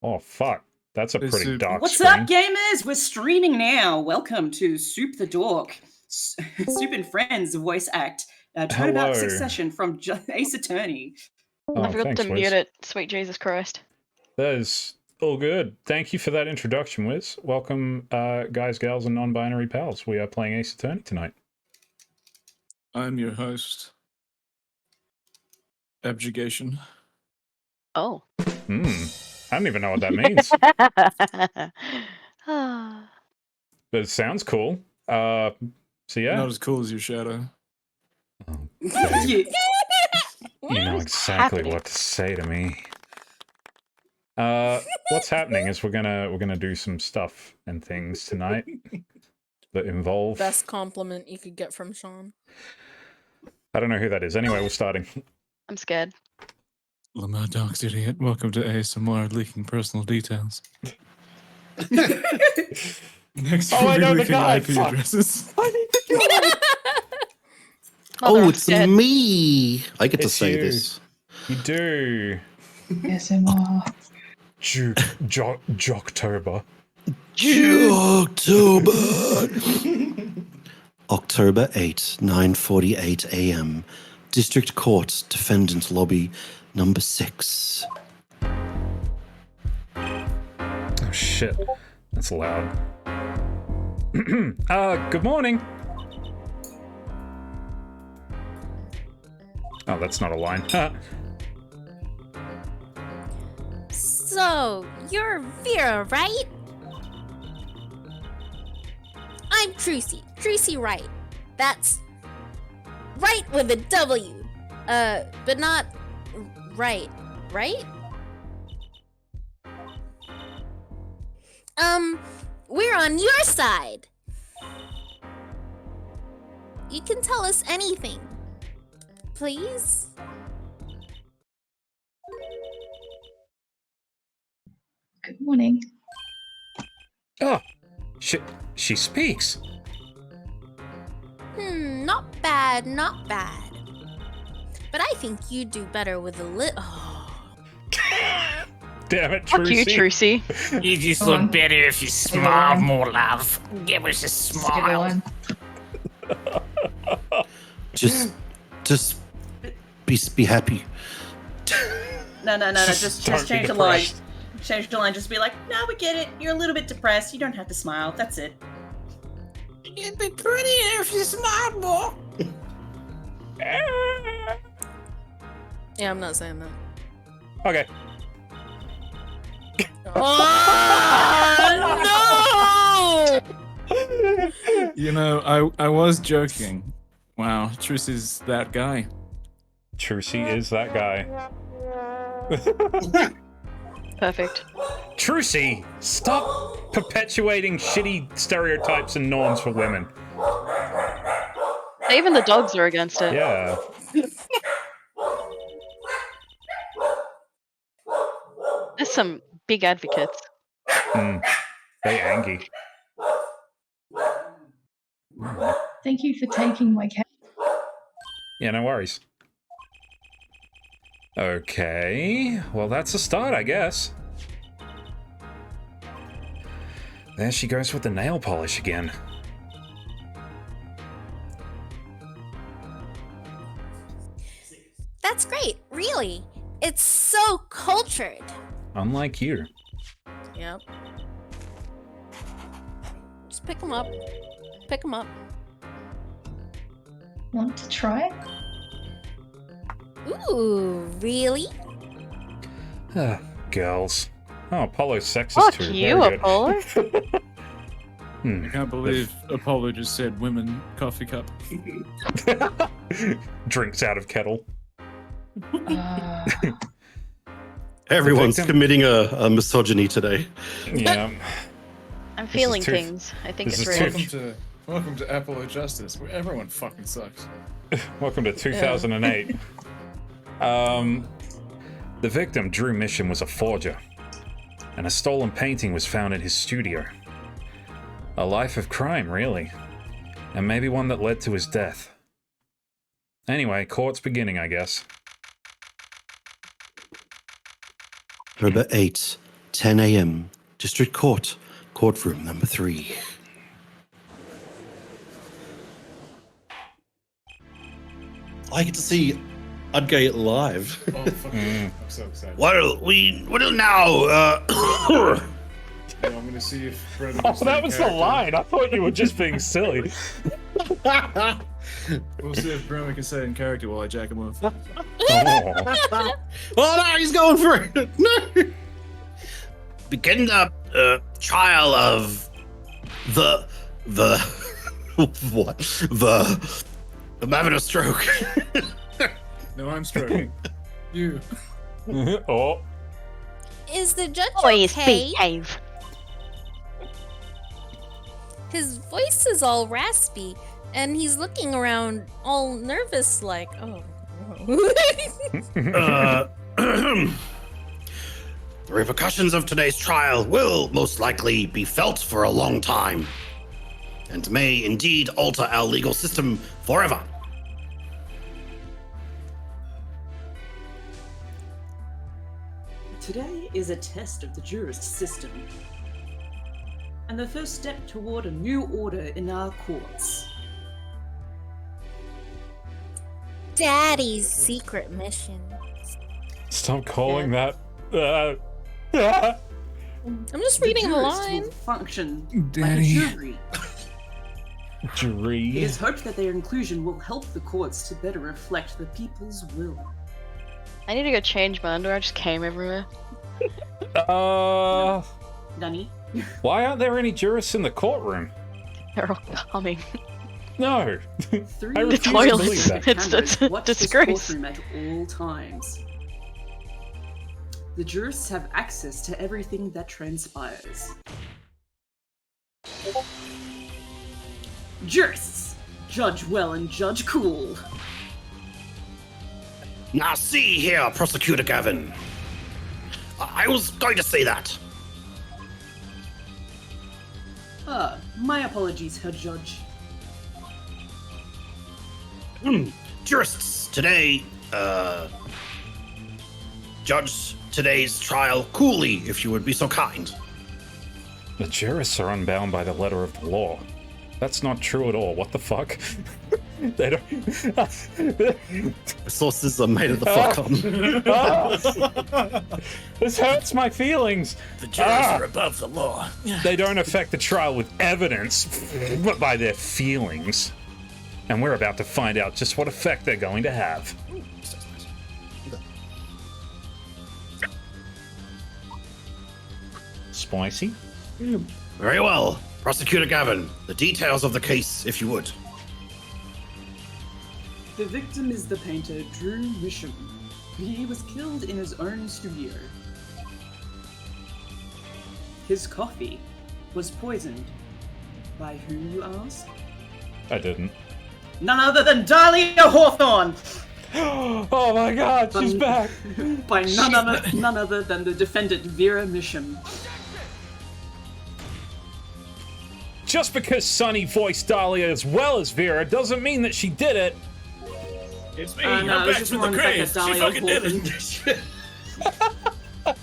Oh, fuck. That's a pretty dark What's screen. up, gamers? We're streaming now. Welcome to Supe the Dork. Supe and Friends voice act. Turnabout Hello. Succession from Ace Attorney. Oh, I forgot thanks, to Wiz. mute it. Sweet Jesus Christ. That is all good. Thank you for that introduction, Wiz. Welcome, guys, gals, and non-binary pals. We are playing Ace Attorney tonight. I'm your host, Abjugation. Oh. I don't even know what that means. But it sounds cool. So yeah. Not as cool as your shadow. Oh, babe. You know exactly what to say to me. What's happening is we're gonna do some stuff and things tonight that involve. Best compliment you could get from Sean. I don't know who that is. Anyway, we're starting. I'm scared. Lamar Docs idiot. Welcome to ASMR leaking personal details. Next, Oh, I know the leaking guy. IP addresses. Mother, I'm It's scared. me. I get to It's say you. this. You do. ASMR. Jocktober. October 8, 9:48 a.m. District Court, Defendant Lobby, number 6. Oh shit, that's loud. Good morning. Oh, that's not a line. So, you're Vera, right? I'm Trucy. Trucy Wright. That's right with a W. But not right, right? We're on your side. You can tell us anything. Please? Good morning. Oh, she speaks. Not bad, not bad. But I think you do better with a Damn it, Fuck you, Trucy. Trucy. You just Go on. look better if you Say the smile line. more, love. Give us a Say the smile. line. Just be happy. No. Just Don't be change the line. depressed. Change the line. Just be like, no, we get it. You're a little bit depressed. You don't have to smile. That's it. It'd be prettier if you smiled more. Yeah, I'm not saying that. Okay. Oh no! You know, I was joking. Wow, Truce is that guy. Trucy is that guy. Perfect. Trucy, stop perpetuating shitty stereotypes and norms for women. Even the dogs are against it. Yeah. There's some big advocates. They angry. Thank you for taking my cat. Yeah, no worries. Okay, well that's a start, I guess. There she goes with the nail polish again. That's great, really. It's so cultured. Unlike you. Yep. Just pick them up. Pick them up. Want to try? Ooh, really? Girls. Oh, Apollo's sexist Fuck too. you, Very good. Apollo. I can't believe Apollo just said women coffee cup. Drinks out of kettle. Everyone's victim. committing a misogyny today. Yeah. I'm feeling too- things. I think this it's is real. Welcome to Apollo Justice, where everyone fucking sucks. Welcome to 2008. The victim, Drew Mission, was a forger, and a stolen painting was found in his studio. A life of crime, really. And maybe one that led to his death. Anyway, court's beginning, I guess. October 8, 10 a.m. District Court, courtroom number 3. I get to see Udgate live. Oh, fuck. I'm so excited. What now? I'm gonna see if Brendan Oh, that was the line. I thought you were just being silly. We'll see if Brendan can say it in character while I jack him off. Oh. Oh no, he's going for it. No. Begin the trial of the what? I'm having a stroke. No, I'm stroking. You. Oh. Is the judge Boys, okay? behave. His voice is all raspy, and he's looking around all nervous, like, oh. The repercussions of today's trial will most likely be felt for a long time, and may indeed alter our legal system forever. Today is a test of the jurist system, and the first step toward a new order in our courts. Daddy's secret mission. Stop calling that. I'm just reading the jurist line. will function Daddy. like a jury. It Jury. is hoped that their inclusion will help the courts to better reflect the people's will. I need to go change my underwear. I just came everywhere. Dunny? Why aren't there any jurists in the courtroom? They're all coming. No. Three I refuse to toilets. believe that. It's a watch this disgrace. courtroom at all times. The jurists have access to everything that transpires. Jurists! Judge well and judge cool. Now see here, Prosecutor Gavin. I was going to say that. My apologies, Herr Judge. Jurists, today, judge today's trial coolly, if you would be so kind. The jurists are unbound by the letter of the law. That's not true at all. What the fuck? They don't. Sources are made of the fuck on. This hurts my feelings. The jurors are above the law. They don't affect the trial with evidence, but by their feelings. And we're about to find out just what effect they're going to have. Spicy? Very well. Prosecutor Gavin, the details of the case, if you would. The victim is the painter Drew Misham. He was killed in his own studio. His coffee was poisoned. By who, you ask? I didn't. None other than Dahlia Hawthorne! Oh my god, she's back! By none other than the defendant Vera Misham. Just because Sonny voiced Dahlia as well as Vera doesn't mean that she did it. It's me, No, I'm it back was from just the more on the fact grave. that She Dahlia fucking did Hawthorne... it.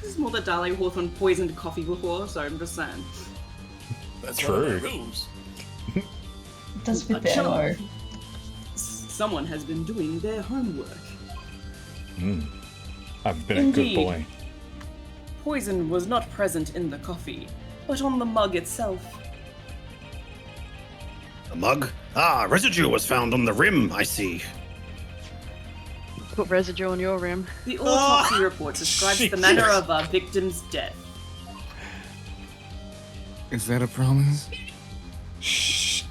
This is more that Dahlia Hawthorne poisoned coffee before, so I'm just saying. That's True. one of the rules. It does fit the Chum. MO. Someone has been doing their homework. I've been a good Indeed. boy. Poison was not present in the coffee, but on the mug itself. The mug? Ah, residue was found on the rim, I see. Put residue on your rim. The autopsy report describes the manner of our victim's death. Is that a promise?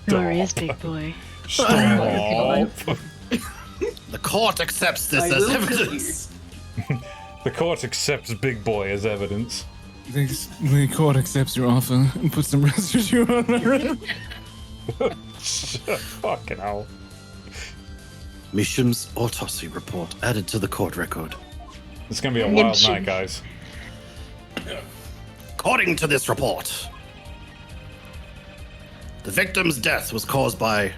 Glorious big boy. Stop. The court accepts this I as will kill evidence. The court accepts Big Boy as evidence. The court accepts your offer and puts some residue on my rim. Fucking hell. Misham's autopsy report added to the court record. It's gonna be a wild Yimshim. night, guys. According to this report, the victim's death was caused by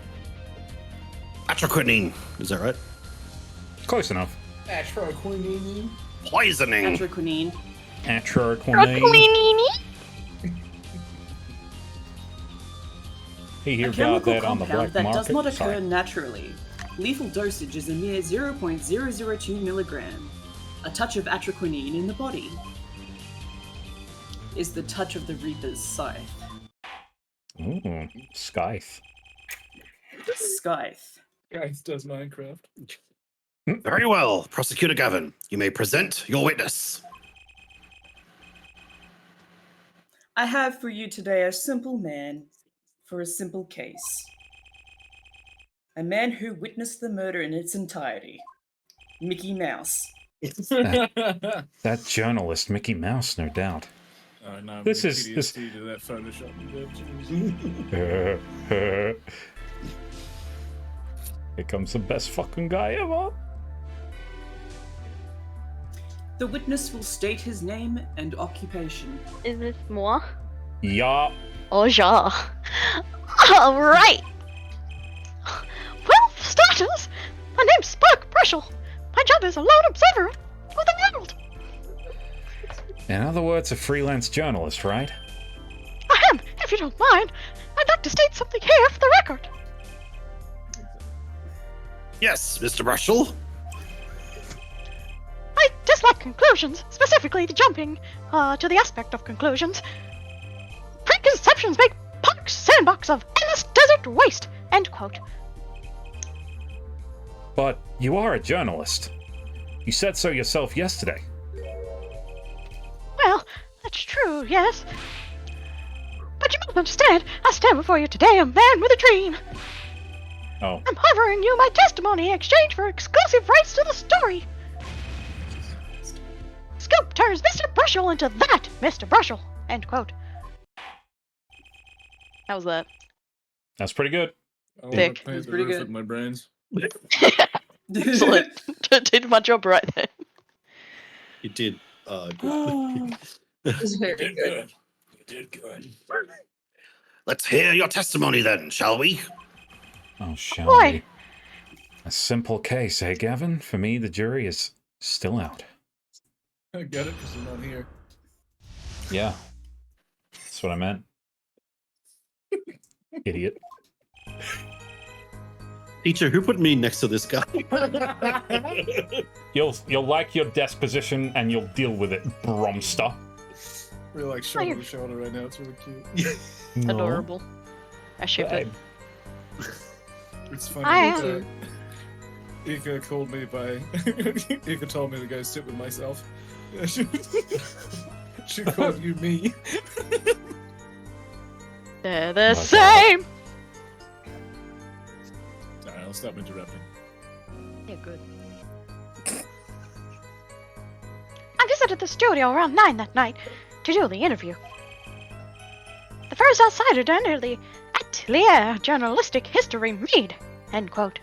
atroquinine. Is that right? Close enough. Poisoning. Atroquinine. Atroquinine. He A hear about chemical that on the black compound that market. does not occur Sorry. naturally. Lethal dosage is a mere 0.002 milligram. A touch of atroquinine in the body is the touch of the Reaper's scythe. Ooh, Scythe. Scythe. Guys does Minecraft. Very well, Prosecutor Gavin. You may present your witness. I have for you today a simple man for a simple case. A man who witnessed the murder in its entirety. Mickey Mouse. That journalist, Mickey Mouse, no doubt. Oh, no, This this is- this- PTSD to that Photoshop. Here comes the best fucking guy ever. The witness will state his name and occupation. Is this moi? Yeah. Oh, ja. Alright! Well, for starters, my name's Spark Brushel. My job is a lone observer of the world. In other words, a freelance journalist, right? I am, if you don't mind. I'd like to state something here for the record. Yes, Mr. Rushell. I dislike conclusions, specifically the jumping to the aspect of conclusions. Preconceptions make Park's sandbox of endless desert waste. End quote. But you are a journalist. You said so yourself yesterday. Well, that's true, yes. But you must understand, I stand before you today a man with a dream. Oh. I'm offering you my testimony in exchange for exclusive rights to the story. Scoop turns Mr. Brushel into that Mr. Brushel. End quote. How's that? That's pretty good. I Dick. want to paint the Pretty roof good. with my brains. Excellent. Did my job right there. You did. Good. It's very Did good. good. You did good. Let's hear your testimony then, shall we? Oh, shall Boy. we? A simple case, eh, Gavin? For me, the jury is still out. I get it, because you're not here. Yeah. That's what I meant. Idiot. Teacher, who put me next to this guy? You'll like your desk position and you'll deal with it, Bromster. We're like shoulder to shoulder right now. It's really cute. No. Adorable. I ship it. It's funny. I that, Ika called me by. Ika told me to go sit with myself. She called you me. They're the God. same! Alright, I'll stop interrupting. Yeah, good. I visited the studio around 9 that night to do the interview. The first outsider to enter the Atelier Journalistic History made, end quote.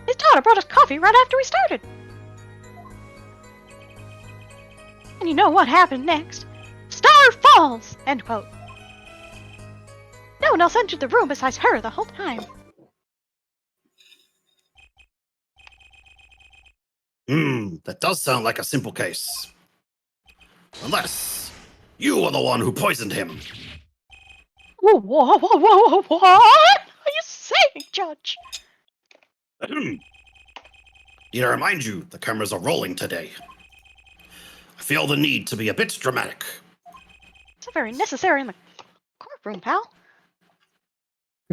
His daughter brought us coffee right after we started. And you know what happened next? Star falls, end quote. No one else entered the room besides her the whole time. That does sound like a simple case. Unless you are the one who poisoned him. Whoa, whoa, whoa, whoa, what are you saying, Judge? Need to remind you, the cameras are rolling today. I feel the need to be a bit dramatic. It's very necessary in the courtroom, pal.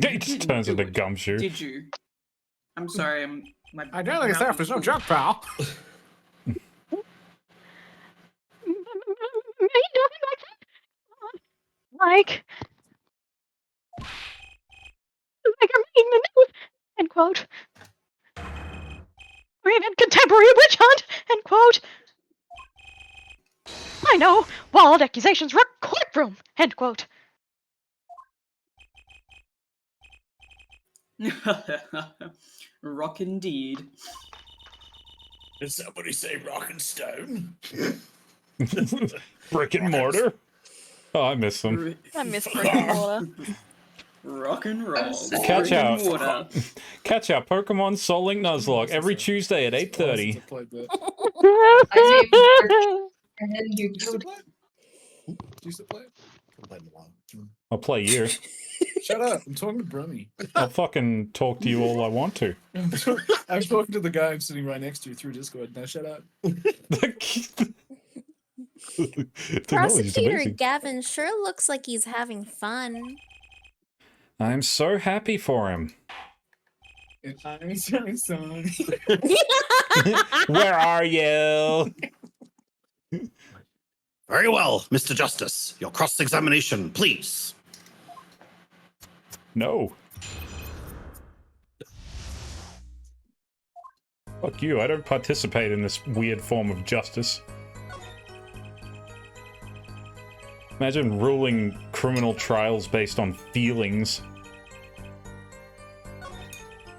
He just turns into Gumshoe. Did you? I'm sorry. My Identity mouth theft is no joke, pal. Like I'm reading the news, end quote. Reading contemporary witch hunt, end quote. I know, wild accusations wreck courtroom, end quote. Rock indeed. Did somebody say rock and stone? Brick and mortar. Oh, I miss them. I miss brick and mortar. Rock and roll. Catch Brick and out. mortar. Catch our Pokemon Soul Link Nuzlocke every Tuesday at 8:30. I played that. I mean, and then you Do you still could. play? Do you still play? I'll play you. Shut up! I'm talking to Brummy. I'll fucking talk to you all I want to. I'm talking to the guy I'm sitting right next to through Discord. Now shut up. The knowledge is Prosecutor amazing. Gavin sure looks like he's having fun. I'm so happy for him. And I'm so sorry. Where are you? Very well, Mr. Justice. Your cross-examination, please. No. Fuck you, I don't participate in this weird form of justice. Imagine ruling criminal trials based on feelings.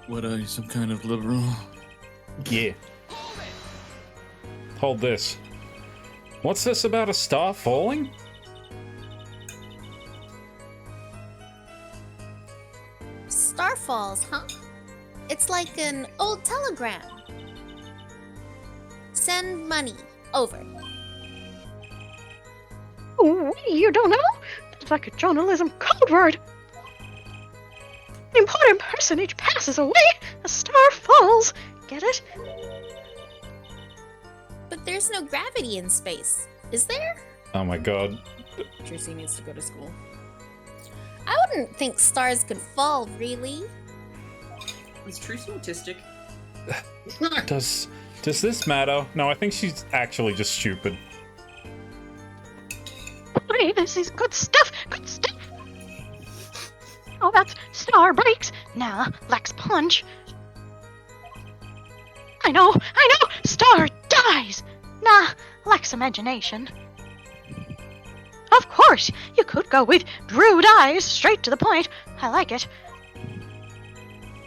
What are you, some kind of liberal? Yeah. Hold this. What's this about a star falling? Starfalls, huh? It's like an old telegram. Send money. Over. Oh, you don't know? It's like a journalism code word. An important personage passes away, a star falls. Get it? But there's no gravity in space, is there? Oh my god. Tracy needs to go to school. I wouldn't think stars could fall, really. Is Tracy autistic? Does this matter? No, I think she's actually just stupid. Hey, this is good stuff. Good stuff. Oh, that's star breaks. Nah, lacks punch. I know. Star dies. Nah, lacks imagination. Of course, you could go with Drew dies, straight to the point. I like it.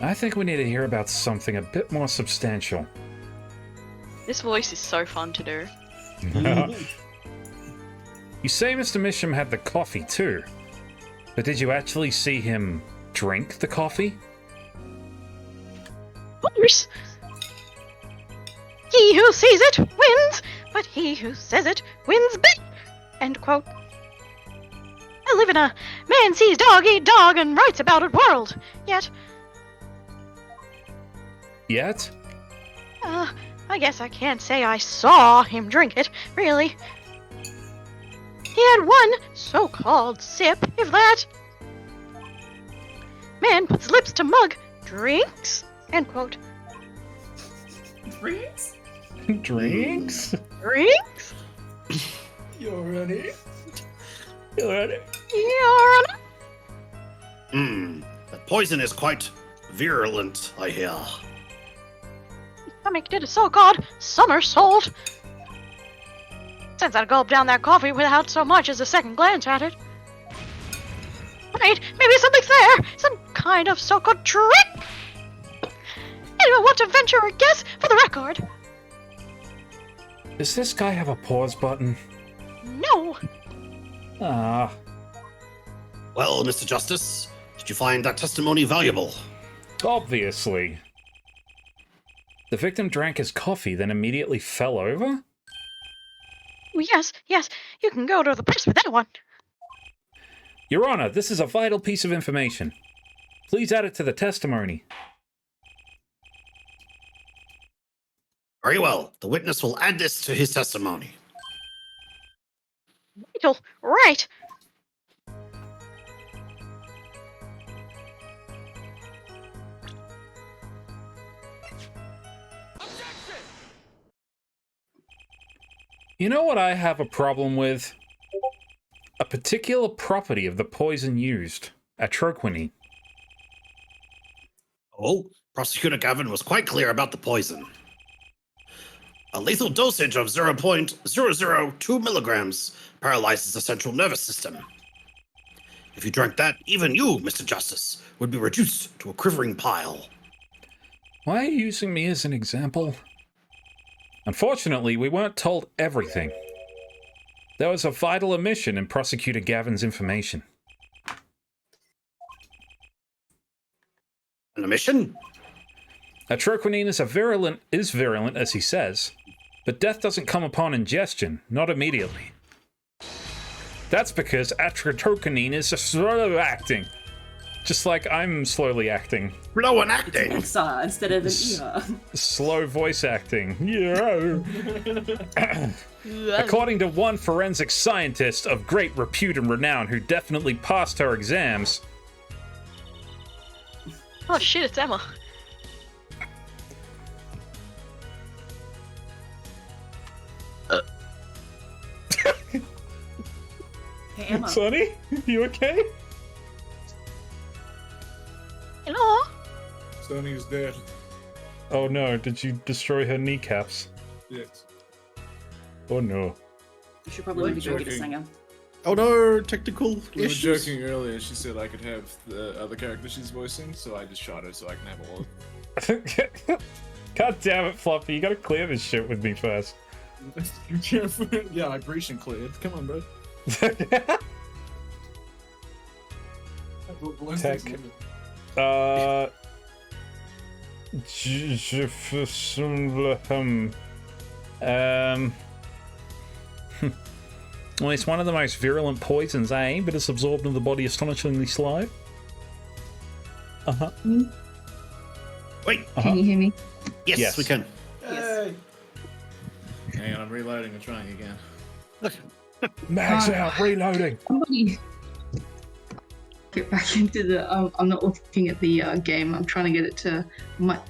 I think we need to hear about something a bit more substantial. This voice is so fun to do. You say Mr. Misham had the coffee too, but did you actually see him drink the coffee? Of course. He who sees it wins, but he who says it wins big. End quote. I live in a man sees dog eat dog and writes about it world. Yet, I guess I can't say I saw him drink it, really. He had one so-called sip, if that. Man puts lips to mug, drinks, end quote. Drinks? Drinks? Drinks? You're ready? You're That poison is quite virulent, I hear. stomach did a so-called somersault. Since I gulped down that coffee without so much as a second glance at it. Right, maybe something's there. Some kind of so-called trick. Anyone want to venture a guess for the record? Does this guy have a pause button? No. Ah. Well, Mr. Justice, did you find that testimony valuable? Obviously. The victim drank his coffee, then immediately fell over? Oh, yes, you can go to the press with that one. Your Honor, this is a vital piece of information. Please add it to the testimony. Very well. The witness will add this to his testimony. Vital, right. You know what I have a problem with? A particular property of the poison used, atroquinine. Oh, Prosecutor Gavin was quite clear about the poison. A lethal dosage of 0.002 milligrams paralyzes the central nervous system. If you drank that, even you, Mr. Justice, would be reduced to a quivering pile. Why are you using me as an example? Unfortunately, we weren't told everything. There was a vital omission in Prosecutor Gavin's information. An omission? Atroquinine is virulent, as he says. But death doesn't come upon ingestion, not immediately. That's because atritokinine is slow acting. Just like I'm slowly acting. Slow and acting. XR instead of an ER. Slow voice acting. Yeah. According to one forensic scientist of great repute and renown who definitely passed her exams. Oh shit, it's Emma. Hey, Emma. Sonny, you okay? Hello? Sonny is dead. Oh no, did you destroy her kneecaps? Yes. Oh no. You should probably maybe go get a Joking. singer. Oh no, technical We were issues. joking earlier. She said I could have the other character she's voicing, so I just shot her so I can have all of God damn it, Fluffy, you gotta clear this shit with me first. Yeah, I breached and cleared. Come on, bro. Tech. Well, it's one of the most virulent poisons, eh? But it's absorbed in the body astonishingly slow. Uh-huh. Wait, Can you hear me? yes, we can. Yes. Hang on, I'm reloading and trying again. Max out, reloading. Somebody get back into the. I'm not looking at the game. I'm trying to get it to. I might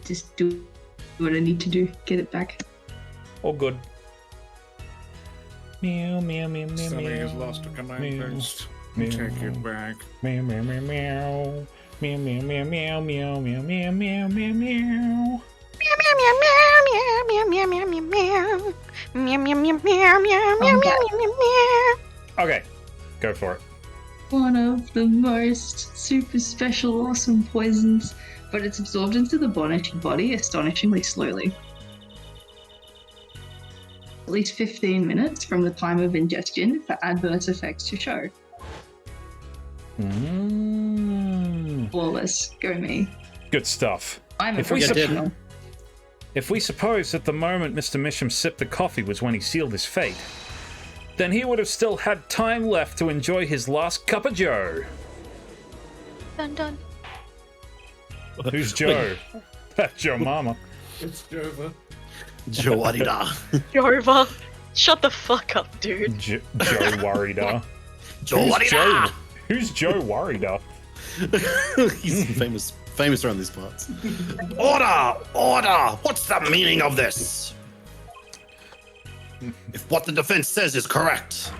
just do what I need to do. Get it back. All good. Meow, meow, meow, meow, Sonny has meow. lost a command meow, post. meow. Take it back. Meow, meow, meow, meow. Meow, meow, meow, meow, meow, meow, meow, meow, meow, meow. Okay, go for it. One of the most super special, awesome poisons, but it's absorbed into the body astonishingly slowly. At least 15 minutes from the time of ingestion for adverse effects to show. Flawless. Go me. Good stuff. I'm a If we professional. If we suppose that the moment Mr. Misham sipped the coffee was when he sealed his fate, then he would have still had time left to enjoy his last cup of joe. Dun dun. Who's Joe? That's Joe Mama. It's Jova. Joe Adida. Jorva. Shut the fuck up, dude. Joe Warrieda. Joe Who's Adida. Joe? Who's Joe Warrieda? He's famous around these parts. Order! Order! What's the meaning of this? If what the defense says is correct,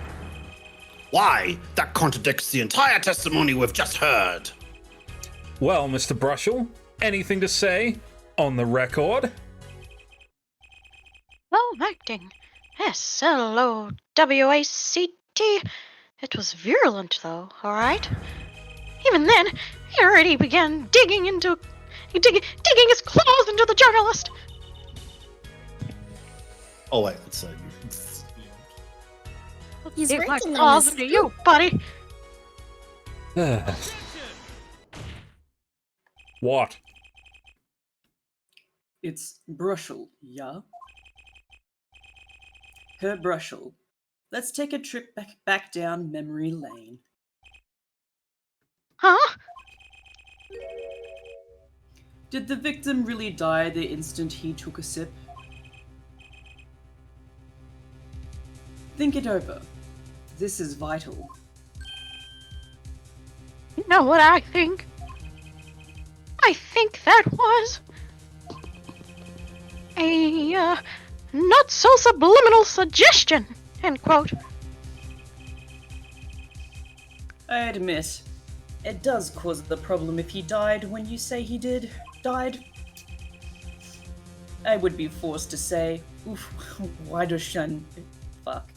why? That contradicts the entire testimony we've just heard. Well, Mr. Brushell, anything to say on the record? Low acting. SLOWACT. It was virulent, though, alright? Even then, he already began digging his claws into the journalist. Oh wait, that's you. He's Dig my working on claws his into you, buddy. What? It's Brushell, yeah? Herr Brushell. Let's take a trip back down memory lane. Huh? Did the victim really die the instant he took a sip? Think it over. This is vital. You know what I think? I think that was a not so subliminal suggestion. End quote. I admit, it does cause the problem if he died when you say he died. I would be forced to say, oof, why does Shun... Fuck.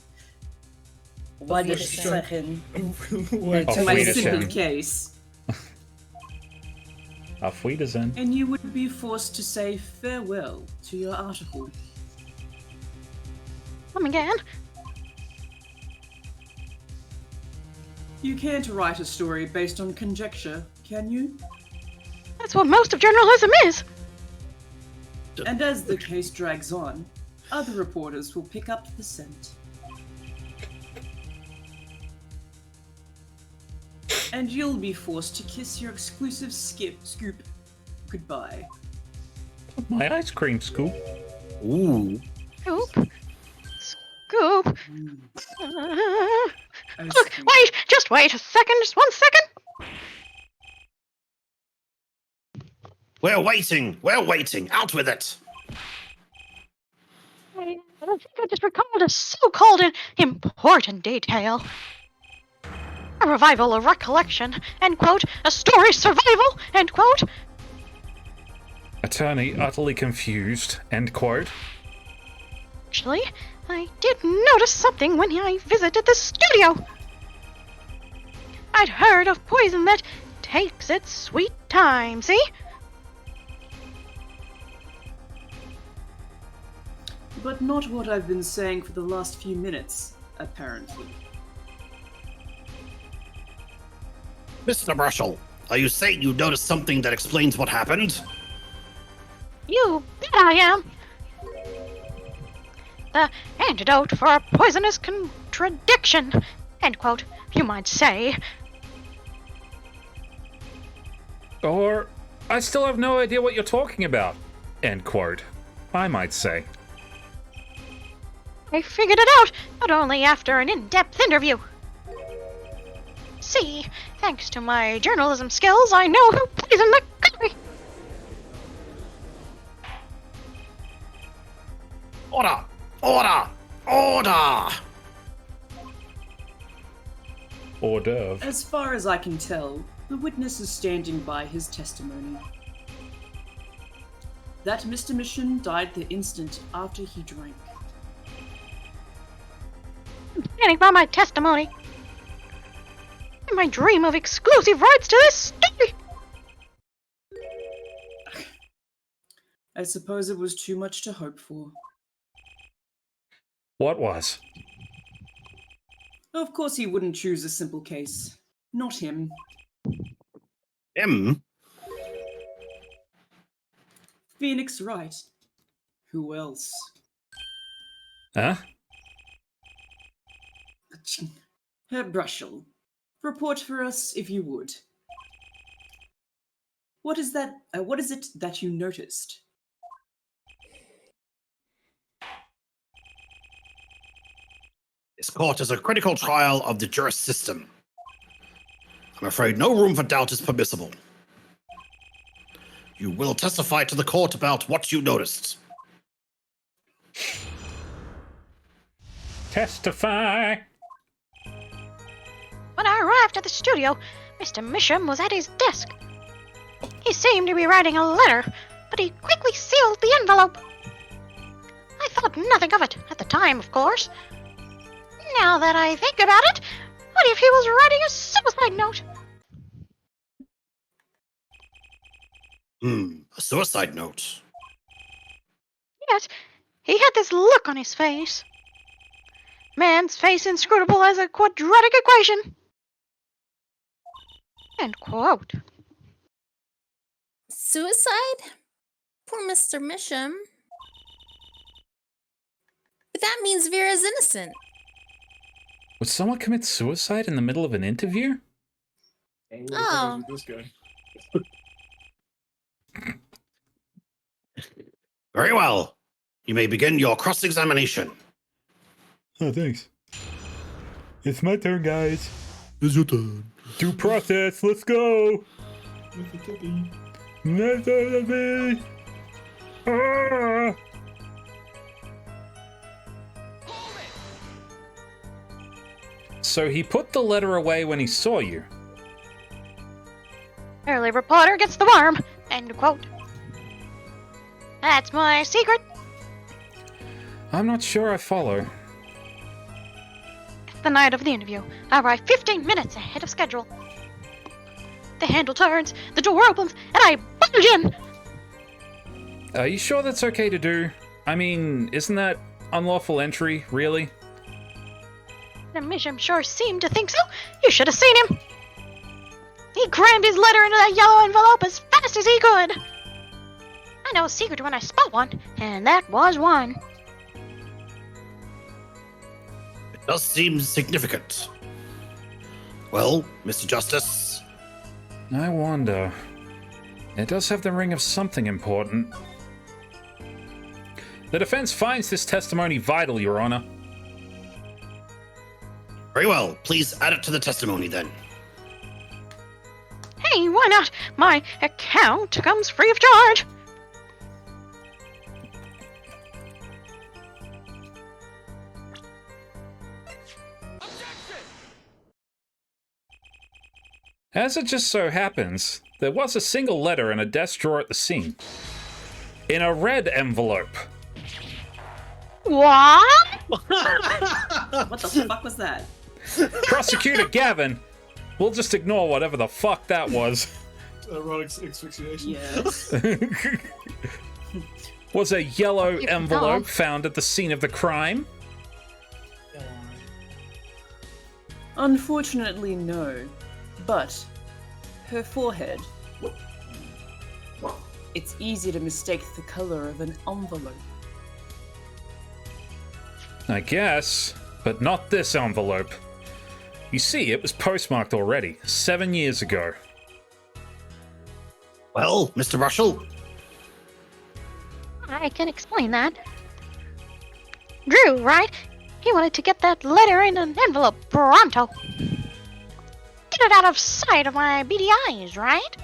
Why does Shun... To my simple case. Auf Wiedersehen. And you would be forced to say farewell to your article. Come again? You can't write a story based on conjecture, can you? That's what most of journalism is. And as the case drags on, Other reporters will pick up the scent. And you'll be forced to kiss your exclusive scoop goodbye. My ice cream scoop. Ooh. Scoop. Scoop. Oh, Look, scoop. wait, just wait a second, just 1 second. We're waiting, out with it! I think I just recalled a so-called important detail. A revival of recollection, end quote, a story survival, end quote. Attorney utterly confused, end quote. Actually, I did notice something when I visited the studio. I'd heard of poison that takes its sweet time, see? But not what I've been saying for the last few minutes, apparently. Mr. Brushel, are you saying you noticed something that explains what happened? You bet I am. The antidote for a poisonous contradiction, end quote, you might say. Or, I still have no idea what you're talking about, end quote. I might say. I figured it out, but only after an in-depth interview. See, thanks to my journalism skills, I know who poisoned the guy. Order! Order! Order! Hors d'oeuvre. As far as I can tell, the witness is standing by his testimony. That Mr. Mission died the instant after he drank. I'm standing by my testimony. In my dream of exclusive rights to this story. I suppose it was too much to hope for. What was? Of course he wouldn't choose a simple case. Not him. Him? Phoenix Wright. Who else? Huh? Herr Brushel, report for us if you would. What is that? What is it that you noticed? This court is a critical trial of the juris system. I'm afraid no room for doubt is permissible. You will testify to the court about what you noticed. Testify! When I arrived at the studio, Mr. Misham was at his desk. He seemed to be writing a letter, but he quickly sealed the envelope. I thought nothing of it at the time, of course. Now that I think about it, what if he was writing a suicide note? A suicide note. Yet, he had this look on his face. Man's face inscrutable as a quadratic equation. End quote. Suicide? Poor Mr. Misham. But that means Vera's innocent. Would someone commit suicide in the middle of an interview? Oh. This guy. Very well. You may begin your cross-examination. Oh, thanks. It's my turn, guys. It's your turn. Due process, let's go! Ah! So he put the letter away when he saw you. Early reporter gets the worm. End quote. That's my secret. I'm not sure I follow. It's the night of the interview. I arrive 15 minutes ahead of schedule. The handle turns, the door opens, and I barge in. Are you sure that's okay to do? I mean, isn't that unlawful entry, really? The Misham sure seemed to think so. You should have seen him. He crammed his letter into that yellow envelope as fast as he could. I know a secret when I spot one, and that was one. Does seem significant. Well, Mr. Justice, I wonder. It does have the ring of something important. The defense finds this testimony vital, Your Honor. very well. Please add it to the testimony then. Hey, why not? My account comes free of charge. As it just so happens, there was a single letter in a desk drawer at the scene. In a red envelope. What? What the fuck was that? Prosecutor Gavin, we'll just ignore whatever the fuck that was. Erotic asphyxiation. Yes. Was a yellow You envelope know. found at the scene of the crime? Unfortunately, no. But her forehead. It's easy to mistake the color of an envelope. I guess, but not this envelope. You see, it was postmarked already, 7 years ago. Well, Mr. Russell, I can explain that. Drew, right? He wanted to get that letter in an envelope pronto. Get it out of sight of my beady eyes, right?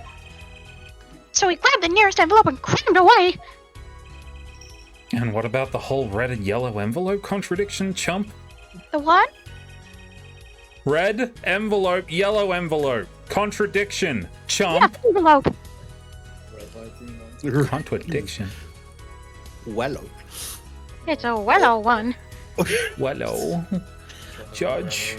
So he grabbed the nearest envelope and crammed away. And what about the whole red and yellow envelope contradiction, chump? The what? Red envelope, yellow envelope. Contradiction, Yeah, chump. envelope. Red light, green light. Contradiction. well, It's a wello one. Wello. Judge.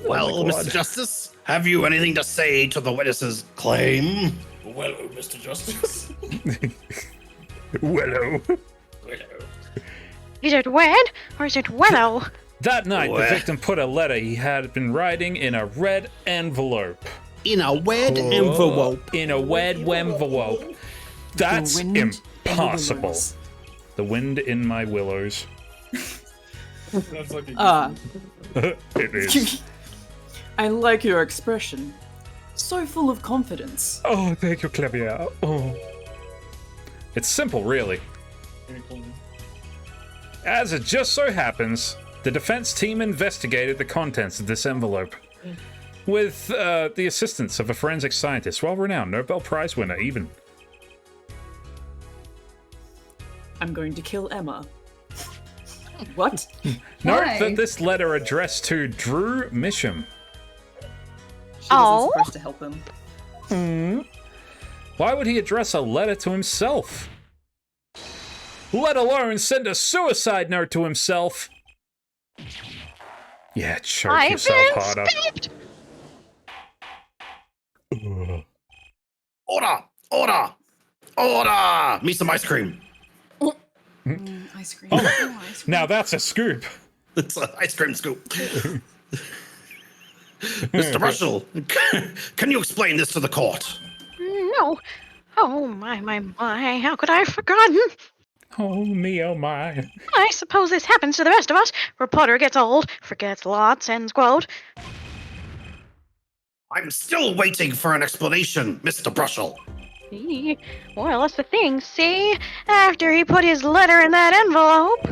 well, Oh my God. Mr. Justice, have you anything to say to the witness's claim? Well, Mr. Justice. Wello. Is it wed or is it wello? That night, the Weh. victim put a letter he had been writing in a red envelope. In a wed envelope. In a red envelope. That's The wind in the impossible. willows. The wind in my willows. That's like a It is. I like your expression. So full of confidence. Oh, thank you, Clavier. Oh. It's simple, really. As it just so happens, the defense team investigated the contents of this envelope. With the assistance of a forensic scientist, well-renowned Nobel Prize winner, even. I'm going to kill Emma. What? Note Why? that this letter addressed to Drew Misham. She Oh? wasn't supposed to help him. Why would he address a letter to himself? Let alone send a suicide note to himself. Yeah, choke I've yourself been harder. spanked. Order! Order! Order! Me some ice cream. Ice cream. Oh, ice cream. Now that's a scoop. It's an ice cream scoop. Mr. Russell, can you explain this to the court? No. Oh, my. How could I have forgotten? Oh me, oh my. I suppose this happens to the rest of us. Reporter gets old, forgets lots, ends quote. I'm still waiting for an explanation, Mr. Brushell. Well, that's the thing, see? After he put his letter in that envelope,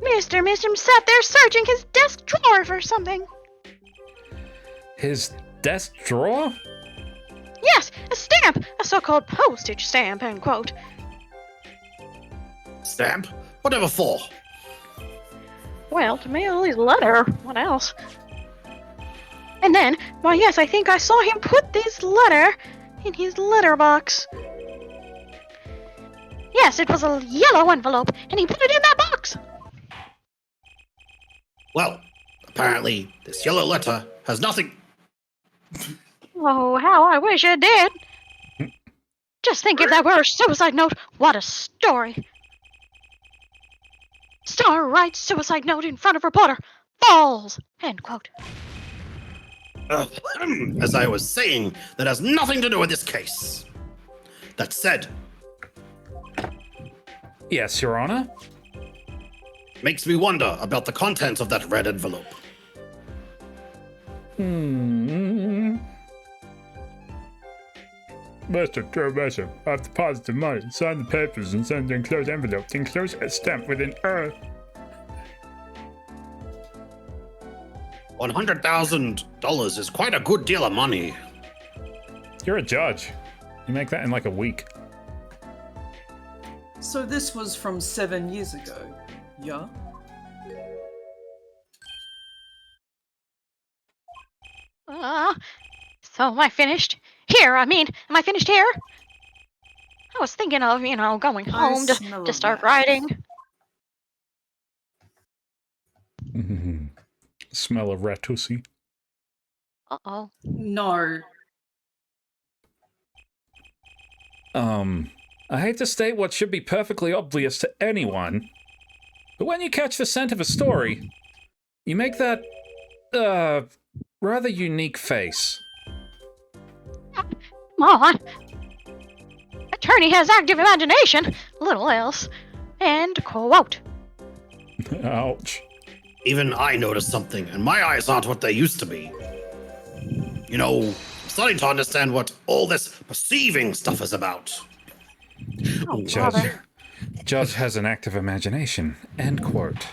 Mr. Misham sat there searching his desk drawer for something. His desk drawer? Yes, a stamp, a so-called postage stamp, end quote. Stamp? Whatever for? Well, to mail his letter. What else? And then, why yes, I think I saw him put this letter in his letterbox. Yes, it was a yellow envelope, and he put it in that box. Well, apparently this yellow letter has nothing. Oh, how I wish it did. Just think if that were a suicide note, what a story. Star writes suicide note in front of reporter. Falls. End quote. As I was saying, that has nothing to do with this case. That said, Yes, Your Honor. Makes me wonder about the contents of that red envelope. Mr. Turnabout, I've deposited money, signed the papers, and sent the enclosed envelope. The enclosed is stamped with an $100,000 is quite a good deal of money. You're a judge. You make that in like a week. So this was from 7 years ago, yeah? So am I finished? Here, I mean, am I finished here? I was thinking of, going home smell to a start rat. writing. Smell of rat pussy. Uh-oh. No. I hate to state what should be perfectly obvious to anyone, but when you catch the scent of a story, you make that, rather unique face. Come on. Attorney has active imagination, little else. And quote. Ouch. Even I noticed something, and my eyes aren't what they used to be. You know, I'm starting to understand what all this perceiving stuff is about. Oh, Judge. bother. Judge has an active imagination. End quote.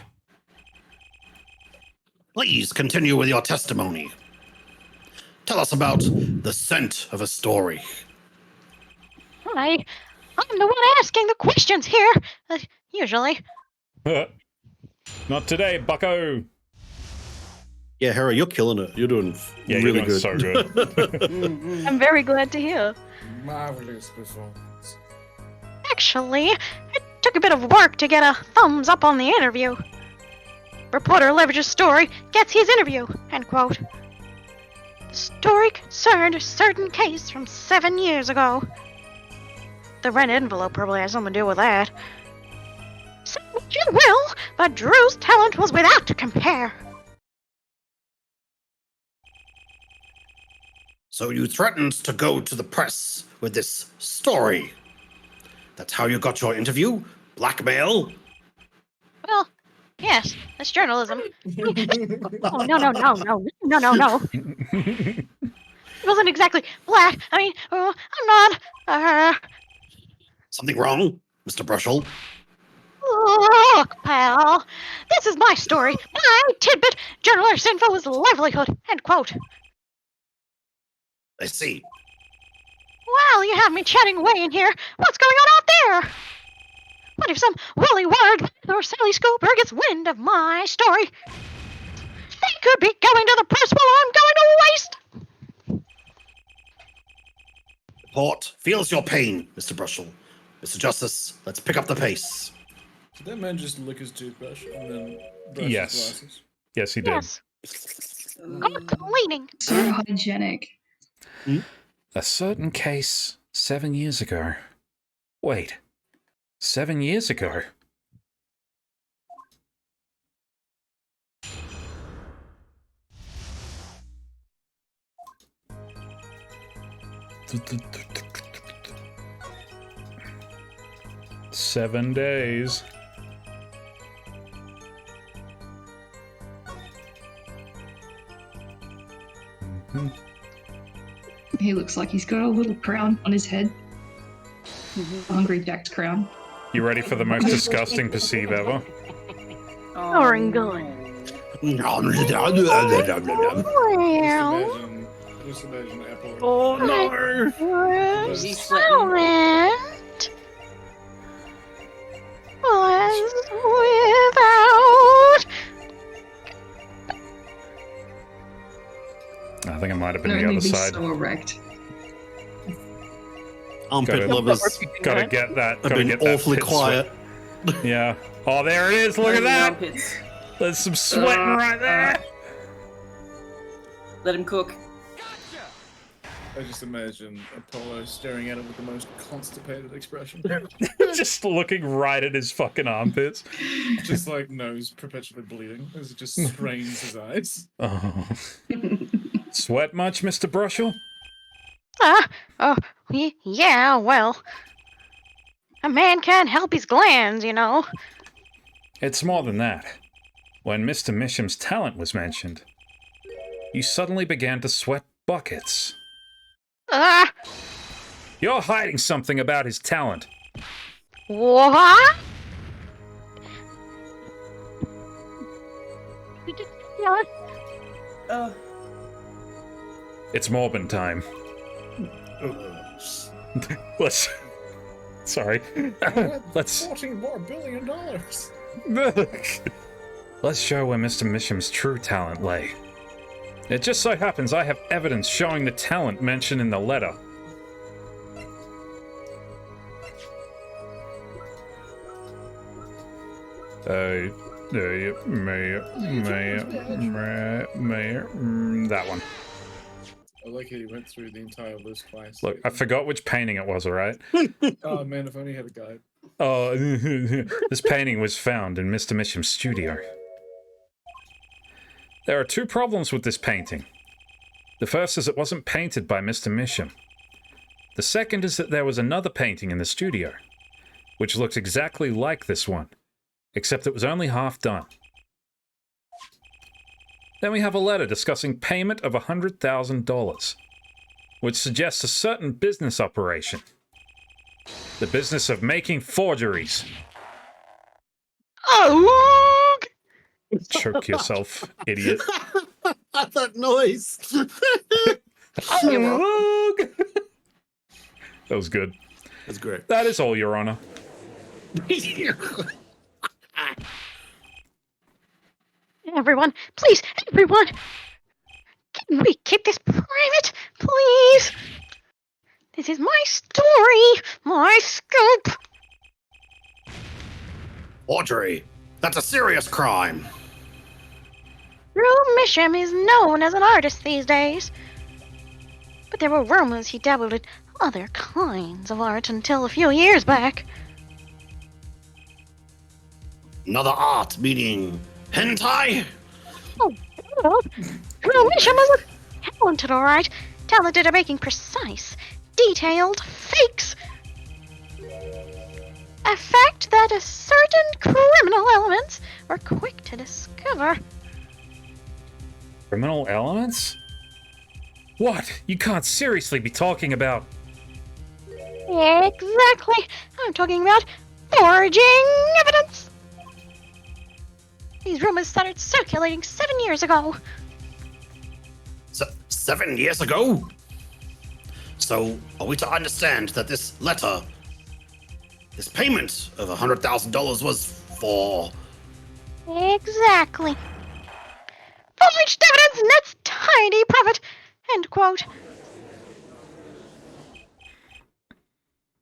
Please continue with your testimony. Tell us about the scent of a story. I'm the one asking the questions here, usually. Not today, bucko. Yeah, Harry, you're killing it. You're doing You're doing so good. I'm very glad to hear. Marvelous performance. Actually, it took a bit of work to get a thumbs up on the interview. Reporter leverages story, gets his interview, end quote. The story concerned a certain case from 7 years ago. The red envelope probably has something to do with that. Say what you will, but Drew's talent was without compare. So you threatened to go to the press with this story. That's how you got your interview? Blackmail? Well, yes, that's journalism. Oh, no. It wasn't exactly black. I mean, I'm not, Something wrong, Mr. Brushel? Look, pal, this is my story. My tidbit. Journalist info is livelihood. End quote. I see. Well, you have me chatting away in here. What's going on out there? What if some woolly word or Sally Scooper gets wind of my story? They could be going to the press while I'm going to waste. Court feels your pain, Mr. Brushel. Mr. Justice, let's pick up the pace. Did that man just lick his toothbrush and then brush Yes. his glasses? Yes, he did. Yes. I'm cleaning. So hygienic. A certain case 7 years ago. Wait. 7 years ago? Seven days. He looks like he's got a little crown on his head. Hungry Jack's crown. You ready for the most disgusting perceive ever? Pouring gun. Well, Just imagine Apple. Oh no! He's sweating. silent was without. I think it might have been Can the only other be side. so erect. Armpit Gotta- lovers Gotta get that. have Gotta been get that awfully pit quiet. sweat. Yeah. Oh, there it is. Look at that. Armpits. There's some sweating right there. Let him cook. I just imagine Apollo staring at it with the most constipated expression. Just looking right at his fucking armpits. Just like nose perpetually bleeding as it just strains his eyes. Oh. Sweat much, Mr. Brushel? Yeah, well. A man can't help his glands, you know. It's more than that. When Mr. Misham's talent was mentioned, you suddenly began to sweat buckets. Ah! You're hiding something about his talent. What? We did not. It's Morbin time. Let's... Sorry. Let's... $14 more billion. Let's show where Mr. Misham's true talent lay. It just so happens I have evidence showing the talent mentioned in the letter. That one. I like how you went through the entire list twice. Look, I forgot which painting it was, alright? Oh man, if only I had a guide. Oh, this painting was found in Mr. Misham's studio. There are two problems with this painting. The first is it wasn't painted by Mr. Misham. The second is that there was another painting in the studio, which looked exactly like this one, except it was only half done. Then we have a letter discussing payment of $100,000, which suggests a certain business operation. The business of making forgeries. Oh! Choke yourself, idiot. That noise. That was good. That's great. That is all, Your Honor. Everyone, please, everyone! Can we keep this private, please? This is my story, my scoop! Forgery. That's a serious crime. Drew Misham is known as an artist these days. But there were rumors he dabbled in other kinds of art until a few years back. Another art, meaning hentai? Oh, well, Drew Misham is a talented, alright. Talented at making precise, detailed fakes. A fact that a certain criminal elements were quick to discover. Criminal elements? What? You can't seriously be talking about... Exactly. I'm talking about forging evidence. These rumors started circulating 7 years ago. 7 years ago? So, are we to understand that this letter, this payment of $100,000 was for... Exactly. Forged evidence nets tiny profit. End quote.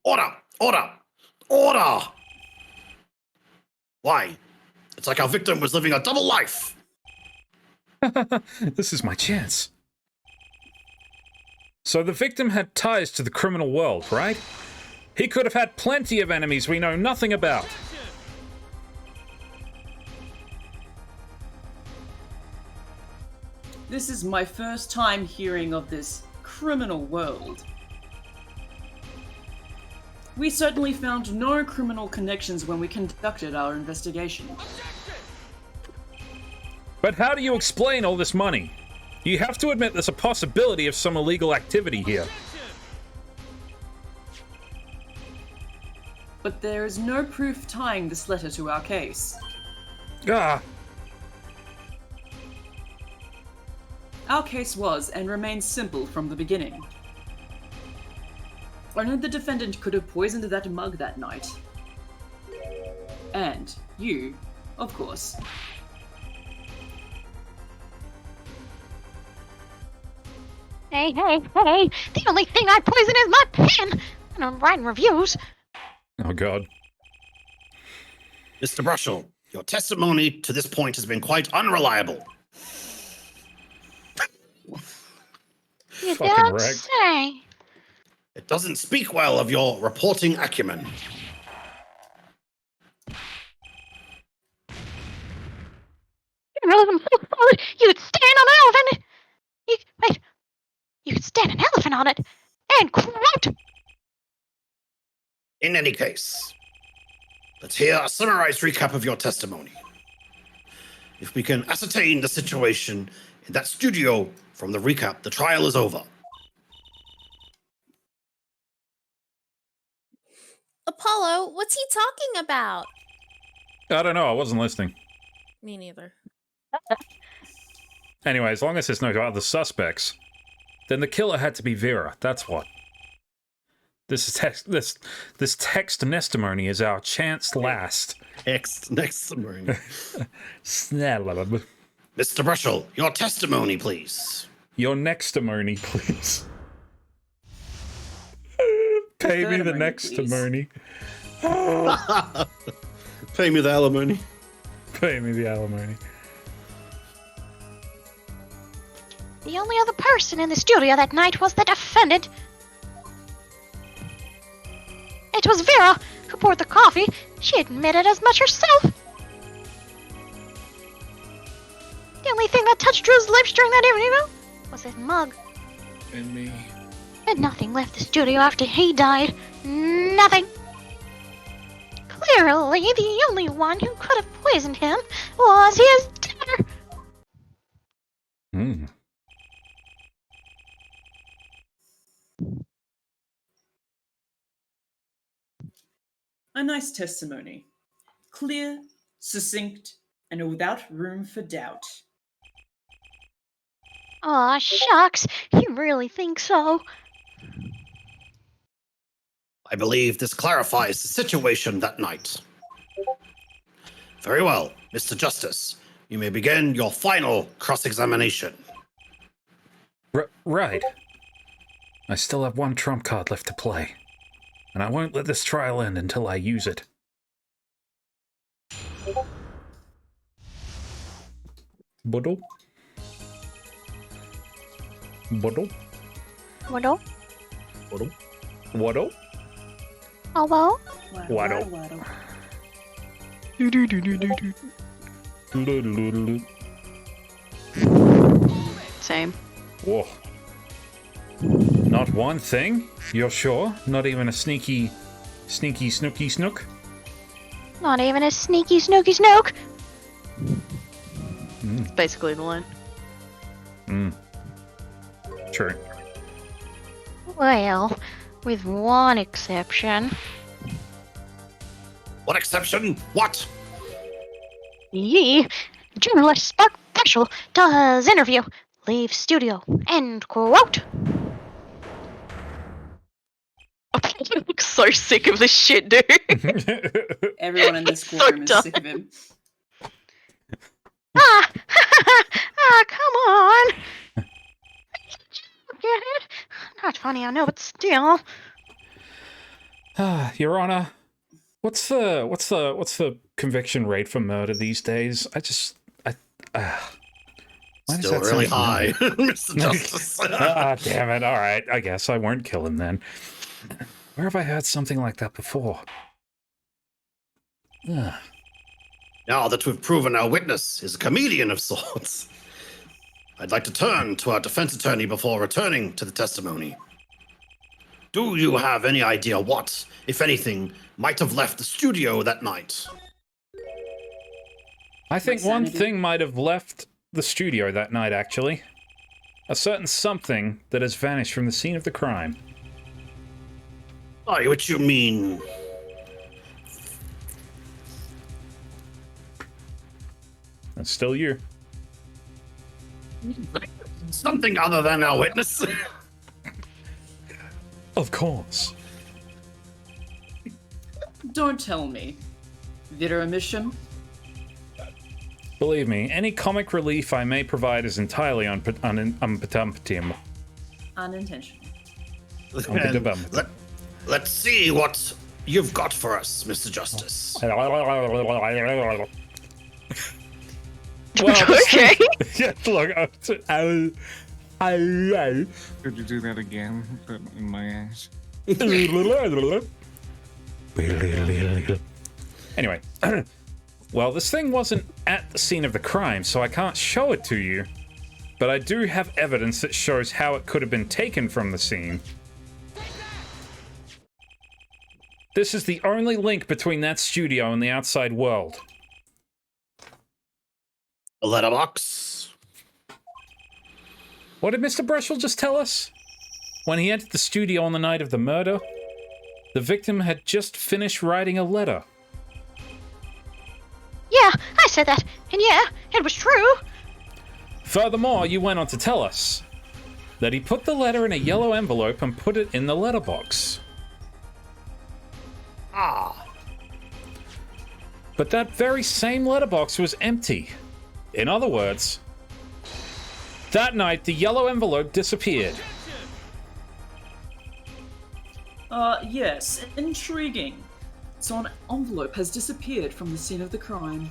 Order! Order! Order! Why? It's like our victim was living a double life. This is my chance. So the victim had ties to the criminal world, right? He could have had plenty of enemies we know nothing about. This is my first time hearing of this criminal world. We certainly found no criminal connections when we conducted our investigation. But how do you explain all this money? You have to admit there's a possibility of some illegal activity here. But there is no proof tying this letter to our case. Ah, Our case was and remains simple from the beginning. Only the defendant could have poisoned that mug that night. And you, of course. Hey, the only thing I poison is my pen. I don't write reviews. oh god. Mr. Brushell, your testimony to this point has been quite unreliable. You Fucking don't wrecked. say. It doesn't speak well of your reporting acumen. Journalism so forward, you could stand on an elephant. You could stand an elephant on it. End quote. In any case, Let's hear a summarized recap of your testimony. If we can ascertain the situation in that studio from the recap, the trial is over. Apollo, what's he talking about? I don't know, I wasn't listening. Me neither. Anyway, as long as there's no other suspects, then the killer had to be Vera, that's what. This text testimony is our chance last. Next testimony. Snap. Mr. Brushell, your testimony, please. Your nextimony, please. Pay me the nextimony. Pay me the alimony. Pay me the alimony. The only other person in the studio that night was the defendant. It was Vera who poured the coffee. She admitted as much herself. The only thing that touched Drew's lips during that evening was his mug. And me. And nothing left the studio after he died. Nothing. Clearly, the only one who could have poisoned him was his daughter. Hmm. A nice testimony. Clear, succinct, and without room for doubt. Aw, shucks. You really think so? I believe this clarifies the situation that night. Very well, Mr. Justice. You may begin your final cross-examination. Right. I still have one trump card left to play. And I won't let this trial end until I use it. Buddle? Buddle? Waddle? Buddle? Waddle? Elbow? Waddle. Same. Whoa. Not one thing? You're sure? Not even a sneaky snooky snook? Not even a sneaky snooky snook. It's basically the line. True. Well, with one exception. What exception? What? Journalist Spark Special does interview. Leave studio. End quote. I look so sick of this shit, dude. Everyone in this So courtroom is dumb. sick of him. Come on. Get it? Not funny, I know, but still. Your Honor, what's the conviction rate for murder these days? Why does Still that really sound high, Mr. Justice. Damn it. All right, I guess I won't kill him then. Where have I heard something like that before? Now that we've proven our witness is a comedian of sorts, I'd like to turn to our defense attorney before returning to the testimony. Do you have any idea what, if anything, might have left the studio that night? I think one sanity. thing might have left the studio that night, actually. A certain something that has vanished from the scene of the crime. By which you mean... That's still you. something other than our witness? Of course. Don't tell me. Vera Misham? Believe me, any comic relief I may provide is entirely unpatumptium. Unintentional. And let's see what you've got for us, Mr. Justice. Well, Okay. yeah, look, Could you do that again? But in my ass. Anyway, well, this thing wasn't at the scene of the crime, so I can't show it to you. But I do have evidence that shows how it could have been taken from the scene. This is the only link between that studio and the outside world. A letterbox. What did Mr. Brushell just tell us? When he entered the studio on the night of the murder, the victim had just finished writing a letter. Yeah, I said that, and yeah, it was true. Furthermore, you went on to tell us that he put the letter in a yellow envelope and put it in the letterbox. Ah. But that very same letterbox was empty. In other words, that night the yellow envelope disappeared. Yes, intriguing. So an envelope has disappeared from the scene of the crime.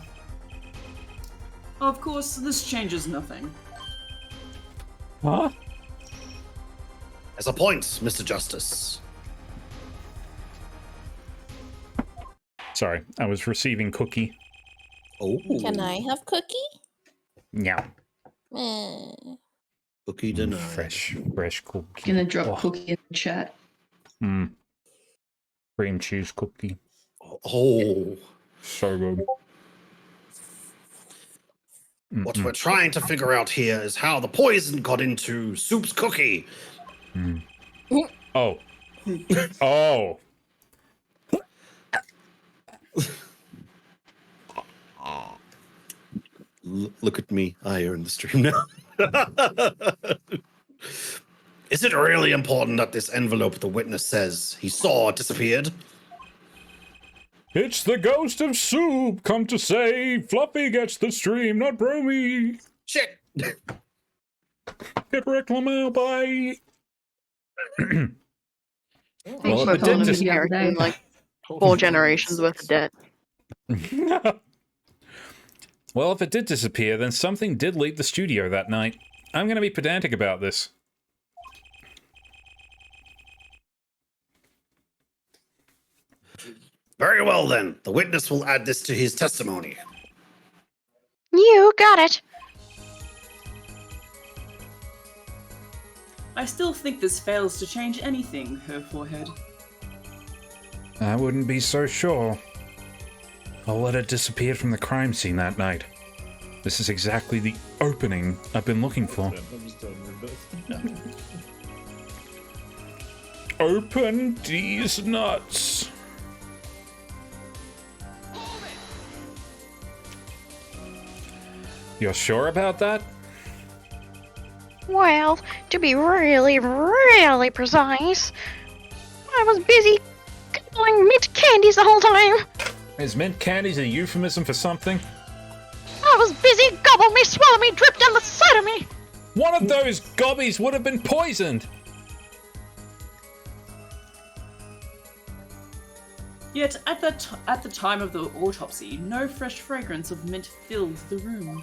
Of course, this changes nothing. Huh? As a point, Mr. Justice. Sorry, I was receiving cookie. Oh. Can I have cookie? Yeah. Cookie denied. Fresh cookie. Gonna drop cookie in the chat. Cream cheese cookie. Oh. So good. What we're trying to figure out here is how the poison got into Supe's cookie. Oh. Oh. Look at me. I earned the stream now. Is it really important that this envelope the witness says he saw disappeared? It's the ghost of Soup come to say Fluffy gets the stream, not Bromy. Shit! Get reclamado by. Well, if it did just Day. like 4 generations worth of debt. Well, if it did disappear, then something did leave the studio that night. I'm gonna be pedantic about this. Very well then. The witness will add this to his testimony. You got it. I still think this fails to change anything, her forehead. I wouldn't be so sure. A letter disappeared from the crime scene that night. This is exactly the opening I've been looking for. Open these nuts. You're sure about that? Well, to be really, really precise, I was busy gobbling mint candies the whole time. Is mint candies a euphemism for something? I was busy gobble me, swallow me, drip down the side of me. One of those gobbies would have been poisoned. Yet, at the time of the autopsy, no fresh fragrance of mint filled the room.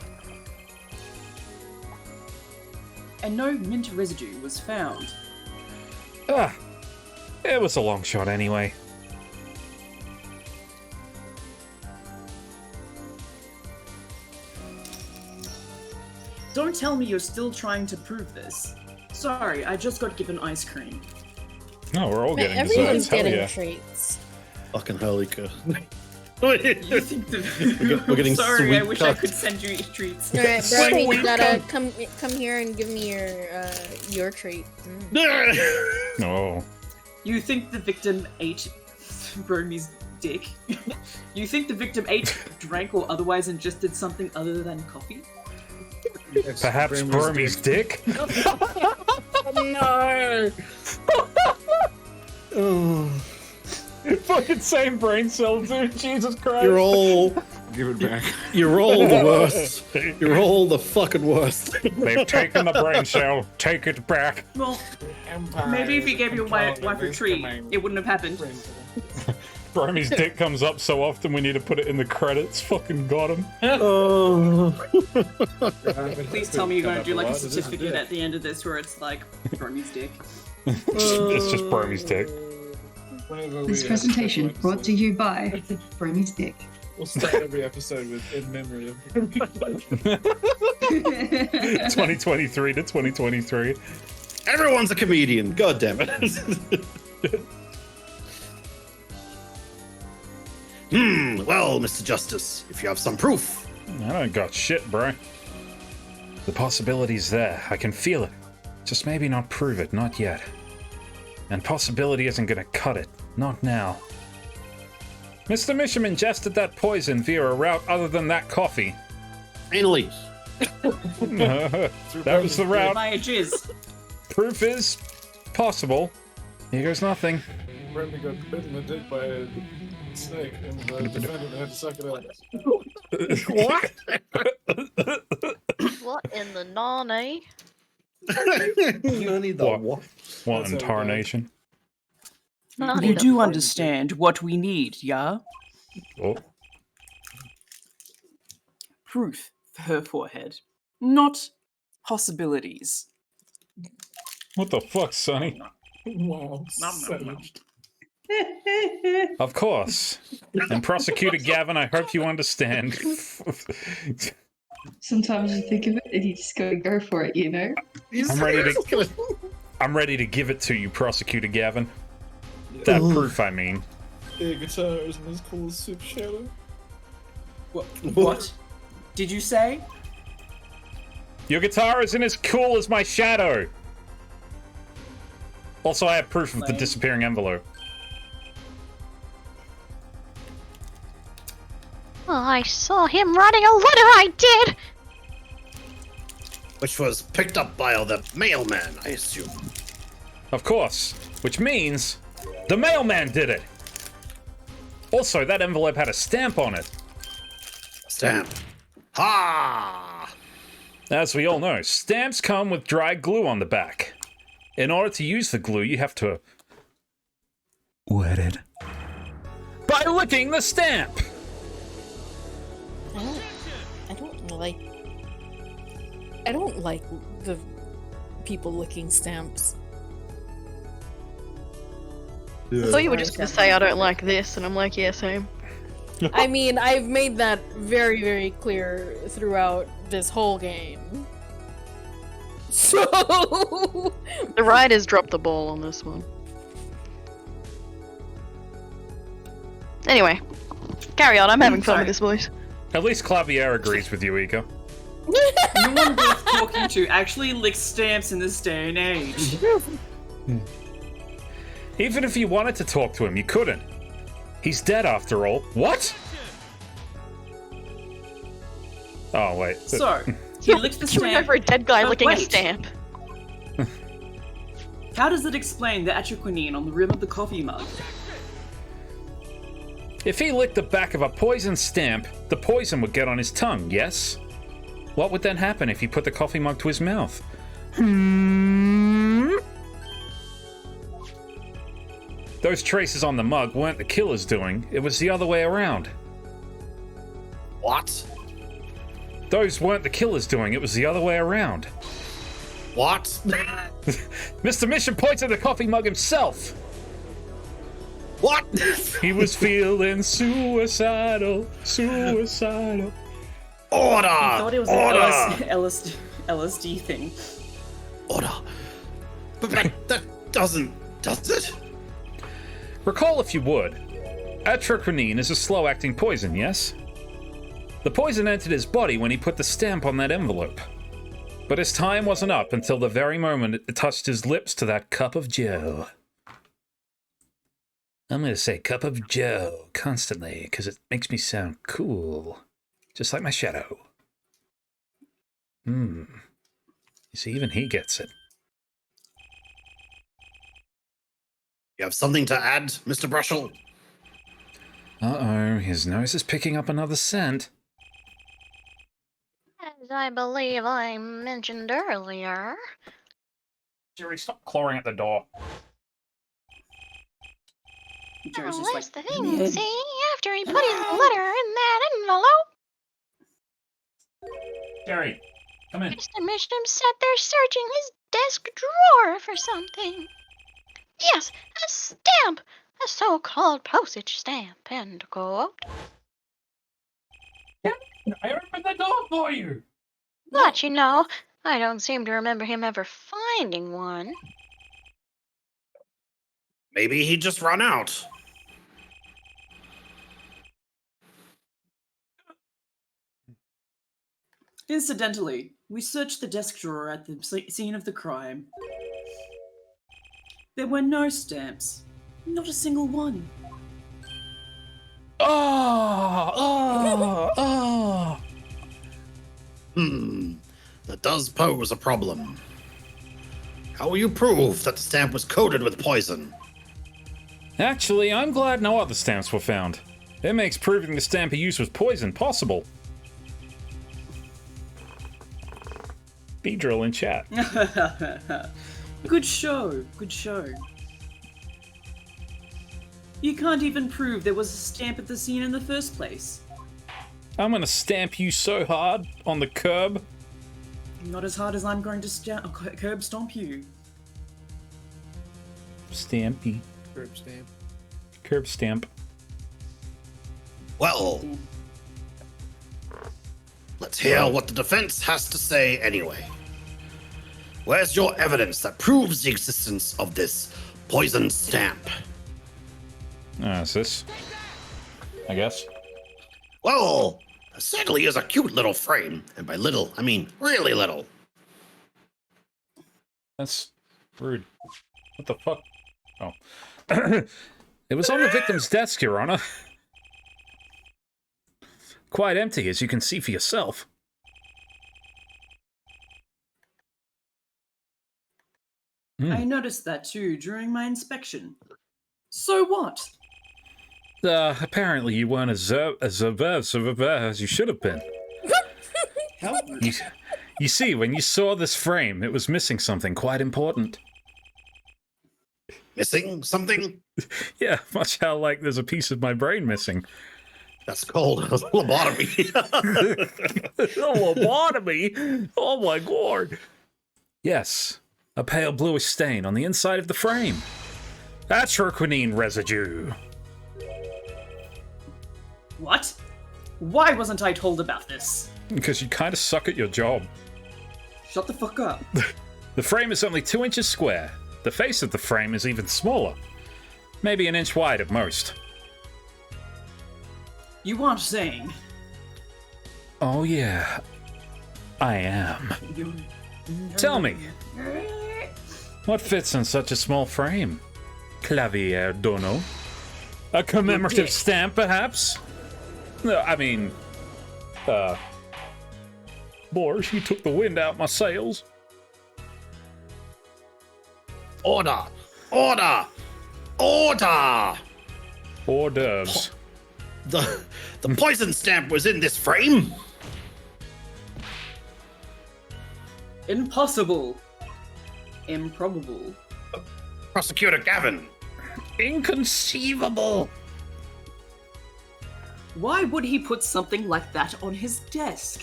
And no mint residue was found. It was a long shot anyway. Don't tell me you're still trying to prove this. Sorry, I just got given ice cream. No, we're all getting Everyone's desserts. Hell getting yeah. treats. Fucking hellika. You think We're getting Sorry, sweet I wish cut. I could send you treats. Alright, Brody, Sweet you gotta come here and give me your treat. Oh. You think the victim ate Bromy's dick? You think the victim ate, drank, or otherwise ingested something other than coffee? Perhaps Bromy's dick? No! Fucking same brain cell, dude. Jesus Christ. You're all Give it back. You're all the worst. You're all the fucking worst. They've taken the brain cell. Take it back. Well, maybe if you gave your wife a treat, it wouldn't have happened. Bromy's dick comes up so often we need to put it in the credits. Fucking got him. Please tell me you're going to do like a certificate at the end of this where it's like Bromy's dick. It's just Bromy's dick. This presentation brought to you by Bromy's Dick. We'll start every episode with in memory of 2023 to 2023. Everyone's a comedian. God damn it. Well, Mr. Justice, if you have some proof. I don't got shit, bro. The possibility's there. I can feel it. Just maybe not prove it, not yet. And possibility isn't gonna cut it. Not now. Mr. Misham ingested that poison via a route other than that coffee. Anally. That was the route. My jizz. Proof is possible. Here goes nothing. Brenda got bitten in the dick by a snake, and the defendant had to suck it out. What? What in the nani? You need the what? What That's in tarnation? Nani You the do fuck? understand what we need, yeah? Oh, Proof for her forehead, not possibilities. what the fuck, Sonny? Wow, Nom, nom, nom. savage. Of course. And Prosecutor Gavin, I hope you understand. Sometimes you think of it and you just gotta go for it, you know? I'm ready to give it to you, Prosecutor Gavin. That proof, I mean. Yeah, guitar isn't as cool as Supe Shadow. What? Did you say? Your guitar isn't as cool as my shadow. Also, I have proof of the Lame. disappearing envelope. Oh, I saw him writing a letter, I did! Which was picked up by the mailman, I assume. Of course. Which means the mailman did it. Also, that envelope had a stamp on it. Stamp. Ha! As we all know, stamps come with dry glue on the back. In order to use the glue, you have to wet it by licking the stamp. I don't like the people licking stamps. I thought you were just gonna say I don't like this, and I'm like, yeah, same. I mean, I've made that very, very clear throughout this whole game. So The writers dropped the ball on this one. Anyway, carry on. I'm having fun with this, boys. At least Clavier agrees with you, Ika. No one worth talking to actually licks stamps in this day and age. Even if you wanted to talk to him, you couldn't. He's dead after all. What? Oh, wait. So, he licks the Queuing stamp. over a dead guy But licking a wait. stamp. How does it explain the atropine on the rim of the coffee mug? If he licked the back of a poison stamp, the poison would get on his tongue, yes? What would then happen if he put the coffee mug to his mouth? Those traces on the mug weren't the killer's doing, it was the other way around. What? Those weren't the killer's doing, it was the other way around. What? Mr. Mission points at the coffee mug himself! What? He was feeling suicidal. Order! I thought it was Order! an LSD thing. Order. But that doesn't, does it? Recall if you would, atroquinine is a slow-acting poison, yes? The poison entered his body when he put the stamp on that envelope. But his time wasn't up until the very moment it touched his lips to that cup of joe. I'm gonna say cup of joe constantly, because it makes me sound cool. Just like my shadow. You see, even he gets it. You have something to add, Mr. Brushel? Uh-oh, his nose is picking up another scent. As I believe I mentioned earlier. Jerry, stop clawing at the door. Jerry's Oh, just that's like, the thing, "Man." see? After he put his letter in that envelope, Jerry, come in. Mr. Misham sat there searching his desk drawer for something. Yes, a stamp! A so-called postage stamp, end quote. I opened the door for you! But, you know, I don't seem to remember him ever finding one. Maybe he just run out. Incidentally, we searched the desk drawer at the scene of the crime. There were no stamps. Not a single one. That does pose a problem. How will you prove that the stamp was coated with poison? Actually, I'm glad no other stamps were found. It makes proving the stamp he used was poison possible. Beedrill in chat. Good show, good show. You can't even prove there was a stamp at the scene in the first place. I'm gonna stamp you so hard on the curb. Not as hard as I'm going to curb stomp you. Stampy. Curb stamp. Curb stamp. Well, let's hear what the defense has to say anyway. Where's your evidence that proves the existence of this poison stamp? Is this? I guess. Well, it certainly is a cute little frame, and by little, I mean really little. That's rude. What the fuck? Oh. It was on the victim's desk, Your Honor. Quite empty, as you can see for yourself. I noticed that too during my inspection. So what? Apparently you weren't as observant as you should have been. Help me. You see, when you saw this frame, it was missing something quite important. Missing something? Yeah, much how, like, there's a piece of my brain missing. That's called a lobotomy. A lobotomy? Oh my god. Yes, a pale bluish stain on the inside of the frame. That's your quinine residue. What? Why wasn't I told about this? Because you kind of suck at your job. Shut the fuck up. The frame is only 2 inches square. The face of the frame is even smaller. Maybe an inch wide at most. You aren't saying. Oh yeah, I am. Tell me, what fits in such a small frame? Clavier dono? A commemorative stamp, perhaps? No, I mean, Boris, you took the wind out my sails. Order! Order! Order! Hors d'oeuvres. The poison stamp was in this frame? Impossible. Improbable. Prosecutor Gavin. Inconceivable. Why would he put something like that on his desk?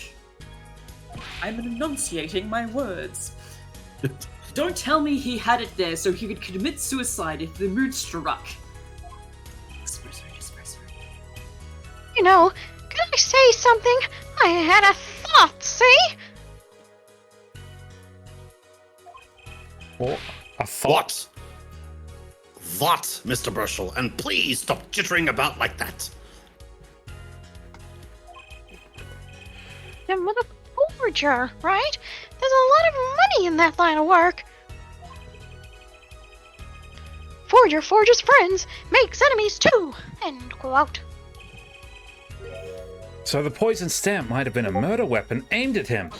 I'm enunciating my words. Don't tell me he had it there so he could commit suicide if the mood struck. Espresso. You know, can I say something? I had a thought, see? Oh, a thought? What, Mr. Burchell? And please stop jittering about like that. Them with a forger, right? There's a lot of money in that line of work. Forger forges friends, makes enemies too. End quote. So the poison stamp might have been a murder weapon aimed at him.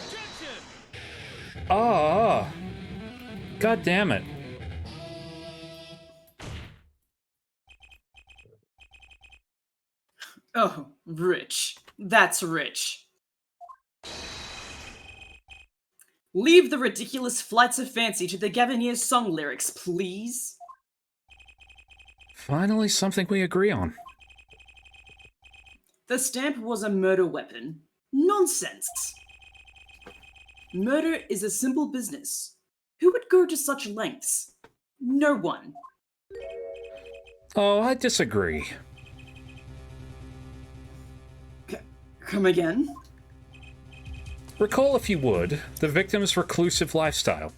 Ah. God damn it. Oh, rich. That's rich. Leave the ridiculous flights of fancy to the Gavinier song lyrics, please. Finally, something we agree on. The stamp was a murder weapon. Nonsense. Murder is a simple business. Who would go to such lengths? No one. Oh, I disagree. Come again? Recall, if you would, the victim's reclusive lifestyle.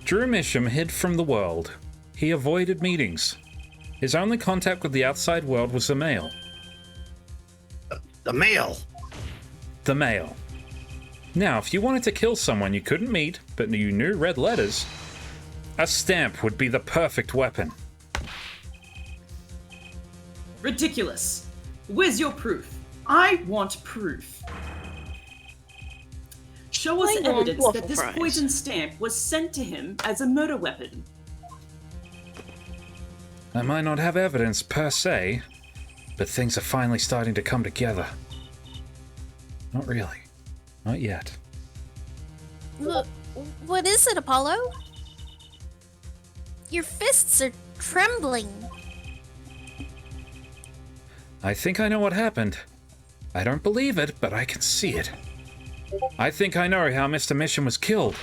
Drew Misham hid from the world. He avoided meetings. His only contact with the outside world was the mail. The mail? the mail. Now, if you wanted to kill someone you couldn't meet, but you knew read letters, a stamp would be the perfect weapon. Ridiculous. Where's your proof? I want proof. Show us I want evidence waffle that this fries. poison stamp was sent to him as a murder weapon. I might not have evidence per se, but things are finally starting to come together. Not really. Not yet. What is it, Apollo? Your fists are trembling. I think I know what happened. I don't believe it, but I can see it. I think I know how Mr. Mission was killed.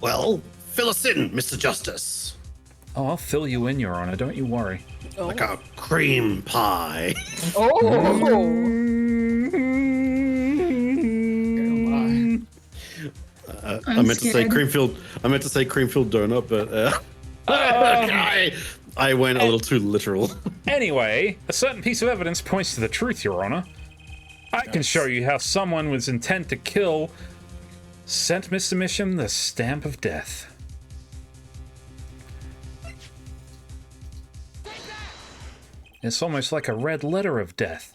Well, fill us in, Mr. Justice. Oh, I'll fill you in, Your Honor, don't you worry. Like a cream pie. I meant to say creamfield. I meant to say creamfield donut, but I went a little too literal. Anyway, a certain piece of evidence points to the truth, Your Honor. I can show you how someone with intent to kill sent Mr. Mission the stamp of death. It's almost like a red letter of death.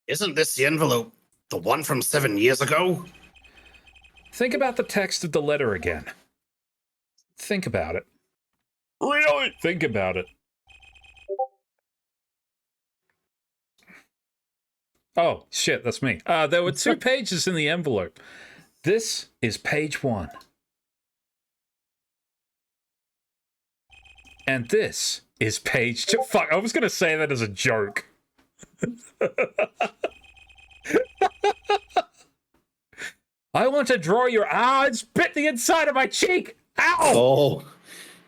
Isn't this the envelope? The one from 7 years ago? Think about the text of the letter again. Think about it. Really? Think about it. Oh, shit, that's me. There were 2 pages in the envelope. This is page 1. And this is page 2. Fuck, I was going to say that as a joke. I want to draw your eyes, bit the inside of my cheek. Ow! Oh,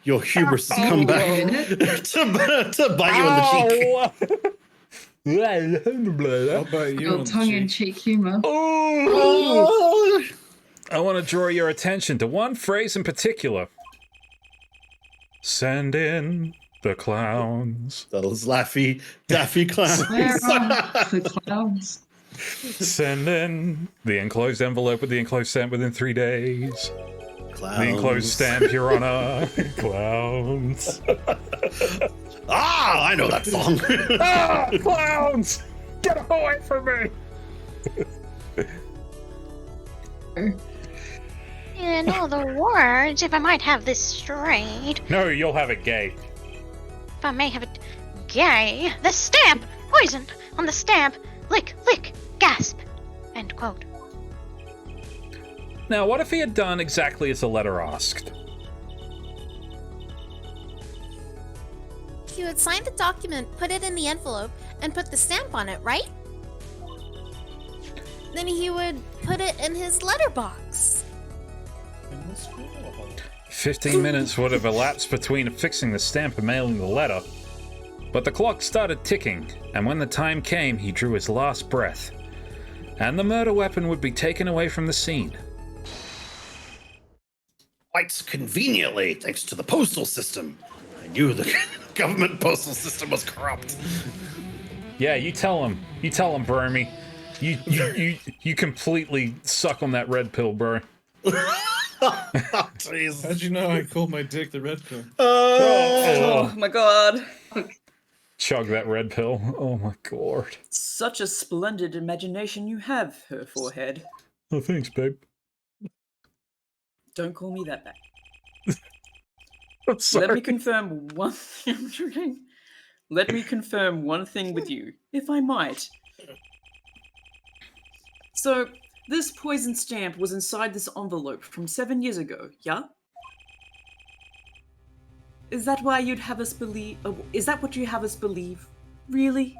your hubris has come back to bite you on the cheek. How about you? Little tongue-in-cheek humor. Oh. I want to draw your attention to one phrase in particular. Send in the clowns. Those Daffy clowns. Where are the clowns? Send in the enclosed envelope with the enclosed stamp within 3 days. Clowns. The enclosed stamp, Your Honor. Clowns. Ah, I know that song. Ah, clowns! Get away from me! In other words, if I might have this straight, No, you'll have it gay. if I may have it gay, the stamp, poison on the stamp, lick, lick, gasp, end quote. Now, what if he had done exactly as the letter asked? You would sign the document, put it in the envelope, and put the stamp on it, right? Then he would put it in his letterbox. 15 minutes would have elapsed between affixing the stamp and mailing the letter. But the clock started ticking, and when the time came, he drew his last breath. And the murder weapon would be taken away from the scene. Quite conveniently, thanks to the postal system. I knew the government postal system was corrupt. Yeah, you tell him. You tell him, Bromie. You completely suck on that red pill, bro. Jeez. How'd you know I called my dick the red pill? Oh my god. Chug that red pill. Oh my god. Such a splendid imagination you have, her forehead. Oh, thanks, babe. Don't call me that back. I'm sorry. Let me confirm one Let me confirm one thing with you, if I might. So, this poison stamp was inside this envelope from 7 years ago, yeah? Is that why you'd have us believe? Is that what you have us believe? Really?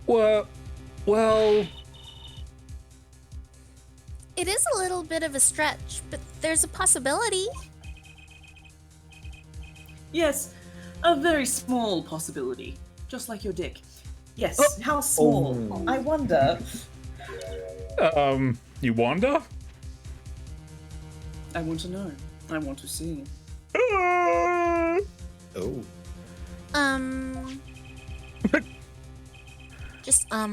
Well, It is a little bit of a stretch, but there's a possibility. Yes, a very small possibility. Just like your dick. Yes, how small? I wonder. you wonder? I want to know. I want to see. Oh. Just, A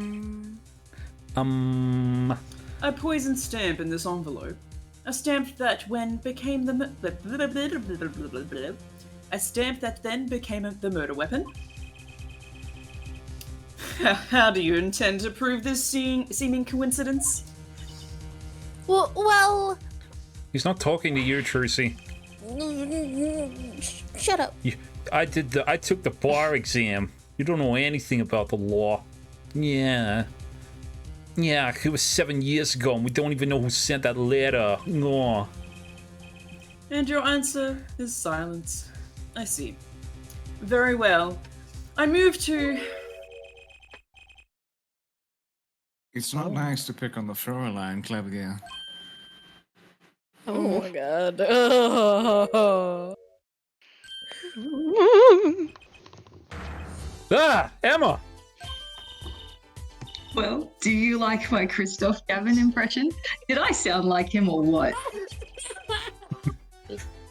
poisoned stamp in this envelope. A stamp that when became the a stamp that then became the murder weapon. How do you intend to prove this seeming coincidence? Well... He's not talking to you, Trucy. Shut up. I took the bar exam. You don't know anything about the law. Yeah, it was 7 years ago, and we don't even know who sent that letter. No. And your answer is silence. I see. Very well. I move to... It's not nice to pick on the Floraline, Clever. Oh my god. Oh. Emma! Well, do you like my Christoph Gavin impression? Did I sound like him or what?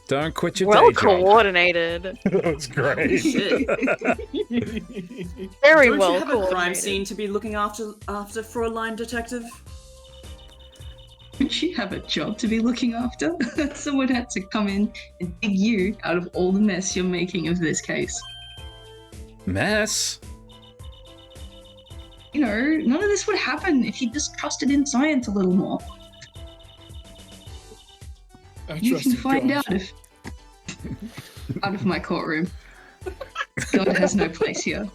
Don't quit your Well day job. coordinated. That was great. Very Don't well you have a crime coordinated. scene to be looking after Fraulein Detective? Don't you have a job to be looking after? Someone had to come in and dig you out of all the mess you're making of this case. Mess? You know, none of this would happen if you just trusted in science a little more. You can find out if... out of my courtroom. God has no place here.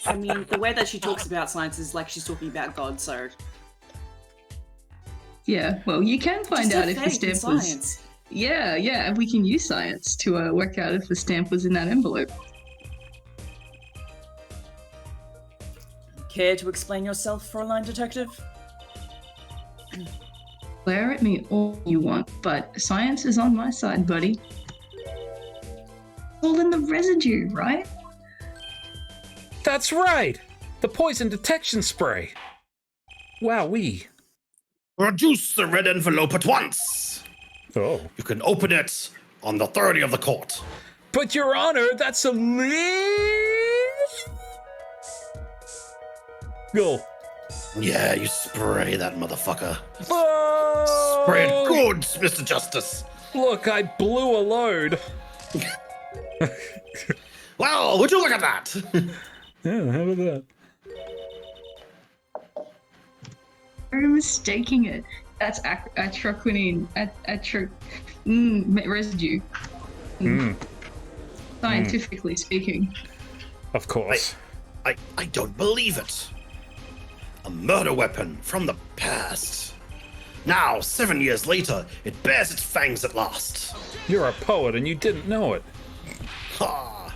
I mean, the way that she talks about science is like she's talking about God, so... Yeah, well, you can find Just out have if the faith in stamp was... science. Yeah, we can use science to work out if the stamp was in that envelope. Care to explain yourself, Fraulein Detective? Glare at me all you want, but science is on my side, buddy. All in the residue, right? That's right! The poison detection spray! Wowee. Produce the red envelope at once. Oh. You can open it on the authority of the court. But Your Honor, that's illegal! Yeah, you spray that motherfucker. Oh! Spray it good, Mr. Justice. Look, I blew a load. Well, would you look at that? Yeah, how about that? You're mistaking it. That's atroquinine. Residue. Scientifically speaking. Of course. I don't believe it. A murder weapon from the past. Now, 7 years later, it bears its fangs at last. You're a poet and you didn't know it. Ha!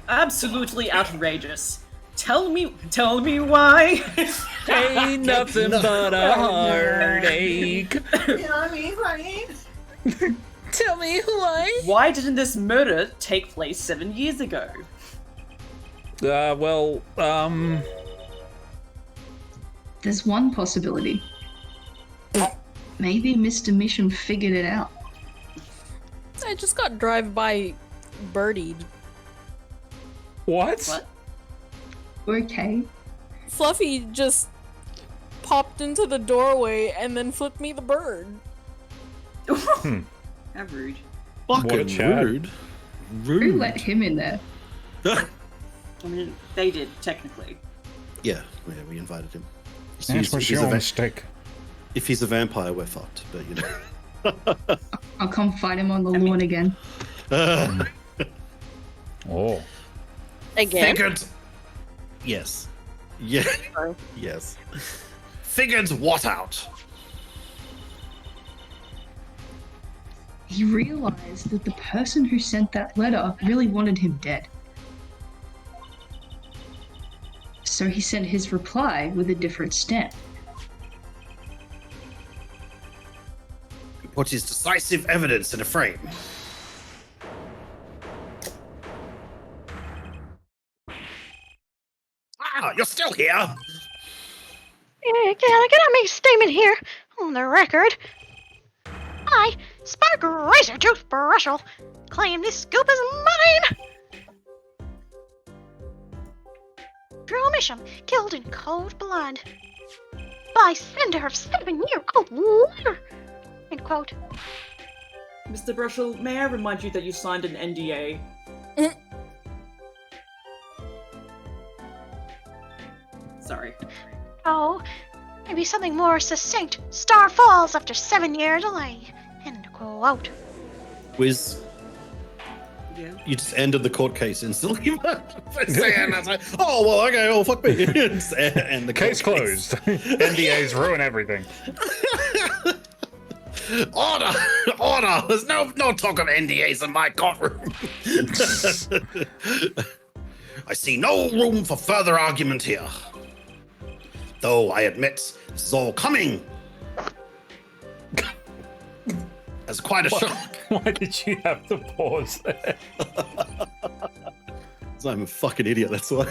Absolutely outrageous. Tell me why. Ain't nothing but a heartache. Tell me why. Why didn't this murder take place 7 years ago? There's one possibility. Maybe Mr. Mission figured it out. I just got drive-by birdied. What? Okay. Fluffy just popped into the doorway and then flipped me the bird. How rude. Fucking Chad. rude. Who let him in there? I mean, they did, technically. Yeah, we invited him. That's what's your mistake. If he's a vampire, we're fucked, but you know. I'll come fight him on the lawn again. Oh. Again? Figured. Yes. Yeah. Sorry. Yes. Figured what out? He realized that the person who sent that letter really wanted him dead. So he sent his reply with a different stamp. Put his decisive evidence in a frame. Ah, you're still here. Yeah, can I make a statement here on the record? I, Spark Razor Juice Brushel, claim this scoop is mine! Drew Misham killed in cold blood by sender of 7-year-old letter. End quote. Mr. Brushel, may I remind you that you signed an NDA? Sorry. Oh, maybe something more succinct. Star falls after 7-year delay. End quote. Wiz, Yeah. you just ended the court case instantly. Saying, I was like, oh, well, okay, oh, fuck me. And the Case closed. NDAs ruin everything. Order! Order! There's no talk of NDAs in my courtroom. I see no room for further argument here. Though I admit this is all coming as quite a shock. Why did you have to pause there? I'm a fucking idiot, that's why.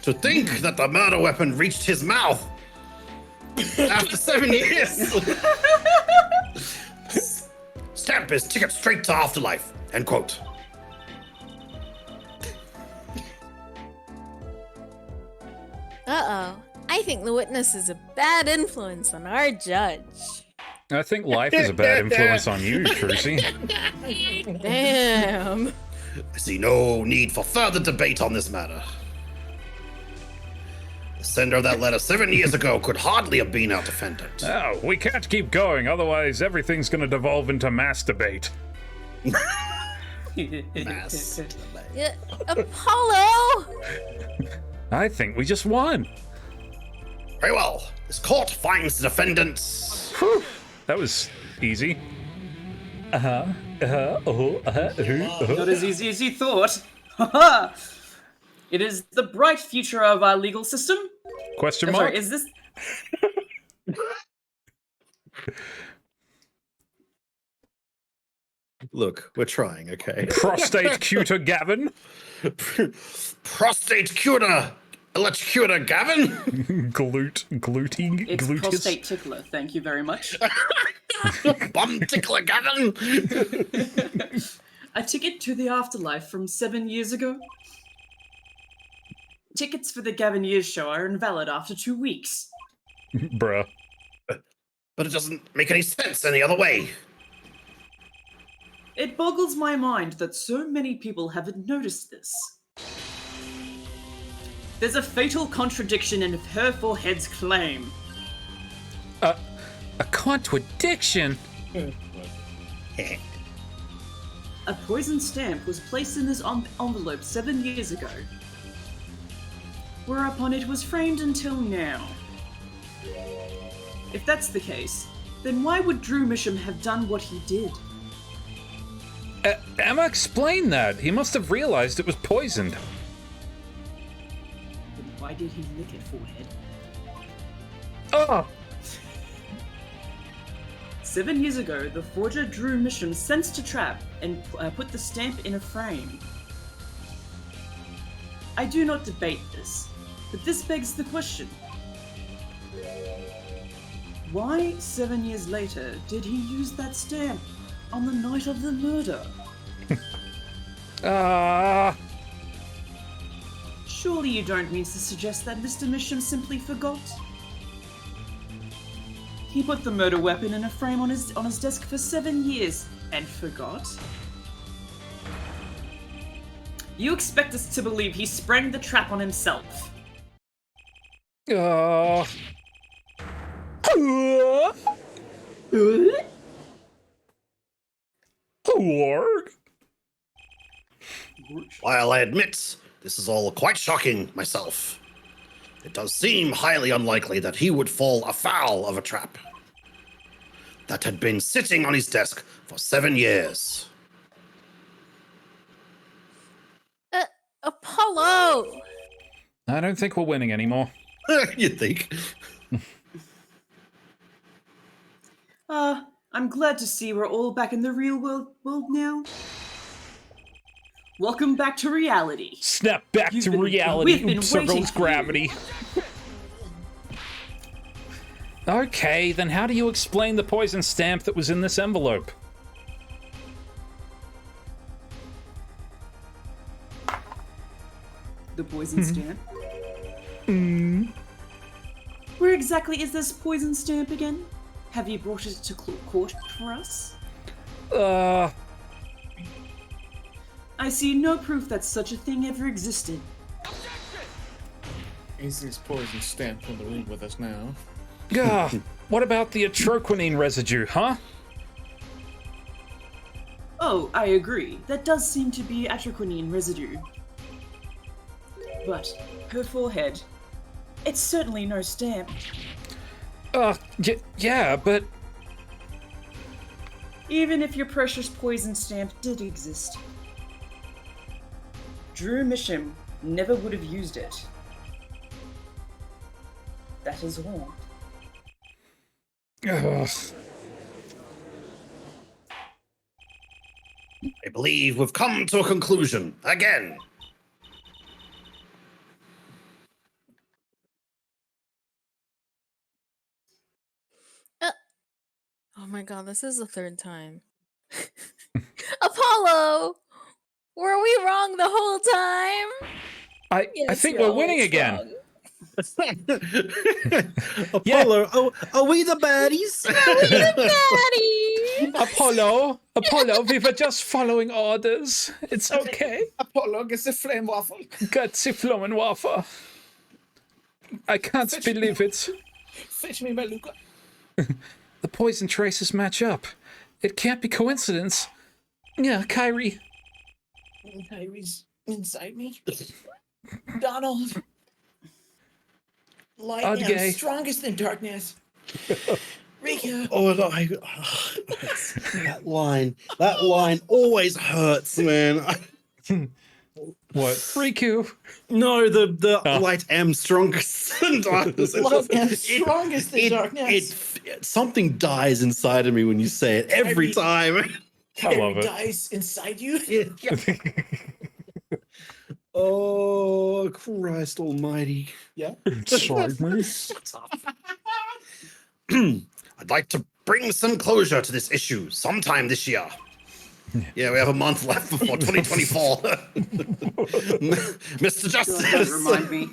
To think that the murder weapon reached his mouth after 7 years. Stamp his ticket straight to afterlife. End quote. Uh-oh. I think the witness is a bad influence on our judge. I think life is a bad influence on you, Trucy. Damn. I see no need for further debate on this matter. The sender of that letter 7 years ago could hardly have been our defendant. Oh, we can't keep going, otherwise everything's gonna devolve into mass debate. Mass. Apollo! I think we just won. Very well. This court finds the defendants. Whew. That was easy. Not as easy as you thought. Haha! It is the bright future of our legal system. Question I'm mark? sorry, is this... Look, we're trying, okay? Prostate cuter Gavin? Prostate cuter! Electrocutor Gavin? Gluting? It's gluteus? prostate tickler, thank you very much. Bum tickler Gavin! A ticket to the afterlife from 7 years ago? Tickets for the Gavin Years show are invalid after 2 weeks. Bruh. But it doesn't make any sense any other way. It boggles my mind that so many people haven't noticed this. There's a fatal contradiction in her forehead's claim. A contradiction? A poison stamp was placed in this envelope 7 years ago, whereupon it was framed until now. If that's the case, then why would Drew Misham have done what he did? Emma explained that. He must have realized it was poisoned. Then why did he lick it, forehead? Oh! 7 years ago, the forger Drew Misham sensed a trap and put the stamp in a frame. I do not debate this, but this begs the question. Why, 7 years later, did he use that stamp on the night of the murder? Surely you don't mean to suggest that Mr. Misham simply forgot? He put the murder weapon in a frame on his desk for 7 years and forgot? You expect us to believe he sprang the trap on himself? Lord? While I admit this is all quite shocking myself, it does seem highly unlikely that he would fall afoul of a trap that had been sitting on his desk for 7 years. Apollo! I don't think we're winning anymore. You think? I'm glad to see we're all back in the real world now. Welcome back to reality. Snap back We've to been reality. waiting Circles for gravity. Okay, then how do you explain the poison stamp that was in this envelope? The the poison stamp. Mm. Where exactly is this poison stamp again? Have you brought it to court for us? I see no proof that such a thing ever existed. Is this poison stamp in the room with us now? What about the atroquinine residue, huh? Oh, I agree. That does seem to be atroquinine residue. But her forehead, it's certainly no stamp. Yeah, but... Even if your precious poison stamp did exist, Drew Misham never would have used it. That is all. Ugh. I believe we've come to a conclusion again. Oh my god, this is the third time. Apollo! Were we wrong the whole time? I think we're winning again. Wrong. Apollo, are we the baddies? Daddy! Apollo, we were just following orders. It's okay. Apollo gets a flame waffle. Gutsy flowing waffle. I can't believe it. Fetch me my Luca. The poison traces match up. It can't be coincidence. Yeah, Kyrie. Kyrie's inside me. Donald. Light Gay. is strongest in darkness. Rika. Oh, no, that line always hurts, man. What? Riku. No, the light am strongest in darkness. Love am strongest in darkness. Something dies inside of me when you say it every time. I love it. Dies inside you. Oh, Christ almighty. Yeah. Sorry, man. Shut up. I'd like to bring some closure to this issue sometime this year. Yeah, we have a month left before 2024. Mr. Justice. Remind me.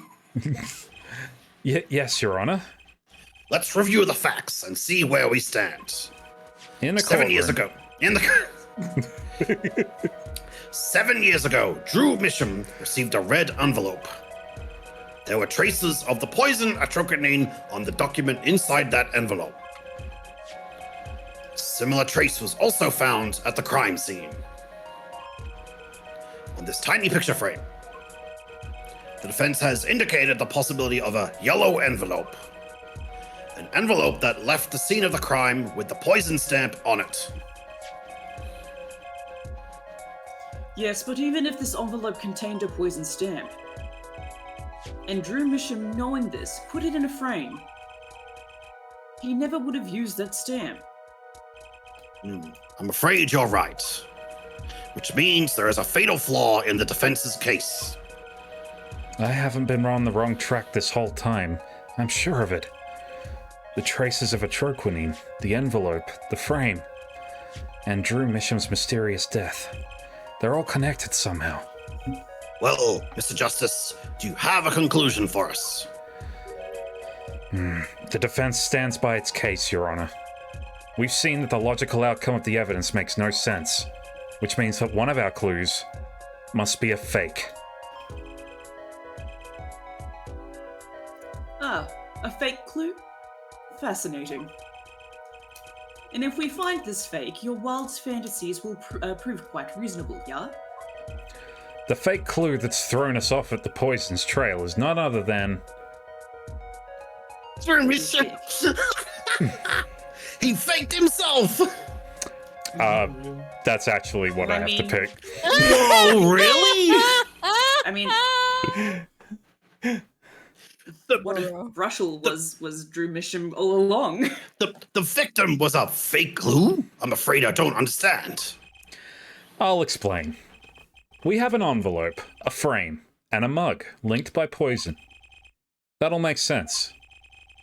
Yes, Your Honor. Let's review the facts and see where we stand. In the 7 years courtroom. ago, 7 years ago, Drew Misham received a red envelope. There were traces of the poison atroquinine on the document inside that envelope. Similar trace was also found at the crime scene. On this tiny picture frame, the defense has indicated the possibility of a yellow envelope. An envelope that left the scene of the crime with the poison stamp on it. Yes, but even if this envelope contained a poison stamp, and Drew Misham, knowing this, put it in a frame, he never would have used that stamp. I'm afraid you're right. Which means there is a fatal flaw in the defense's case. I haven't been on the wrong track this whole time. I'm sure of it. The traces of atroquinine, the envelope, the frame, and Drew Misham's mysterious death. They're all connected somehow. Well, Mr. Justice, do you have a conclusion for us? The defense stands by its case, Your Honor. We've seen that the logical outcome of the evidence makes no sense, which means that one of our clues must be a fake. Ah, a fake clue? Fascinating. And if we find this fake, your wildest fantasies will prove quite reasonable, yeah? The fake clue that's thrown us off at the poison's trail is none other than... He faked himself! That's actually what I have to pick. Whoa, really? I mean... What if Brushel was Drew Misham all along? The victim was a fake clue? I'm afraid I don't understand. I'll explain. We have an envelope, a frame, and a mug linked by poison. That'll make sense.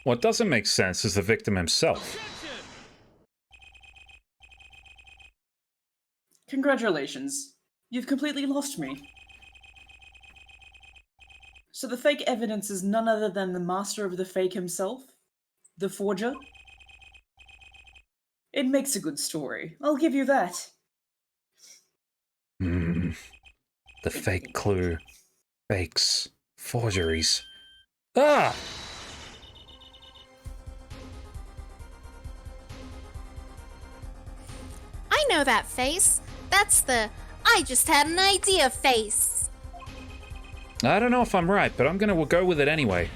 What doesn't make sense is the victim himself. Congratulations. You've completely lost me. So the fake evidence is none other than the master of the fake himself? The forger? It makes a good story. I'll give you that. Hmm. The fake clue. Fakes. Forgeries. Ah! I know that face. That's the I just had an idea face. I don't know if I'm right, but I'm gonna go with it anyway.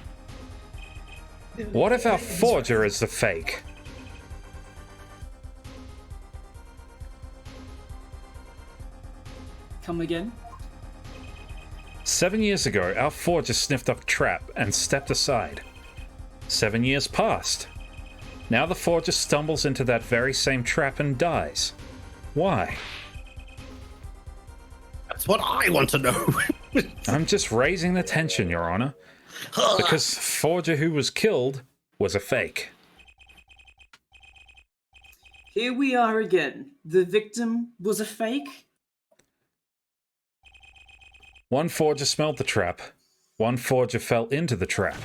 What if our forger is the fake? Come again? 7 years ago, our forger sniffed up a trap and stepped aside. 7 years passed. Now the forger stumbles into that very same trap and dies. Why? That's what I want to know. I'm just raising the tension, Your Honor. Because the forger who was killed was a fake. Here we are again. The victim was a fake? One forger smelled the trap. One forger fell into the trap.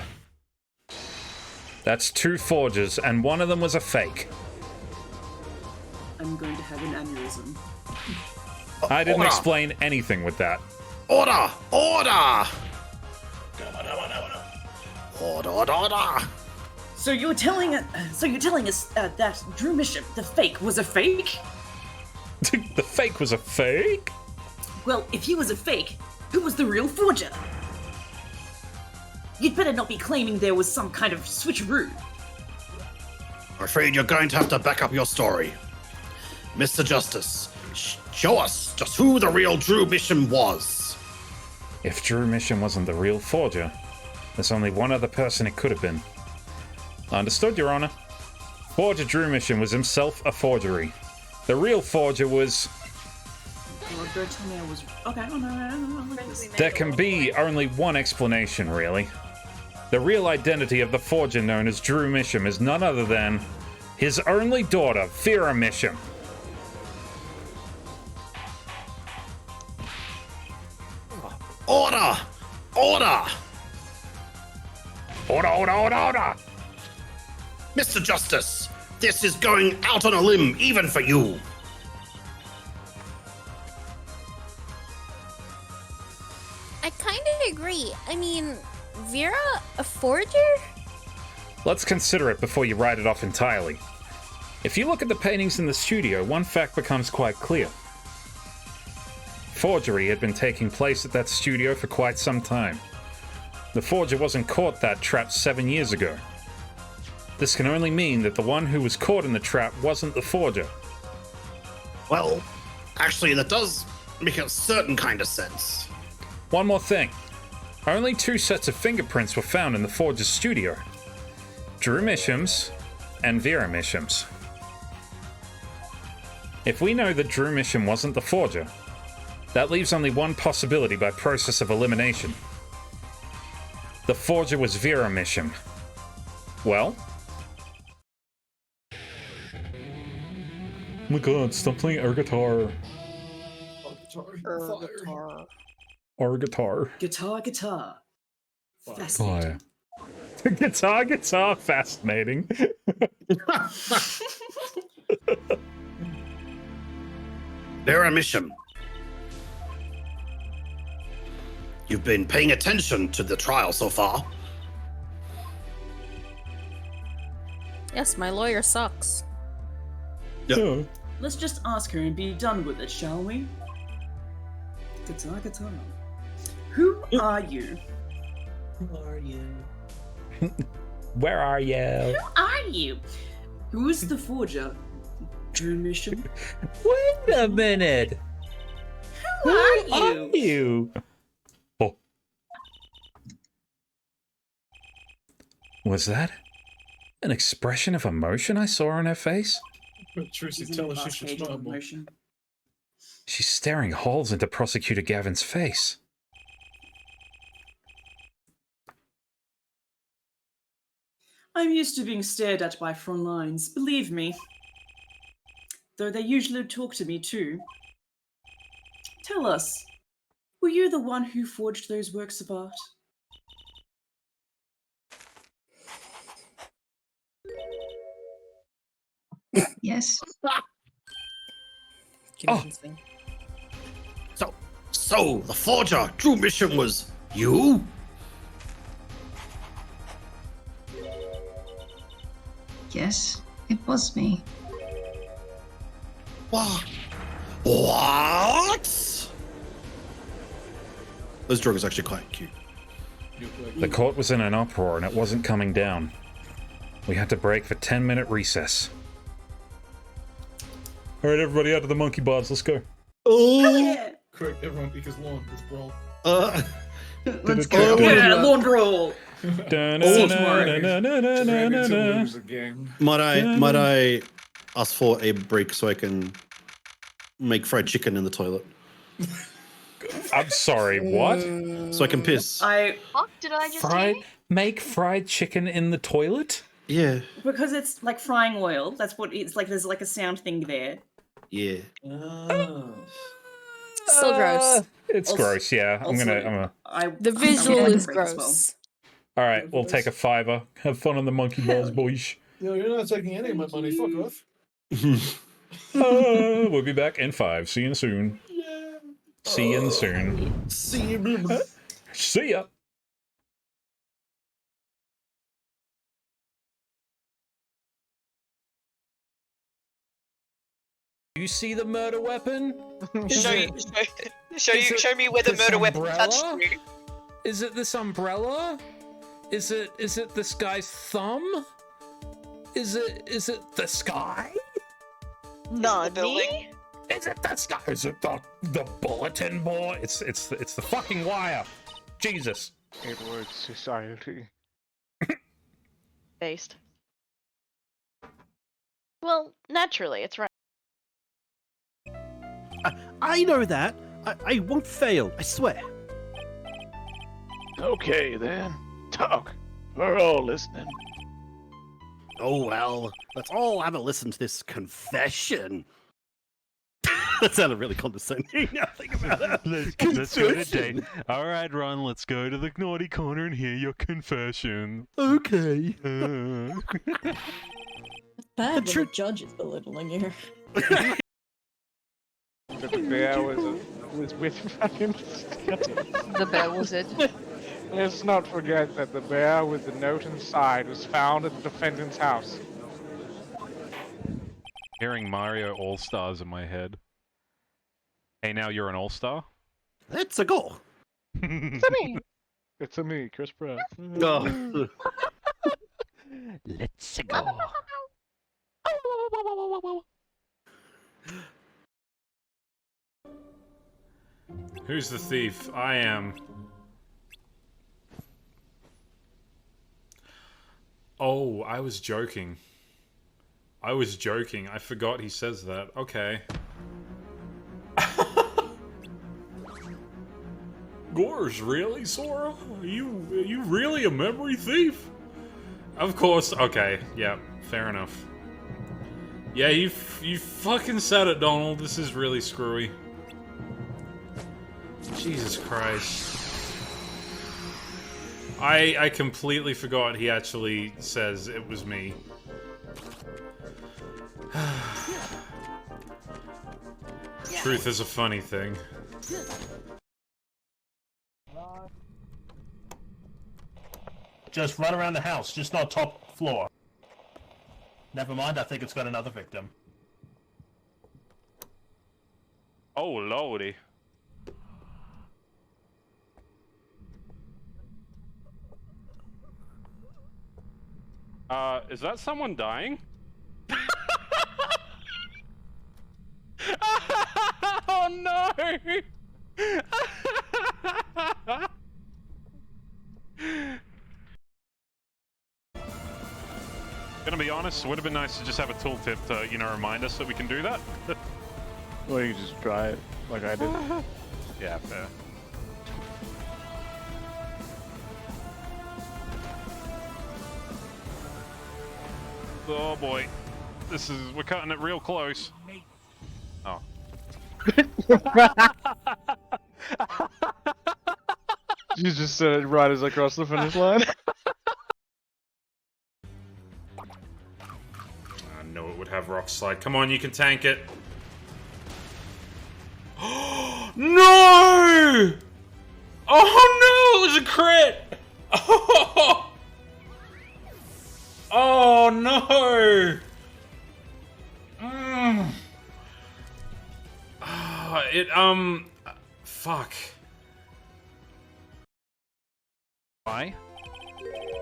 That's 2 forgers, and one of them was a fake. I'm going to have an aneurysm. I didn't Order. explain anything with that. Order! Order! Order, order, order! So you're telling us that Drew Bishop, the fake, was a fake? The fake was a fake? Well, if he was a fake, who was the real forger? You'd better not be claiming there was some kind of switcheroo. I'm afraid you're going to have to back up your story. Mr. Justice, show us just who the real Drew Bishop was. If Drew Mission wasn't the real forger, there's only one other person it could have been. Understood, Your Honor. Forger Drew Mission was himself a forgery. The real forger was... Oh, don't tell me I was... Okay, oh, no. There can be only one explanation, really. The real identity of the forger known as Drew Misham is none other than his only daughter, Vera Misham. Order! Order! Order, order, order, order! Mr. Justice, this is going out on a limb even for you. I kind of agree. I mean, Vera, a forger? Let's consider it before you write it off entirely. If you look at the paintings in the studio, one fact becomes quite clear. Forgery had been taking place at that studio for quite some time. The forger wasn't caught that trap 7 years ago. This can only mean that the one who was caught in the trap wasn't the forger. Well, actually, that does make a certain kind of sense. One more thing. Only 2 sets of fingerprints were found in the forger's studio. Drew Misham's and Vera Misham's. If we know that Drew Misham wasn't the forger, that leaves only one possibility by process of elimination. The forger was Vera Misham. Well? Oh my god, stop playing air guitar. Or guitar. Guitar. Fascinating. Guitar, fascinating. Vera Misham, you've been paying attention to the trial so far. Yes, my lawyer sucks. Yeah. Let's just ask her and be done with it, shall we? Guitar. Who are you? Where are you? Who are you? Who's the forger? Drew Mission? Wait a minute. Who are you? Oh. Was that an expression of emotion I saw on her face? Tracy, Isn't tell it us she last should page of smile. emotion? She's staring holes into Prosecutor Gavin's face. I'm used to being stared at by front lines, believe me. Though they usually talk to me too. Tell us, were you the one who forged those works of art? Yes. Convincing. So the forger true mission was you? Yes, it was me. What? What? This drug is actually quite cute. The court was in an uproar and it wasn't coming down. We had to break for 10-minute recess. Alright, everybody out of the monkey bars, let's go. Oh! Yeah. Quick, everyone, because lawn, let's brawl. Let's go. Yeah, lawn brawl. Might I ask for a break so I can make fried chicken in the toilet? I'm sorry, what? So I can piss. Fuck, did I just hear? Make fried chicken in the toilet? Yeah. Because it's like frying oil. That's what it's like. There's like a sound thing there. Yeah. Still gross. It's Also- gross, yeah. I'm gonna. The visual is gross. Alright, we'll take a $5. Have fun on the monkey balls, boys. No, you're not taking any of my money. Fuck off. We'll be back in 5. See you soon. See you soon. See you. See ya. You see the murder weapon? Show me where the this murder weapon umbrella? touched you. Is it this umbrella? Is it this guy's thumb? Is it the sky? Nani? Is it the sky? Is it the bulletin board? It's the fucking wire. Jesus. Edward Society. Based. Well, naturally, it's right. I know that. I won't fail, I swear. Okay then, talk. We're all listening. Oh well, let's all have a listen to this confession. That sounded really condescending. Now think about it. Let's go to date. All right, Ron. Let's go to the naughty corner and hear your confession. Okay. Bad The when truth- the judge is belittling you. The bear was with fucking. The bear was it. Let's not forget that the bear with the note inside was found at the defendant's house. Hearing Mario All Stars in my head. Hey, now you're an All Star. Let's go. It's me. It's a me, Chris Pratt. Oh. Let's go. Who's the thief? I am. Oh, I was joking. I forgot he says that. Okay. Gores, really, Sora? Are you really a memory thief? Of course. Okay. Yeah. Fair enough. Yeah, you fucking said it, Donald. This is really screwy. Jesus Christ. I completely forgot he actually says it was me. Truth is a funny thing. Just run around the house, just not top floor. Never mind, I think it's got another victim. Oh, lordy. Is that someone dying? Oh no! Gonna be honest, it would have been nice to just have a tooltip to, you know, remind us that we can do that. Well, you just try it, like I did. Yeah, fair. Oh boy. We're cutting it real close. Oh. You just said it right as I crossed the finish line. knew it would have Rock Slide. Come on, you can tank it. No! Oh no, it was a crit! Oh, oh no! Fuck. Why?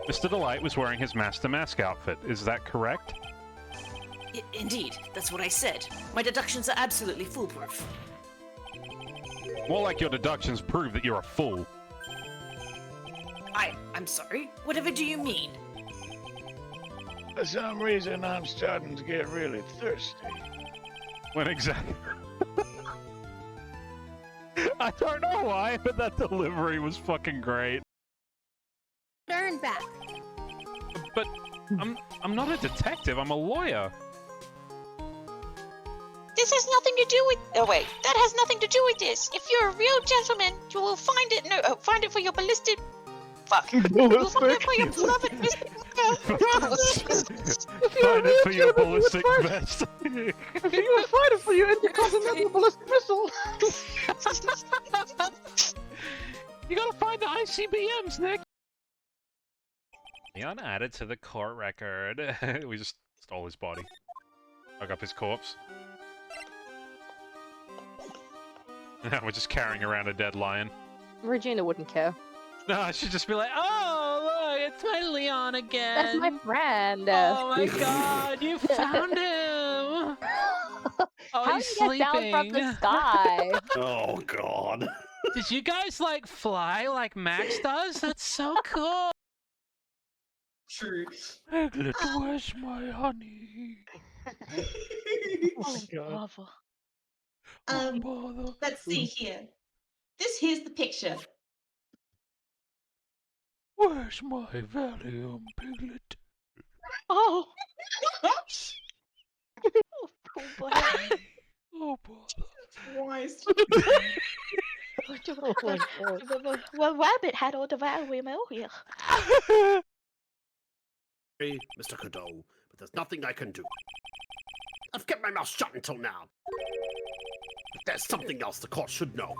Mr. Delight was wearing his Master Mask outfit. Is that correct? Indeed, that's what I said. My deductions are absolutely foolproof. More like your deductions prove that you're a fool. I'm sorry? Whatever do you mean? For some reason, I'm starting to get really thirsty. When exactly? I don't know why, but that delivery was fucking great. Turn back. But I'm not a detective. I'm a lawyer. This has nothing to do with. Oh wait, that has nothing to do with this. If you're a real gentleman, you will find it. No, find it for your ballistic. Fuck. You'll find it for your beloved Mr. Find it for your ballistic vest. You will find it for your intercontinental ballistic missile. You gotta find the ICBMs, Nick. Leon added to the court record. We just stole his body. Dug up his corpse. Now we're just carrying around a dead lion. Regina wouldn't care. No, she'd just be like, "Oh, look, it's my Leon again. That's my friend." Oh my god, you found him! Oh, How he's did you get down from the sky? Oh god. Did you guys like fly like Max does? That's so cool. True. Piglet, where's my honey? Oh, bravo. Let's see here. This here's the picture. Where's my Valium, Piglet? Oh. Oh, poor boy. Oh, boy. Christ. Well, Rabbit had all the Valium here. Hey, Mr. Cadeau, but there's nothing I can do. I've kept my mouth shut until now. But there's something else the court should know.